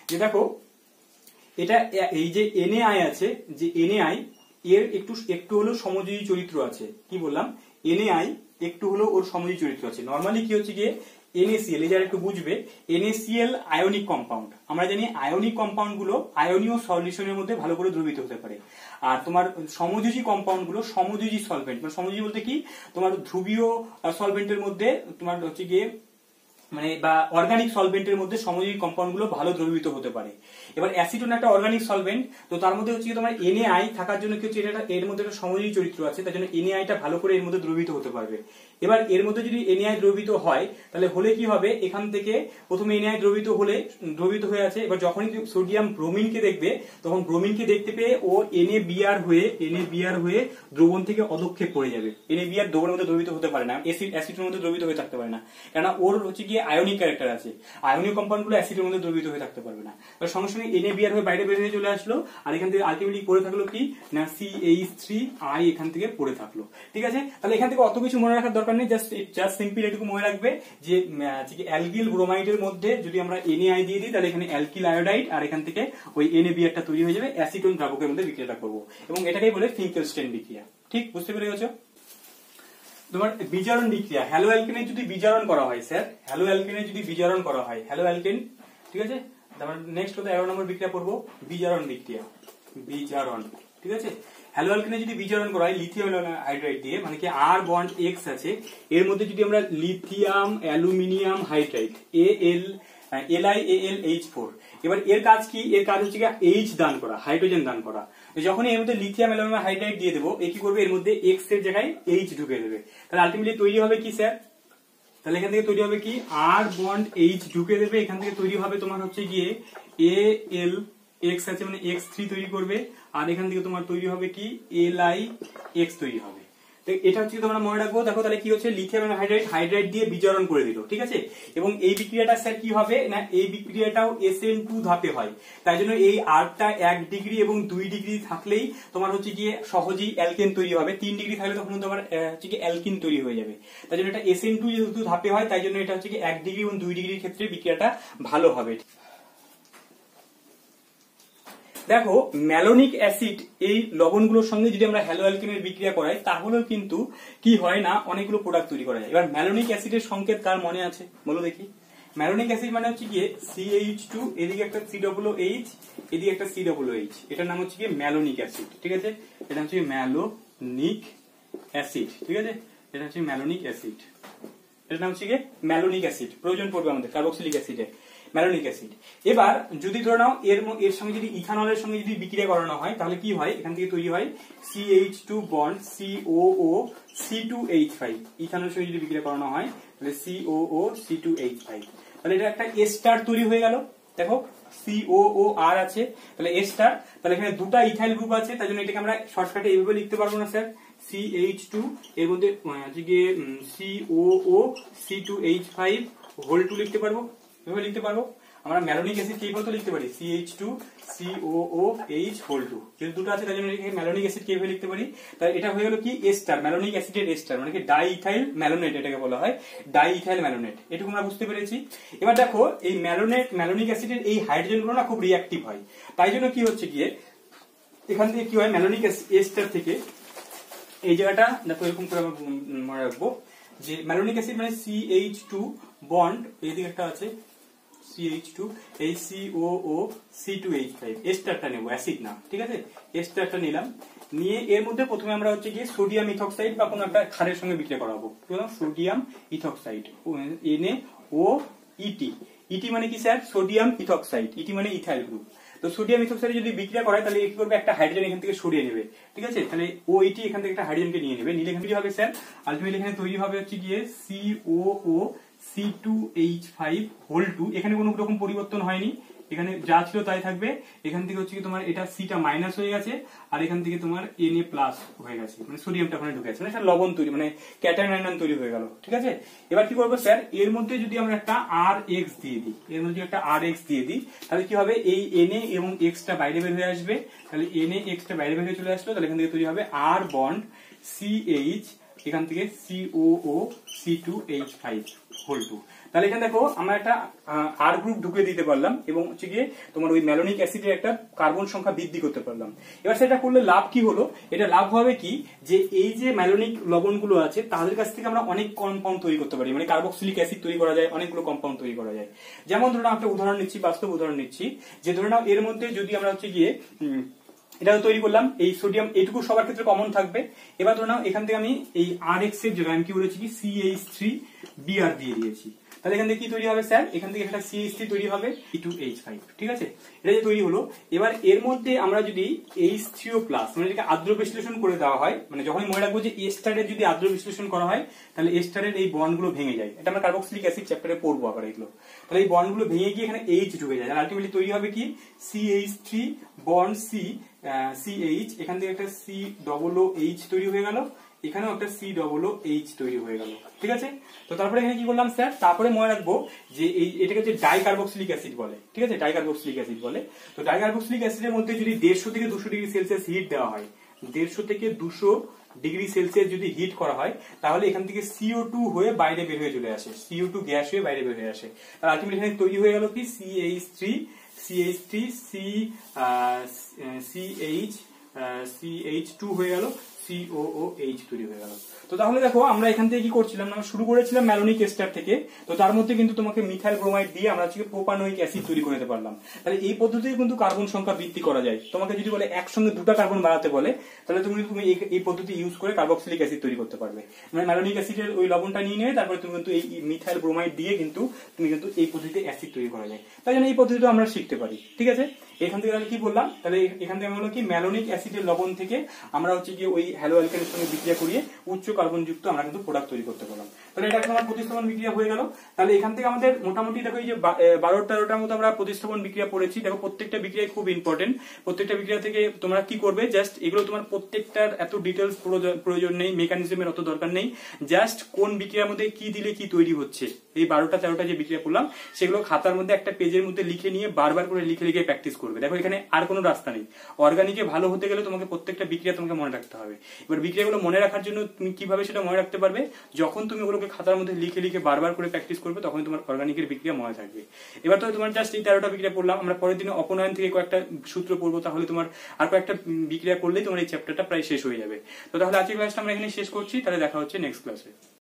[SPEAKER 1] যে দেখো এটা এই যে NaI আছে, যে NaI এর একটু হলো সমযোজী চরিত্র আছে। কি বললাম? NaI একটু হলো ওর সমযোজী চরিত্র আছে। নরমালি কি হচ্ছে গিয়ে NaCl, এই যারা একটু বুঝবে, NaCl আয়নিক কম্পাউন্ড। আমরা জানি আয়নিক কম্পাউন্ড গুলো আয়নীয় সলিউশনের মধ্যে ভালো করে দ্রবীভূত হতে পারে। আর তোমার সমযোজী কম্পাউন্ড গুলো সমযোজী সলভেন্ট, মানে সমযোজী বলতে কি, তোমার ধ্রুবীয় সলভেন্টের মধ্যে তোমার হচ্ছে গিয়ে মানে বা অর্গানিক সলভেন্টের মধ্যে সমযোজী কম্পাউন্ড গুলো ভালো দ্রবীভূত হতে পারে। এবার অ্যাসিটোন একটা অর্গানিক সলভেন্ট, তো তার মধ্যে হচ্ছে তোমার NaI থাকার জন্য কি হচ্ছে, এটা এর মধ্যে একটা সমযোজী চরিত্র আছে, তার জন্য NaI টা ভালো করে এর মধ্যে দ্রবীভূত হতে পারবে। এবার এর মধ্যে যদি NaI দ্রবীভূত হয়, তাহলে হলে কি হবে, এখান থেকে প্রথমে NaI দ্রবীভূত হয়ে আছে। এবার যখনই সোডিয়াম ব্রোমিনকে দেখবে, তখন ব্রোমিনকে দেখতে পেয়ে ও NaBr হয়ে দ্রবণ থেকে অধক্ষেপ পড়ে যাবে। NaBr দ্রবণের মধ্যে দ্রবীভূত হতে পারে না, অ্যাসিডের মধ্যে দ্রবীভূত হয়ে থাকতে পারে না, কেন ওর হচ্ছে গিয়ে আয়নিক ক্যারেক্টার আছে। আয়নিক কম্পাউন্ড গুলো অ্যাসিডের মধ্যে দ্রবীভূত হয়ে থাকতে পারবে না। সঙ্গে সঙ্গে NaBr হয়ে বাইরে বের হয়ে চলে আসলো, আর এখান থেকে আলটিমেটলি পড়ে থাকলো কি না, CH3I এখান থেকে পড়ে থাকলো, ঠিক আছে? তাহলে এখান থেকে অত কিছু মনে রাখার দরকার নেই, জাস্ট সিম্পল এটুকু মনে রাখবে যে অ্যালকিল ব্রোমাইডের মধ্যে যদি আমরা NaI দিয়ে দিই, তাহলে এখানে অ্যালকিল আয়োডাইড, আর এখান থেকে ওই NaBr টা তৈরি হয়ে যাবে, অ্যাসিটোন দ্রাবকের মধ্যে বিক্রিয়াটা করবো, এবং এটাকেই বলে ফিঙ্কেলস্টেইন বিক্রিয়া। ঠিক বুঝতে পেরে গেছো? তোমার বিজারণ বিক্রিয়া, হ্যালো অ্যালকেনের যদি বিজারণ করা হয় স্যার, হ্যালো অ্যালকেনের যদি বিজারণ করা হয়, হ্যালো অ্যালকেন, ঠিক আছে? তারপর নেক্সট হতে 11 নম্বর বিক্রিয়া পড়বো, বিজারণ বিক্রিয়া, বিজারণ, ঠিক আছে? হ্যালো অ্যালকেনে যদি বিজারণ করা হয় লিথিয়াম হাইড্রাইড দিয়ে, মানে কি আর বন্ড এক্স আছে, এর মধ্যে যদি আমরা লিথিয়াম অ্যালুমিনিয়াম হাইড্রাইড LiAlH4, এবার এর কাজ কি? এর কাজ হচ্ছে H দান করা, হাইড্রোজেন দান করা। যখন এর মধ্যে লিথিয়াম অ্যালুমিনিয়াম হাইড্রাইড দিয়ে দেবো, এ কি করবে, এর মধ্যে এক্স এর জায়গায় H ঢুকে দেবে। তাহলে আলটিমেটলি তৈরি হবে কি স্যার? তাহলে এখান থেকে তৈরি হবে কি, আর বন্ড H ঢুকে দেবে, এখান থেকে তৈরি হবে তোমার হচ্ছে গিয়ে AlX আছে, মানে X3 তৈরি করবে, আর এখান থেকে তোমার তৈরি হবে কি LiX তৈরি হবে। এটা হচ্ছে তোমরা মনে রাখবো। দেখো তাহলে কি হচ্ছে, লিথিয়াম হাইড্রাইড দিয়ে বিজারণ করে দিল, ঠিক আছে? এবং এই বিক্রিয়াটা স্যার কি হবে না, এই বিক্রিয়াটাও SN2 ধাপে হয়। তাই জন্য এই আরটা 1 ডিগ্রি এবং 2 ডিগ্রি থাকলেই তোমার হচ্ছে গিয়ে সহজেই অ্যালকেন তৈরি হবে। 3 ডিগ্রি থাকলে তখন তোমার হচ্ছে কি অ্যালকিন তৈরি হয়ে যাবে। তাই জন্য এটা SN2 যেহেতু ধাপে হয়, তাই জন্য এটা হচ্ছে কি 1 ডিগ্রি এবং 2 ডিগ্রির ক্ষেত্রে বিক্রিয়াটা ভালো হবে। দেখো ম্যালোনিক অ্যাসিড এই লবণগুলোর সঙ্গে যদি আমরা হ্যালো অ্যালকেনের বিক্রিয়া করাই, তাহলেও কিন্তু কি হয় না, অনেকগুলো প্রোডাক্ট তৈরি করা যায়। এবার ম্যালোনিক অ্যাসিডের সংকেত কার মনে আছে বলো দেখি? ম্যালোনিক অ্যাসিড মানে হচ্ছে গিয়ে CH2, এদিকে একটা COOH, এদিকে একটা COOH, এটার নাম হচ্ছে গিয়ে ম্যালোনিক অ্যাসিড, ঠিক আছে? এটা হচ্ছে ম্যালোনিক অ্যাসিড, ঠিক আছে? এটা হচ্ছে ম্যালোনিক অ্যাসিড, এটার নাম হচ্ছে গিয়ে ম্যালোনিক অ্যাসিড। প্রয়োজন পড়বে আমাদের কার্বক্সিলিক অ্যাসিডে, ম্যালোনিক অ্যাসিড। এবার যদি ধরে নাও এর সঙ্গে যদি ইথানলের সঙ্গে যদি বিক্রিয়া করানো হয়, তাহলে কি হয়, এখান থেকে তৈরি হয় CH2 বন্ড COO C2H5। ইথানলের সঙ্গে যদি বিক্রিয়া করানো হয়, তাহলে COO C2H5, তাহলে এটা একটা S স্টার তৈরি হয়ে গেল। দেখো COOR আছে, তাহলে S স্টার, তাহলে এখানে দুটা ইথাইল গ্রুপ আছে, তাই জন্য এটাকে আমরা শর্টকাটে এইভাবে লিখতে পারবো না স্যার, CH2 এর মধ্যে হচ্ছে গিয়ে COO C2H5 হোল 2 লিখতে পারবো, এভাবে লিখতে পারবো। আমরা ম্যালোনিক অ্যাসিড কিভাবে তো লিখতে পারি, CH2 COOH হোল 2, যেহেতু দুটো আছে তাই জন্য ম্যালোনিক অ্যাসিড কিভাবে লিখতে পারি, তাই এটা হয়ে গেল কি S স্টার, ম্যালোনিক অ্যাসিডের S স্টার, মানে কি ডাইইথাইল ম্যালোনেট, এটাকে বলা হয় ডাইইথাইল ম্যালোনেট। এটুকু আমরা বুঝতে পেরেছি। এবার দেখো এই ম্যালোনিক অ্যাসিডের এই হাইড্রোজেন গুলো না খুব রিঅ্যাক্টিভ হয়, তাই জন্য কি হচ্ছে গিয়ে এখান থেকে কি হয়, ম্যালোনিক এস্টার থেকে এই জায়গাটা দেখো এরকম করে আমরা মনে রাখবো যে ম্যালোনিক অ্যাসিড মানে CH2 বন্ড, এইদিকে একটা আছে CH2, এই COO C2H5, এস্টারটা নেবো, অ্যাসিড না, ঠিক আছে, এস্টারটা নিলাম, নিয়ে এর মধ্যে প্রথমে আমরা হচ্ছে গিয়ে সোডিয়াম ইথক্সাইড বা কোনো একটা ক্ষারের সঙ্গে বিক্রিয়া করাবো। সোডিয়াম ইথক্সাইড NaOET, ইটি মানে কি স্যার, সোডিয়াম ইথক্সাইড, ইটি মানে ইথাইল গ্রুপ। তো সোডিয়াম ইথক্সাইড যদি বিক্রিয়া করায় তাহলে কি করবে, একটা হাইড্রোজেন এখান থেকে সরিয়ে নেবে, ঠিক আছে, তাহলে OET এখান থেকে একটা হাইড্রোজেনকে নিয়ে নেবে, নিলে এখানে কি হবে স্যার, আলটিমেটলি এখানে তৈরি হবে হচ্ছে গিয়ে COO C2H5 হোল 2, এখানে কোনো রকম পরিবর্তন হয়নি, এখানে যা ছিল তাই থাকবে, এখান থেকে হচ্ছে কি তোমার এটা সিটা মাইনাস হয়ে গেছে, আর এখান থেকে তোমার Na প্লাস হয়ে গেছে, মানে সোডিয়ামটা ওখানে ঢুকে গেছে, মানে একটা লবণ তৈরি, মানে ক্যাটায়ন আয়ন তৈরি হয়ে গেল, ঠিক আছে। এবার কি করবো স্যার, এর মধ্যে যদি আমরা একটা RX দিয়ে দিই, এর মধ্যে একটা RX দিয়ে দিই, তাহলে কি হবে, এই Na এবং X টা বাইরে বের হয়ে আসবে, তাহলে NaX টা বাইরে বের হয়ে চলে আসলো, তাহলে এখান থেকে তৈরি হবে R বন্ড CH, এখান থেকে COO C2H5 হোল 2। তাহলে এখানে দেখো আমরা একটা আর গ্রুপ ঢুকে দিতে পারলাম এবং হচ্ছে গিয়ে তোমার ওই ম্যালোনিক অ্যাসিডের একটা কার্বন সংখ্যা বৃদ্ধি করতে পারলাম। এবার সেটা করলে লাভ কি হলো, এটা লাভ হবে কি, যে এই যে ম্যালোনিক লবণগুলো আছে তাদের কাছ থেকে আমরা অনেক কম্পাউন্ড তৈরি করতে পারি, মানে কার্বক্সিলিক অ্যাসিড তৈরি করা যায়, অনেকগুলো কম্পাউন্ড তৈরি করা যায়। যেমন ধরুন একটা উদাহরণ নিচ্ছি, বাস্তব উদাহরণ নিচ্ছি, যে ধরে নাও এর মধ্যে যদি আমরা হচ্ছে গিয়ে এটা তৈরি করলাম, এই সোডিয়াম এইটুকু সবার ক্ষেত্রে কমন থাকবে। এবার ধরে নাও এখান থেকে আমি এই RX এর জায়গায় আমি কি বলেছি কি CH3Br দিয়ে দিয়েছি, তাহলে এখান থেকে কি তৈরি হবে স্যার, এখান থেকে একটা CH3 তৈরি হবে C2H5, ঠিক আছে, এটা যে তৈরি হলো। এবার এর মধ্যে আমরা যদি H3O+, মানে এটাকে আদ্র বিশ্লেষণ করে দেওয়া হয়, মানে যখনই মনে রাখবো যে এস্টারের যদি আদ্র বিশ্লেষণ করা হয় তাহলে এস্টারের এই বন্ডগুলো ভেঙে যায়, এটা আমরা কার্বক্সিলিক অ্যাসিড চ্যাপ্টারে পড়বো আবার এগুলো, তাহলে এই বন্ডগুলো ভেঙে গিয়ে এখানে H ঢুকে যায়, আর আলটিমেটলি তৈরি হবে কি CH3 বন্ড CH, এখান থেকে একটা COOH তৈরি হয়ে গেল, এখানেও একটা COOH তৈরি হয়ে গেল, ঠিক আছে। তো তারপরে এখানে কি করলাম স্যার, তারপরে মনে রাখবো যে এটাকে যে ডাইকার্বক্সিলিক অ্যাসিড বলে, ঠিক আছে, ডাইকার্বক্সিলিক অ্যাসিড বলে। তো ডাইকার্বক্সিলিক অ্যাসিডের মধ্যে যদি 150 থেকে 200 ডিগ্রি সেলসিয়াস হিট দেওয়া হয়, 150 থেকে 200 ডিগ্রি সেলসিয়াস যদি হিট করা হয়, তাহলে এখান থেকে CO2 হয়ে বাইরে বের হয়ে চলে আসে, CO2 গ্যাস হয়ে বাইরে বের হয়ে আসে, আর আলটিমেটলি এখানে তৈরি হয়ে গেল কি CH2 হয়ে গেল, COOH তৈরি হয়ে গেল। তো তাহলে দেখো আমরা এখান থেকে কি করছিলাম, আমরা শুরু করেছিলাম ম্যালোনিক এস্টার থেকে, তো তার মধ্যে কিন্তু তোমাকে মিথাইল ব্রোমাইড দিয়ে আমরা হচ্ছে প্রোপানোয়িক অ্যাসিড তৈরি করে নিতে পারলাম। তাহলে এই পদ্ধতিতে কিন্তু কার্বন সংখ্যা বৃদ্ধি করা যায়। তোমাকে যদি বলে একসঙ্গে দুটো কার্বন বানাতে বলে, তাহলে তুমি এই পদ্ধতি ইউজ করে কার্বক্সিলিক অ্যাসিড তৈরি করতে পারবে, মানে ম্যালোনিক অ্যাসিডের ওই লবণটা নিয়ে নেবে, তারপরে তুমি কিন্তু এই মিথাইল ব্রোমাইড দিয়ে কিন্তু তুমি কিন্তু এই পদ্ধতিতে অ্যাসিড তৈরি করা যায়। তাই জন্য এই পদ্ধতিটা আমরা শিখতে পারি, ঠিক আছে। এখান থেকে তাহলে কি বললাম, তাহলে এখান থেকে আমরা হলো কি ম্যালোনিক অ্যাসিডের লবণ থেকে আমরা হচ্ছে কি ওই হ্যালো অ্যালকেনের সঙ্গে বিক্রিয়া করিয়ে উচ্চ কার্বন যুক্ত আমরা কিন্তু প্রোডাক্ট তৈরি করতে পারলাম। তাহলে এটা একটা আমার প্রতিস্থাপন বিক্রিয়া হয়ে গেল। তাহলে এখান থেকে আমাদের মোটামুটি দেখো এই যে 12-13টার মতো আমরা প্রতিস্থাপন বিক্রিয়া পড়েছি। দেখো প্রত্যেকটা বিক্রিয়া খুব ইম্পর্টেন্ট, প্রত্যেকটা বিক্রিয়া থেকে তোমরা কি করবে, জাস্ট এগুলো তোমার প্রত্যেকটার এত ডিটেলস প্রয়োজন নেই, মেকানিজমের অত দরকার নেই, জাস্ট কোন বিক্রিয়ার মধ্যে কি দিলে কি তৈরি হচ্ছে, এই 12-13টা যে বিক্রিয়া করলাম সেগুলো খাতার মধ্যে একটা পেজের মধ্যে লিখে নিয়ে বারবার করে লিখে লিখে প্র্যাকটিস করবে। দেখো এখানে আর কোনো রাস্তা নেই, অর্গানিকে ভালো হতে গেলে তোমাকে প্রত্যেকটা বিক্রিয়া তোমাকে মনে রাখতে হবে। এবার বিক্রিয়াগুলো মনে রাখার জন্য তুমি কিভাবে সেটা মনে রাখতে পারবে, যখন তুমি ওগুলোকে খাতার মধ্যে লিখে লিখে বারবার করে প্র্যাকটিস করবে, তখন তোমার অর্গানিকের বিক্রিয়া মনে থাকবে। এবার তো তোমার জাস্ট এই 13টা বিক্রিয়া পড়লাম, আমরা পরের দিনে অপনয়ন থেকে কয়েকটা সূত্র পড়বো, তাহলে তোমার আর কয়েকটা বিক্রিয়া করলেই তোমার এই চ্যাপ্টারটা প্রায় শেষ হয়ে যাবে। তো তাহলে আজকের ক্লাসটা আমরা এখানে শেষ করছি, তাহলে দেখা হচ্ছে নেক্সট ক্লাসে।